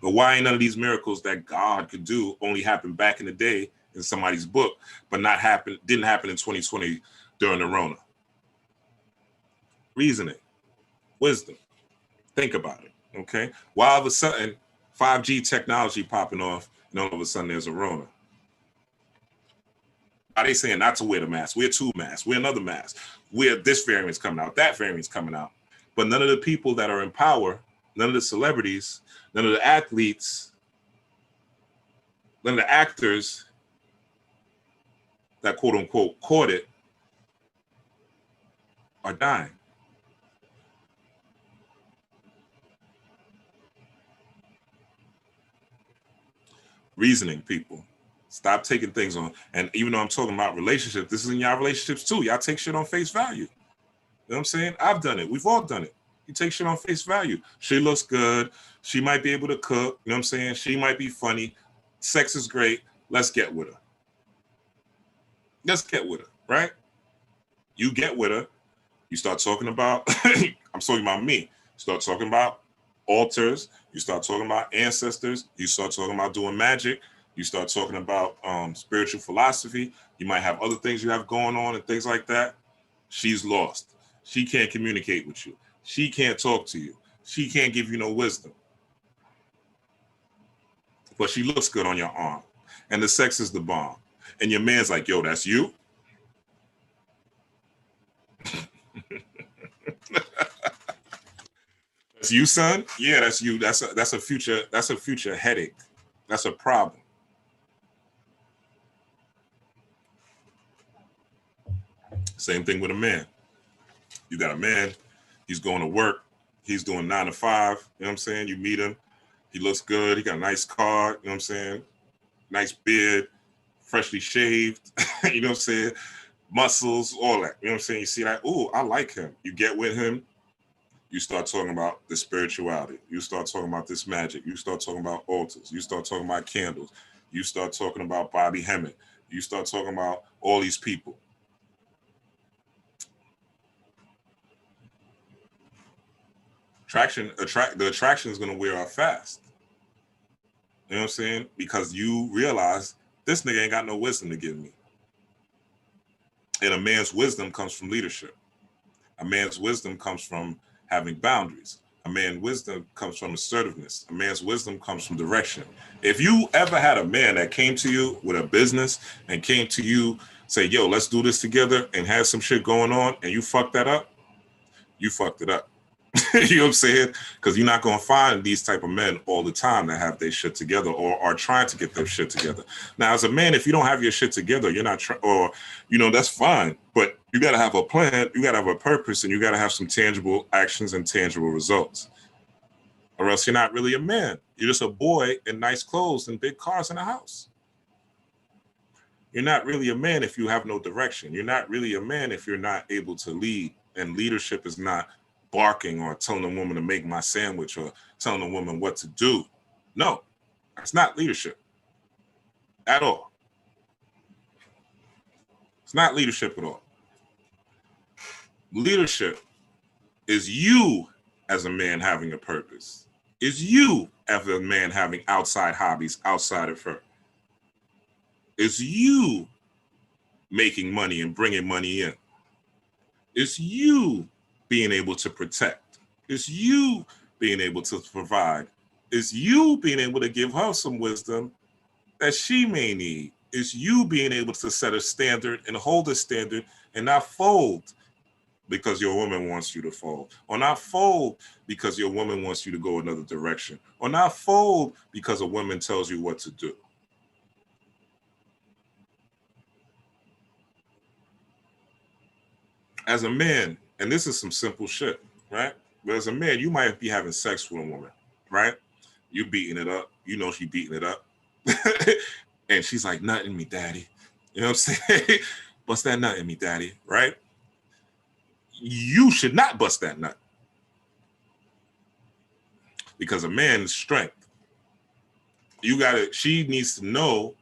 But why ain't none of these miracles that God could do only happen back in the day in somebody's book, but didn't happen in 2020 during the Rona? Reasoning, wisdom. Think about it, okay? Why all of a sudden 5G technology popping off and all of a sudden there's a Rona? Are they saying not to wear the mask? Wear 2 masks, wear another mask. This variant's coming out, that variant's coming out. But none of the people that are in power, none of the celebrities, none of the athletes, none of the actors that quote unquote caught it are dying. Reasoning, people. Stop taking things on. And even though I'm talking about relationships, this is in y'all relationships too. Y'all take shit on face value. You know what I'm saying? I've done it. We've all done it. You take shit on face value. She looks good. She might be able to cook. You know what I'm saying? She might be funny. Sex is great. Let's get with her. Let's get with her, right? You get with her. You start talking about, I'm talking about me. You start talking about altars. You start talking about ancestors. You start talking about doing magic. You start talking about spiritual philosophy. You might have other things you have going on and things like that. She's lost. She can't communicate with you. She can't talk to you. She can't give you no wisdom. But she looks good on your arm. And the sex is the bomb. And your man's like, yo, that's you? you, son. Yeah, that's you. That's a future headache. That's a problem. Same thing with a man. You got a man, he's going to work, he's doing 9 to 5, you know what I'm saying? You meet him, he looks good, he got a nice car, you know what I'm saying? Nice beard, freshly shaved, you know what I'm saying? Muscles, all that, you know what I'm saying? You see that, ooh, I like him. You get with him, you start talking about the spirituality. You start talking about this magic. You start talking about altars. You start talking about candles. You start talking about Bobby Hemmett. You start talking about all these people. The attraction is going to wear off fast. You know what I'm saying? Because you realize this nigga ain't got no wisdom to give me. And a man's wisdom comes from leadership. A man's wisdom comes from having boundaries. A man's wisdom comes from assertiveness. A man's wisdom comes from direction. If you ever had a man that came to you with a business and came to you, say, yo, let's do this together, and had some shit going on, and you fucked that up, you fucked it up. You know what I'm saying? Because you're not going to find these type of men all the time that have their shit together or are trying to get their shit together. Now, as a man, if you don't have your shit together, you're not or, you know, that's fine. But you got to have a plan. You got to have a purpose, and you got to have some tangible actions and tangible results. Or else you're not really a man. You're just a boy in nice clothes and big cars in a house. You're not really a man if you have no direction. You're not really a man if you're not able to lead. And leadership is not barking or telling a woman to make my sandwich or telling a woman what to do. No, that's not leadership at all. It's not leadership at all. Leadership is you as a man having a purpose. Is you as a man having outside hobbies outside of her. Is you making money and bringing money in. It's you being able to protect. It's you being able to provide. It's you being able to give her some wisdom that she may need. It's you being able to set a standard and hold a standard and not fold because your woman wants you to fold, or not fold because your woman wants you to go another direction, or not fold because a woman tells you what to do. As a man, and this is some simple shit, right? But as a man, you might be having sex with a woman, right? You beating it up. You know she beating it up. And she's like, nut in me, daddy. You know what I'm saying? Bust that nut in me, daddy, right? You should not bust that nut. Because a man's strength. She needs to know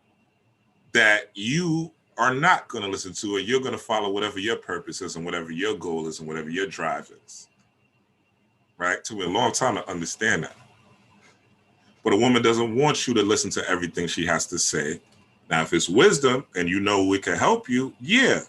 that you are not going to listen to it. You're going to follow whatever your purpose is and whatever your goal is and whatever your drive is. Right? It took me a long time to understand that. But a woman doesn't want you to listen to everything she has to say. Now, if it's wisdom and you know it can help you, yeah.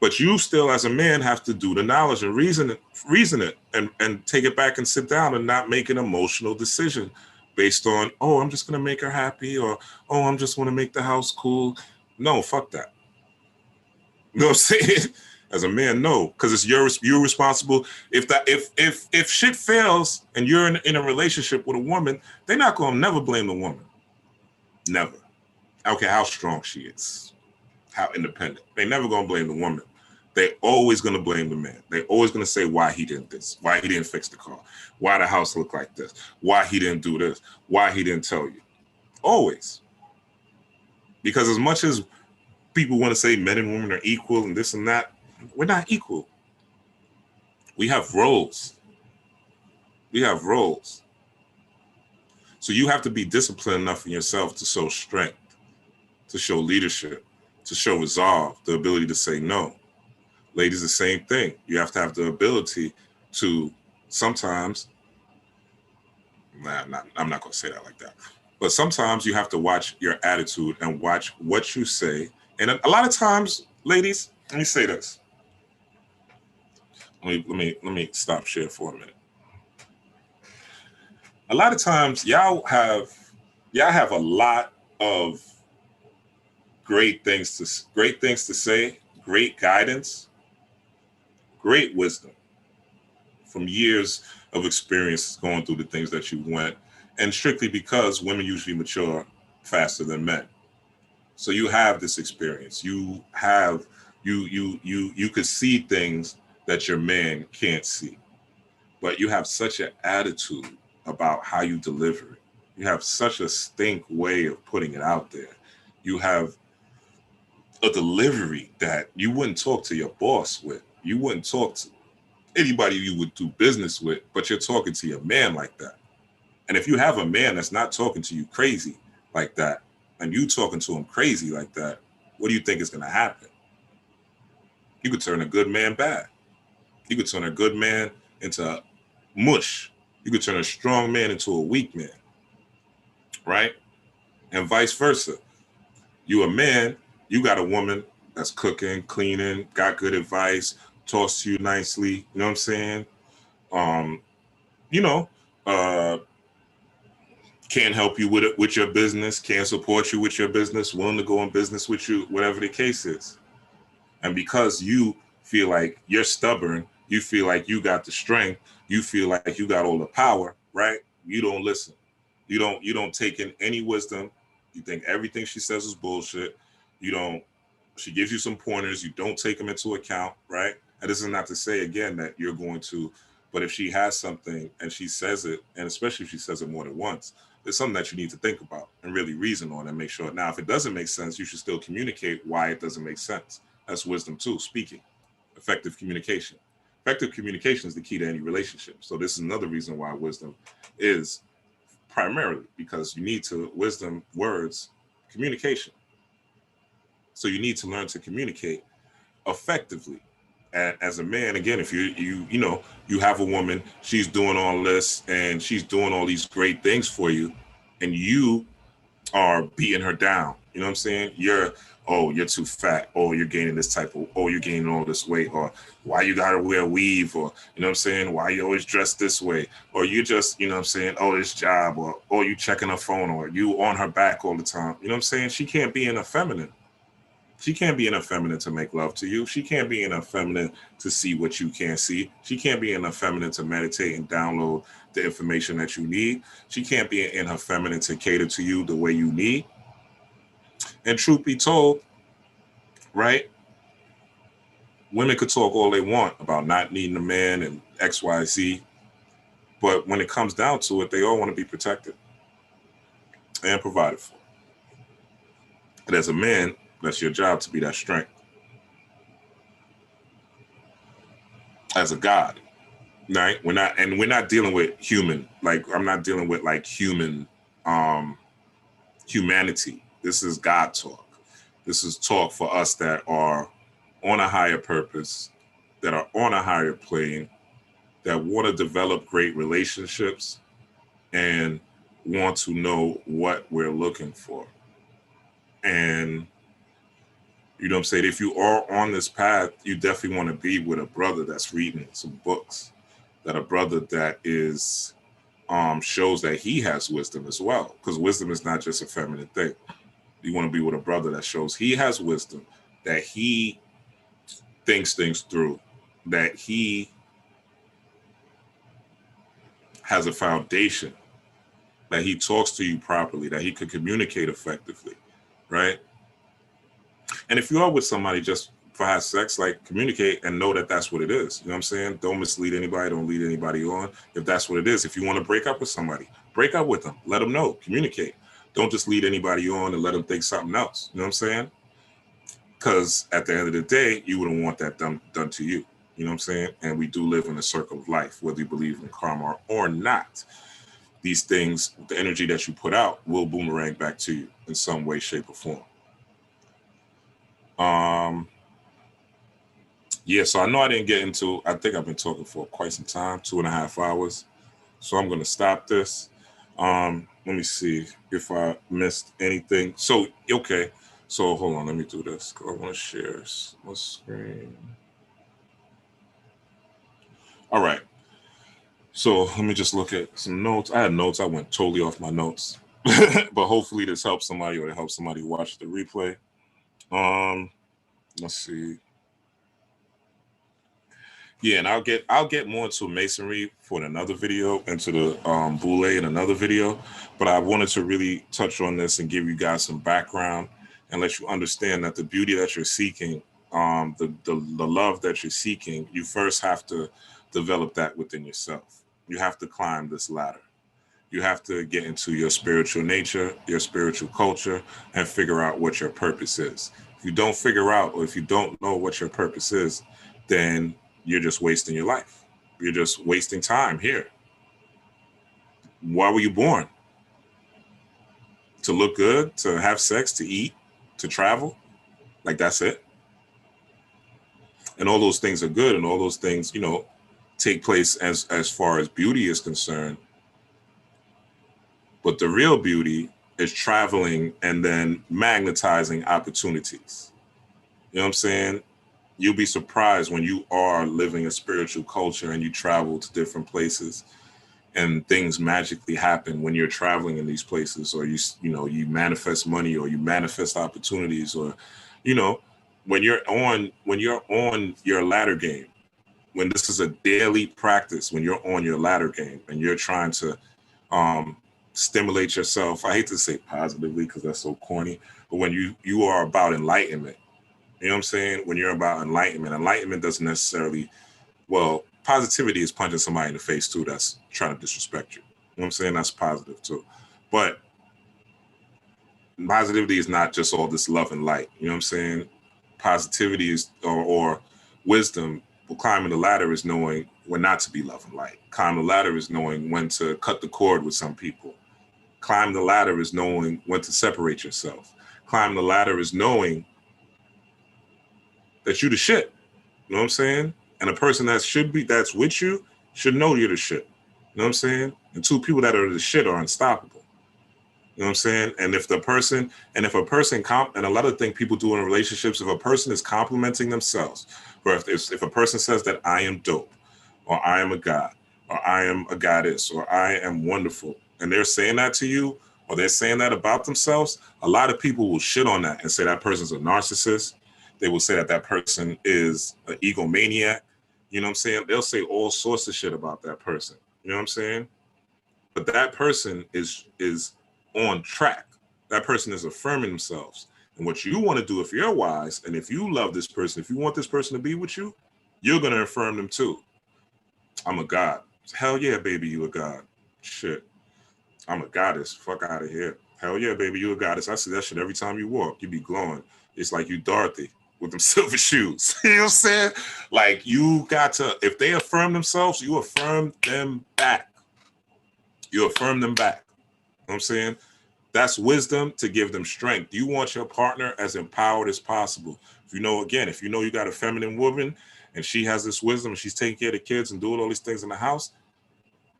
But you still, as a man, have to do the knowledge and reason it and take it back and sit down and not make an emotional decision based on, oh, I'm just going to make her happy, or, oh, I'm just want to make the house cool. No, fuck that. You know what I'm saying? As a man, no, because it's you're responsible. If shit fails and you're in a relationship with a woman, they're not going to never blame the woman. Never. I don't care how strong she is, how independent. They never going to blame the woman. They always going to blame the man. They always going to say why he did this, why he didn't fix the car, why the house looked like this, why he didn't do this, why he didn't tell you. Always. Because as much as people want to say men and women are equal and this and that, we're not equal. We have roles. We have roles. So you have to be disciplined enough in yourself to show strength, to show leadership, to show resolve, the ability to say no. Ladies, the same thing. You have to have the ability to sometimes, I'm not going to say that like that, but sometimes you have to watch your attitude and watch what you say. And a lot of times, ladies, let me say this. Let me stop share for a minute. A lot of times, y'all have a lot of great things to say, great guidance, great wisdom from years of experience going through the things that you went, and strictly because women usually mature faster than men. So you have this experience. You could see things that your man can't see, but you have such an attitude about how you deliver it. You have such a stink way of putting it out there. You have a delivery that you wouldn't talk to your boss with. You wouldn't talk to anybody you would do business with, but you're talking to your man like that. And if you have a man that's not talking to you crazy like that, and you talking to him crazy like that, what do you think is going to happen? You could turn a good man bad. You could turn a good man into mush. You could turn a strong man into a weak man, right? And vice versa. You a man, you got a woman that's cooking, cleaning, got good advice, talks to you nicely. You know what I'm saying? You know, can't help you with it, with your business, can't support you with your business, willing to go in business with you, whatever the case is. And because you feel like you're stubborn, you feel like you got the strength, you feel like you got all the power, right? You don't listen. You don't take in any wisdom. You think everything she says is bullshit. She gives you some pointers, you don't take them into account, right? And this is not to say again that you're going to, but if she has something and she says it, and especially if she says it more than once, it's something that you need to think about and really reason on and make sure. Now, if it doesn't make sense, you should still communicate why it doesn't make sense. That's wisdom too, speaking. Effective communication. Effective communication is the key to any relationship. So this is another reason why wisdom is primarily, because you need to wisdom, words, communication. So you need to learn to communicate effectively. And as a man, again, if you have a woman, she's doing all this and she's doing all these great things for you, and you are beating her down. You know what I'm saying? You're too fat, or you're gaining this type of, or you're gaining all this weight, or why you gotta wear a weave, or you know what I'm saying, why you always dress this way, or you just, you know what I'm saying, this job, or you checking her phone, or you on her back all the time. You know what I'm saying? She can't be enough feminine. She can't be enough feminine to make love to you. She can't be enough feminine to see what you can't see. She can't be enough feminine to meditate and download the information that you need. She can't be in her feminine to cater to you the way you need. And truth be told, right, women could talk all they want about not needing a man and X, Y, Z, but when it comes down to it, they all want to be protected and provided for. And as a man, that's your job to be that strength. As a God, right? We're not dealing with human, like I'm not dealing with like human humanity. This is God talk. This is talk for us that are on a higher purpose, that are on a higher plane, that want to develop great relationships and want to know what we're looking for. And you know what I'm saying? If you are on this path, you definitely want to be with a brother that's reading some books, that a brother that is shows that he has wisdom as well, because wisdom is not just a feminine thing. You want to be with a brother that shows he has wisdom, that he thinks things through, that he has a foundation, that he talks to you properly, that he could communicate effectively, right? And if you are with somebody just for have sex, like communicate and know that that's what it is. You know what I'm saying? Don't mislead anybody. Don't lead anybody on. If that's what it is, if you want to break up with somebody, break up with them. Let them know. Communicate. Don't just lead anybody on and let them think something else. You know what I'm saying? Because at the end of the day, you wouldn't want that done to you. You know what I'm saying? And we do live in a circle of life, whether you believe in karma or not. These things, the energy that you put out will boomerang back to you in some way, shape, or form. Yeah, so I know I didn't get into, I think I've been talking for quite some time, 2.5 hours. So I'm going to stop this. Let me see if I missed anything. So, okay. So hold on, let me do this. I want to share my screen. All right. So let me just look at some notes. I had notes. I went totally off my notes. But hopefully this helps somebody, or it helps somebody watch the replay. Let's see. Yeah, and I'll get more into masonry for another video, into the boule in another video. But I wanted to really touch on this and give you guys some background and let you understand that the beauty that you're seeking, the love that you're seeking, you first have to develop that within yourself. You have to climb this ladder. You have to get into your spiritual nature, your spiritual culture, and figure out what your purpose is. If you don't figure out, or if you don't know what your purpose is, then you're just wasting your life. You're just wasting time here. Why were you born? To look good, to have sex, to eat, to travel? Like, that's it? And all those things are good, and all those things, take place as far as beauty is concerned. But the real beauty is traveling and then magnetizing opportunities. You know what I'm saying? You'll be surprised when you are living a spiritual culture and you travel to different places and things magically happen when you're traveling in these places, or you manifest money, or you manifest opportunities, or when you're on your ladder game, when this is a daily practice, when you're on your ladder game and you're trying to stimulate yourself. I hate to say positively because that's so corny, but when you are about enlightenment, you know what I'm saying? When you're about enlightenment doesn't necessarily, well, positivity is punching somebody in the face too that's trying to disrespect you. You know what I'm saying? That's positive too. But positivity is not just all this love and light. You know what I'm saying? Positivity is, or wisdom, climbing the ladder is knowing when not to be love and light. Climbing the ladder is knowing when to cut the cord with some people. Climb the ladder is knowing when to separate yourself. Climb the ladder is knowing that you the shit. You know what I'm saying? And a person that's with you should know you're the shit. You know what I'm saying? And two people that are the shit are unstoppable. You know what I'm saying? And if a person, and a lot of things people do in relationships, if a person is complimenting themselves, or if a person says that I am dope, or I am a god, or I am a goddess, or I am wonderful, and they're saying that to you, or they're saying that about themselves, a lot of people will shit on that and say that person's a narcissist. They will say that person is an egomaniac. You know what I'm saying? They'll say all sorts of shit about that person. You know what I'm saying? But that person is on track. That person is affirming themselves. And what you want to do, if you're wise, and if you love this person, if you want this person to be with you, you're going to affirm them too. I'm a god. Hell yeah, baby, you a god. Shit. I'm a goddess. Fuck out of here. Hell yeah, baby, you a goddess. I see that shit every time you walk. You be glowing. It's like you Dorothy with them silver shoes. You know what I'm saying? Like, you got to, if they affirm themselves, you affirm them back. You affirm them back. You know what I'm saying? That's wisdom to give them strength. You want your partner as empowered as possible. If you know you got a feminine woman and she has this wisdom and she's taking care of the kids and doing all these things in the house,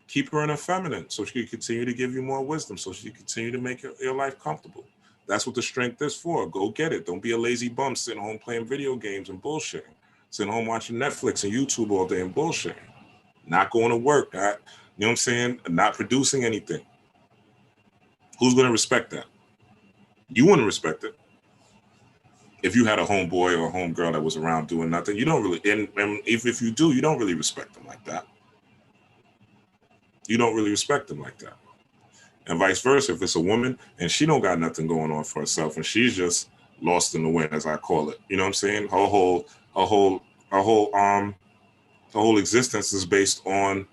keep her in her feminine so she can continue to give you more wisdom, so she can continue to make your life comfortable. That's what the strength is for. Go get it. Don't be a lazy bum sitting home playing video games and bullshitting. Sitting home watching Netflix and YouTube all day and bullshitting. Not going to work. You know what I'm saying? Not producing anything. Who's going to respect that? You wouldn't respect it. If you had a homeboy or a homegirl that was around doing nothing, you don't really, and if you do, you don't really respect them like that. You don't really respect them like that. And vice versa, if it's a woman and she don't got nothing going on for herself and she's just lost in the wind, as I call it. You know what I'm saying? Her whole existence is based on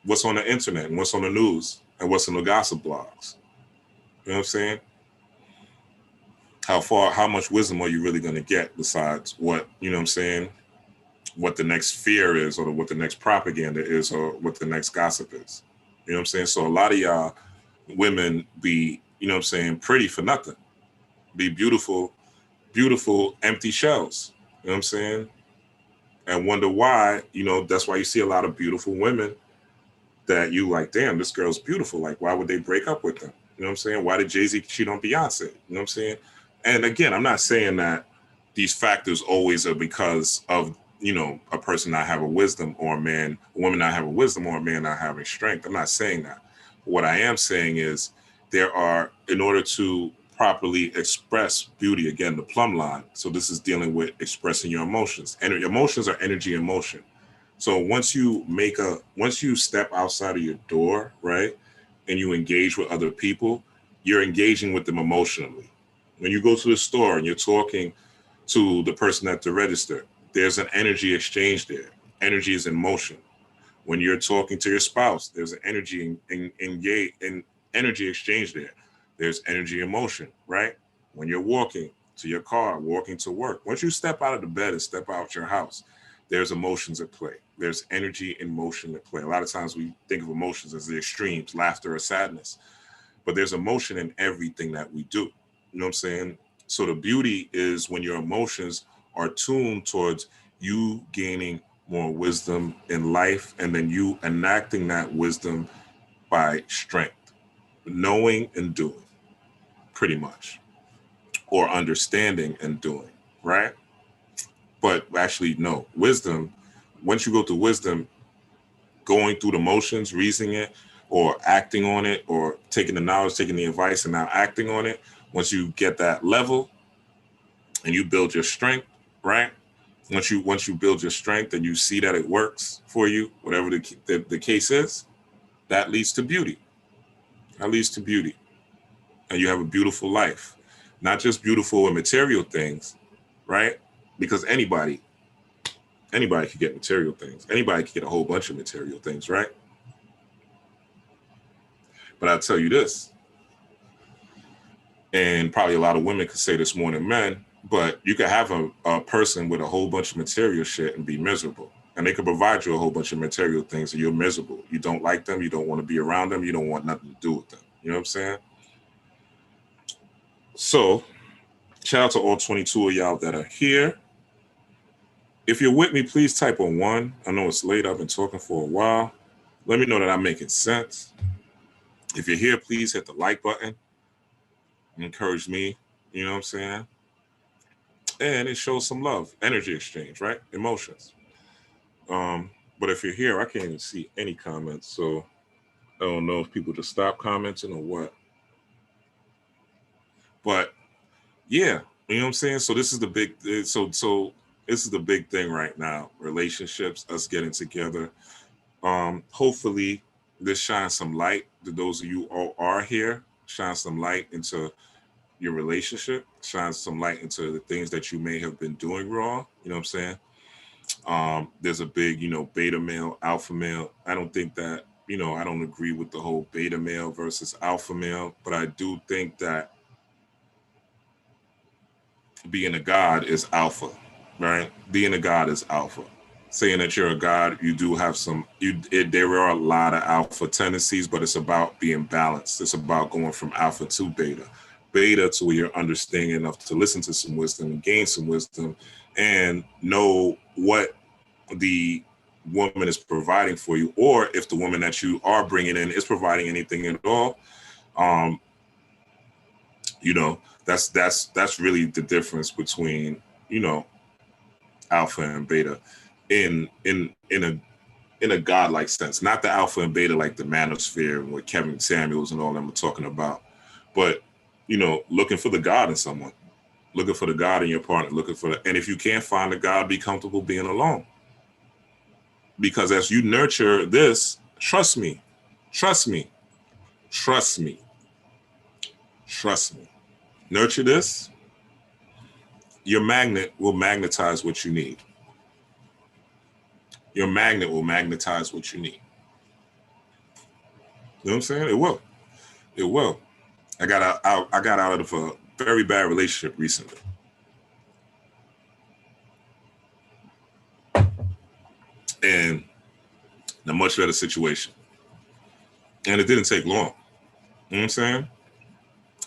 what's on the internet and what's on the news and what's in the gossip blogs. You know what I'm saying? How much wisdom are you really going to get besides what, you know what I'm saying, what the next fear is, or what the next propaganda is, or what the next gossip is? You know what I'm saying? So a lot of y'all women be, you know what I'm saying, pretty for nothing. Be beautiful, empty shells. You know what I'm saying? And wonder why, that's why you see a lot of beautiful women that you like, damn, this girl's beautiful. Like, why would they break up with them? You know what I'm saying? Why did Jay-Z cheat on Beyonce? You know what I'm saying? And again, I'm not saying that these factors always are because of, a person not having wisdom, or a woman not having wisdom, or a man not having strength. I'm not saying that. What I am saying is in order to properly express beauty. Again, the plumb line. So this is dealing with expressing your emotions. And emotions are energy in motion. So once you step outside of your door, right, and you engage with other people, you're engaging with them emotionally. When you go to the store and you're talking to the person at the register, there's an energy exchange there. Energy is in motion. When you're talking to your spouse, there's an energy in energy exchange there. There's energy in motion, right? When you're walking to your car, walking to work, once you step out of the bed and step out your house, there's emotions at play. There's energy in motion at play. A lot of times we think of emotions as the extremes, laughter or sadness, but there's emotion in everything that we do. You know what I'm saying? So the beauty is when your emotions are tuned towards you gaining more wisdom in life, and then you enacting that wisdom by strength, knowing and doing, pretty much, or understanding and doing, right? But actually, no, wisdom, once you go through wisdom, going through the motions, reasoning it, or acting on it, or taking the knowledge, taking the advice, and now acting on it, once you get that level and you build your strength, right? Once you build your strength and you see that it works for you, whatever the case is, that leads to beauty. That leads to beauty. And you have a beautiful life. Not just beautiful in material things, right? Because anybody can get material things. Anybody can get a whole bunch of material things, right? But I'll tell you this, and probably a lot of women could say this more than men, but you could have a person with a whole bunch of material shit and be miserable. And they could provide you a whole bunch of material things and you're miserable. You don't like them. You don't want to be around them. You don't want nothing to do with them. You know what I'm saying? So shout out to all 22 of y'all that are here. If you're with me, please type a 1. I know it's late. I've been talking for a while. Let me know that I'm making sense. If you're here, please hit the like button. Encourage me. You know what I'm saying? And it shows some love. Energy exchange, right? Emotions. But if you're here, I can't even see any comments. So I don't know if people just stop commenting or what. But yeah, you know what I'm saying? So this is the big, so this is the big thing right now. Relationships, us getting together. Hopefully this shines some light to those of you who are here, shine some light into your relationship, shine some light into the things that you may have been doing wrong. You know what I'm saying? There's a big, beta male, alpha male. I don't think that, I don't agree with the whole beta male versus alpha male, but I do think that being a god is alpha, right? Being a god is alpha. Saying that you're a god, you do have there are a lot of alpha tendencies, but it's about being balanced. It's about going from alpha to beta. Beta to where you're understanding enough to listen to some wisdom and gain some wisdom and know what the woman is providing for you, or if the woman that you are bringing in is providing anything at all. That's really the difference between, alpha and beta in a godlike sense, not the alpha and beta like the manosphere and what Kevin Samuels and all them are talking about, but looking for the God in someone, looking for the God in your partner, and if you can't find the God, be comfortable being alone. Because as you nurture this, trust me, nurture this, your magnet will magnetize what you need. Your magnet will magnetize what you need. You know what I'm saying? It will. I got out of a very bad relationship recently. And in a much better situation. And it didn't take long. You know what I'm saying?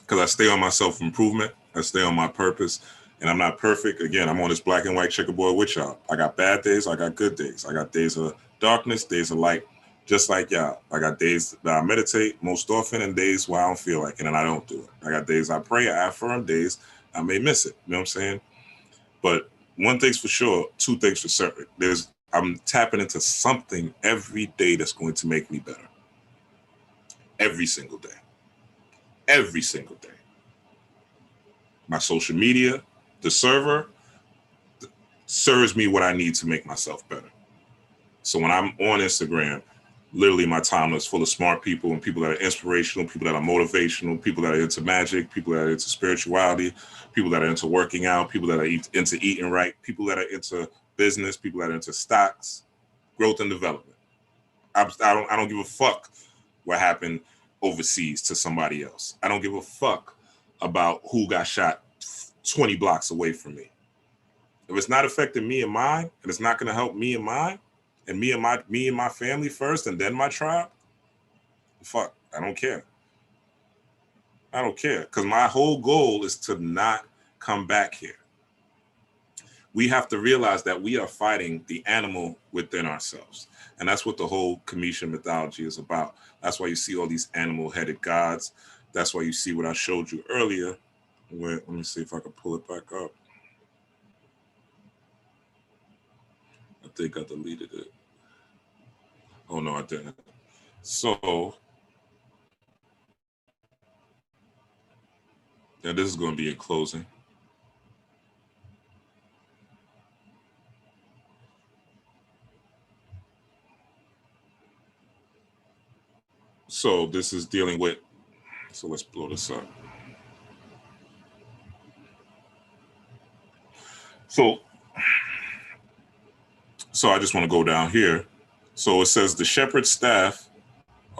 Because I stay on my self-improvement. I stay on my purpose. And I'm not perfect. Again, I'm on this black and white checkerboard with y'all. I got bad days. I got good days. I got days of darkness, days of light, just like y'all. I got days that I meditate most often and days where I don't feel like it and I don't do it. I got days I pray, I affirm, days I may miss it. You know what I'm saying? But one thing's for sure, two things for certain. I'm tapping into something every day that's going to make me better. Every single day. Every single day. My social media, the server, serves me what I need to make myself better. So when I'm on Instagram, literally my timeline is full of smart people and people that are inspirational, people that are motivational, people that are into magic, people that are into spirituality, people that are into working out, people that are into eating right, people that are into business, people that are into stocks, growth and development. I don't give a fuck what happened overseas to somebody else. I don't give a fuck about who got shot 20 blocks away from me. If it's not affecting me and mine, and it's not going to help me and mine, and me and my family first, and then my tribe, fuck, I don't care. I don't care, because my whole goal is to not come back here. We have to realize that we are fighting the animal within ourselves. And that's what the whole Cometian mythology is about. That's why you see all these animal-headed gods. That's why you see what I showed you earlier. Let me see if I can pull it back up. I think I deleted it. Oh, no, I didn't. So, yeah, this is going to be in closing. So this is dealing with, so let's blow this up. So I just want to go down here. So it says the shepherd's staff,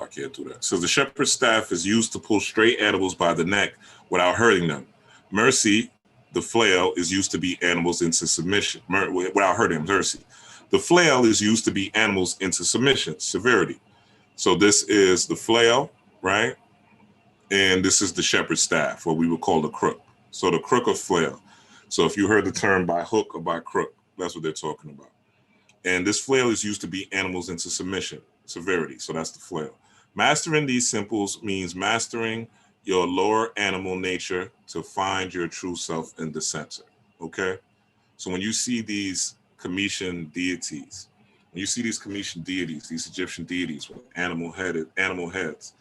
I can't do that. It says the shepherd's staff is used to pull stray animals by the neck without hurting them. Mercy, the flail, is used to beat animals into submission without hurting them. Mercy. The flail is used to beat animals into submission, severity. So this is the flail, right? And this is the shepherd's staff, what we would call the crook. So the crook or flail. So if you heard the term by hook or by crook, that's what they're talking about. And this flail is used to beat animals into submission, severity. So that's the flail. Mastering these symbols means mastering your lower animal nature to find your true self in the center. Okay? So when you see these Cometian deities, these Egyptian deities with animal heads,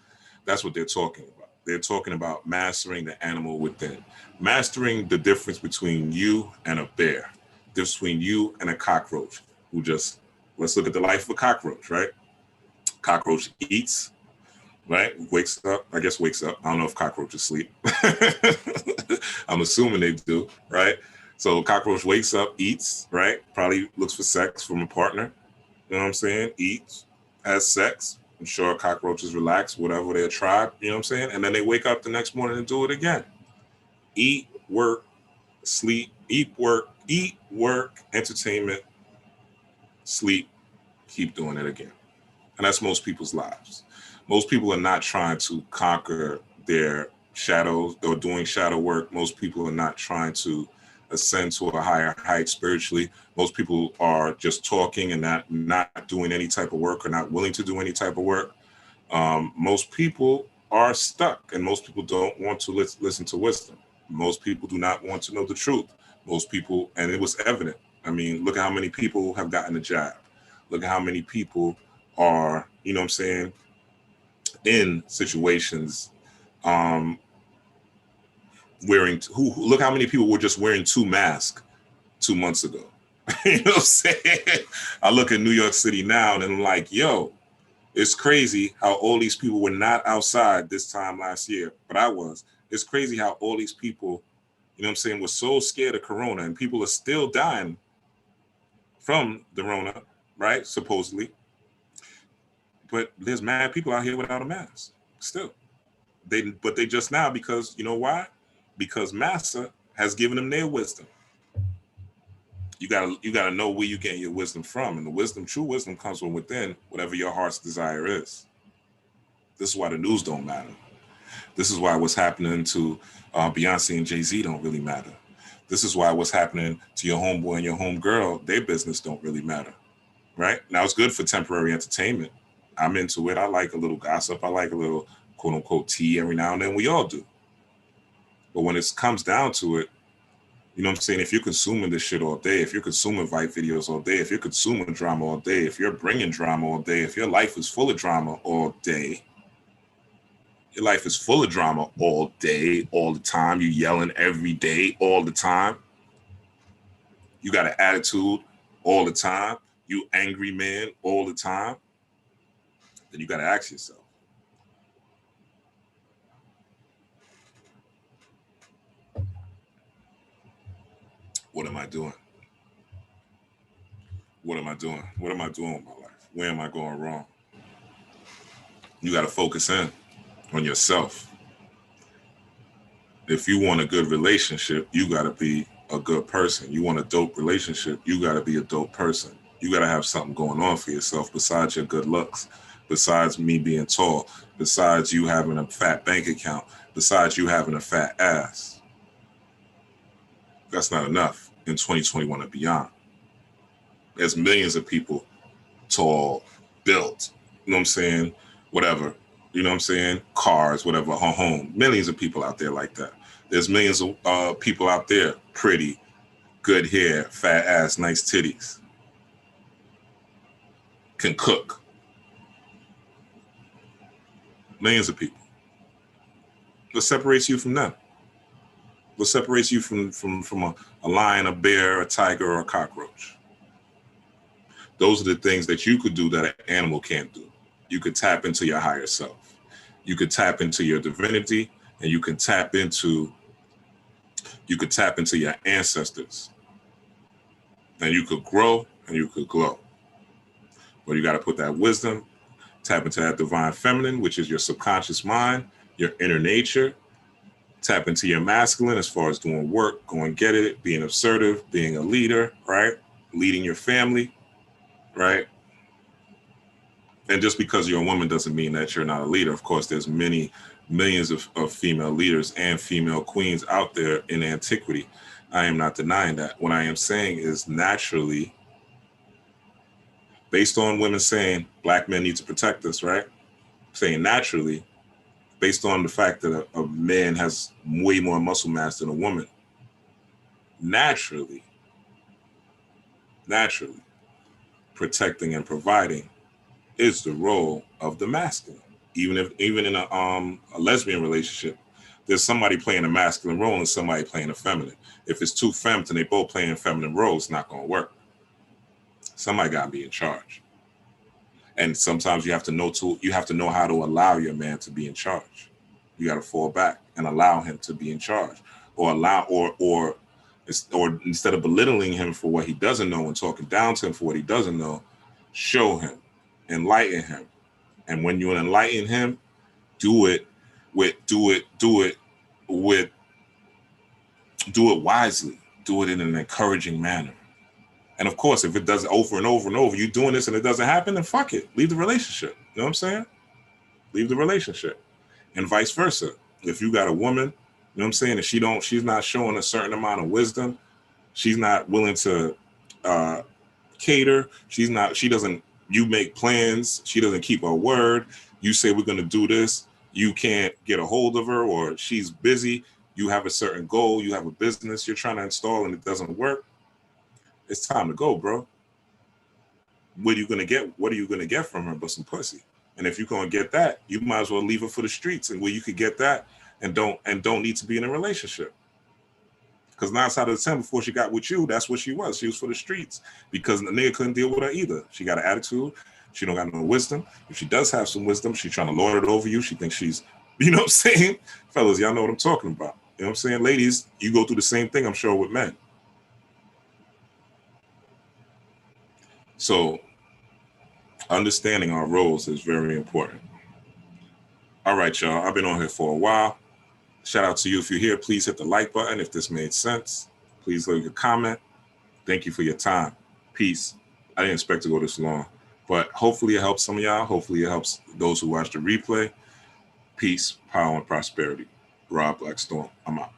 that's what they're talking about. They're talking about mastering the animal within, mastering the difference between you and a bear, the difference between you and a cockroach who just, let's look at the life of a cockroach, right? Cockroach eats, right? Wakes up. I don't know if cockroaches sleep. I'm assuming they do, right? So cockroach wakes up, eats, right? Probably looks for sex from a partner. You know what I'm saying? Eats, has sex. I'm sure cockroaches relax, whatever their tribe, you know what I'm saying? And then they wake up the next morning and do it again. Eat, work, sleep, eat, work, entertainment, sleep, keep doing it again. And that's most people's lives. Most people are not trying to conquer their shadows or doing shadow work. Most people are not trying to ascend to a higher height spiritually. Most people are just talking and not doing any type of work or not willing to do any type of work. Most people are stuck, and most people don't want to listen to wisdom. Most people do not want to know the truth. Most people, and it was evident. I mean, look at how many people have gotten a job. Look at how many people are, you know what I'm saying, in situations look how many people were just wearing 2 masks 2 months ago. You know what I'm saying? I look at New York City now and I'm like, yo, it's crazy how all these people were not outside this time last year, but I was. It's crazy how all these people, you know what I'm saying, were so scared of Corona, and people are still dying from the Rona, right? Supposedly. But there's mad people out here without a mask still. But they just now, because you know why? Because Massa has given them their wisdom. You gotta know where you're getting your wisdom from, and the wisdom, true wisdom, comes from within, whatever your heart's desire is. This is why the news don't matter. This is why what's happening to Beyonce and Jay-Z don't really matter. This is why what's happening to your homeboy and your homegirl, their business don't really matter, right? Now it's good for temporary entertainment. I'm into it. I like a little gossip. I like a little quote unquote tea every now and then. We all do. But when it comes down to it, you know what I'm saying? If you're consuming this shit all day, if you're consuming Vibe videos all day, if you're consuming drama all day, if you're bringing drama all day, if your life is full of drama all day, Your life is full of drama all day, all the time. You yelling every day, all the time. You got an attitude all the time. You angry man all the time. Then you got to ask yourself, what am I doing? What am I doing? What am I doing with my life? Where am I going wrong? You got to focus in on yourself. If you want a good relationship, you got to be a good person. You want a dope relationship, you got to be a dope person. You got to have something going on for yourself besides your good looks, besides me being tall, besides you having a fat bank account, besides you having a fat ass. That's not enough in 2021 and beyond. There's millions of people tall, built, you know what I'm saying? Whatever, you know what I'm saying? Cars, whatever, home. Millions of people out there like that. There's millions of people out there, pretty, good hair, fat ass, nice titties, can cook. Millions of people. What separates you from them? What separates you from a lion, a bear, a tiger, or a cockroach? Those are the things that you could do that an animal can't do. You could tap into your higher self. You could tap into your divinity, and you can tap into your ancestors. And you could grow and you could glow. But you got to put that wisdom, tap into that divine feminine, which is your subconscious mind, your inner nature. Tap into your masculine as far as doing work, going get it, being assertive, being a leader, right? Leading your family, right? And just because you're a woman doesn't mean that you're not a leader. Of course, there's millions of female leaders and female queens out there in antiquity. I am not denying that. What I am saying is naturally, based on women saying black men need to protect us, right? Saying naturally, based on the fact that a man has way more muscle mass than a woman, naturally, protecting and providing is the role of the masculine. Even in a lesbian relationship, there's somebody playing a masculine role and somebody playing a feminine. If it's two femmes and they both playing feminine roles, it's not going to work. Somebody got to be in charge. And sometimes you have to know how to allow your man to be in charge. You got to fall back and allow him to be in charge, or instead of belittling him for what he doesn't know and talking down to him for what he doesn't know, show him, enlighten him. And when you enlighten him, do it wisely. Do it in an encouraging manner. And of course, if it does it over and over and over, you doing this and it doesn't happen, then fuck it. Leave the relationship. You know what I'm saying? Leave the relationship. And vice versa. If you got a woman, you know what I'm saying, and she's not showing a certain amount of wisdom, she's not willing to cater, you make plans, she doesn't keep her word, you say we're gonna do this, you can't get a hold of her, or she's busy, you have a certain goal, you have a business you're trying to install and it doesn't work, it's time to go, bro. What are you gonna get from her but some pussy? And if you're gonna get that, you might as well leave her for the streets, and where you could get that and don't need to be in a relationship. Because 9 out of 10, before she got with you, that's what she was. She was for the streets because the nigga couldn't deal with her either. She got an attitude. She don't got no wisdom. If she does have some wisdom, she's trying to lord it over you. She thinks she's, you know what I'm saying? Fellas, y'all know what I'm talking about. You know what I'm saying? Ladies, you go through the same thing, I'm sure, with men. So understanding our roles is very important. All right, y'all. I've been on here for a while. Shout out to you. If you're here, please hit the like button if this made sense. Please leave a comment. Thank you for your time. Peace. I didn't expect to go this long, but hopefully it helps some of y'all. Hopefully it helps those who watch the replay. Peace, power, and prosperity. Rob Blackstorm. I'm out.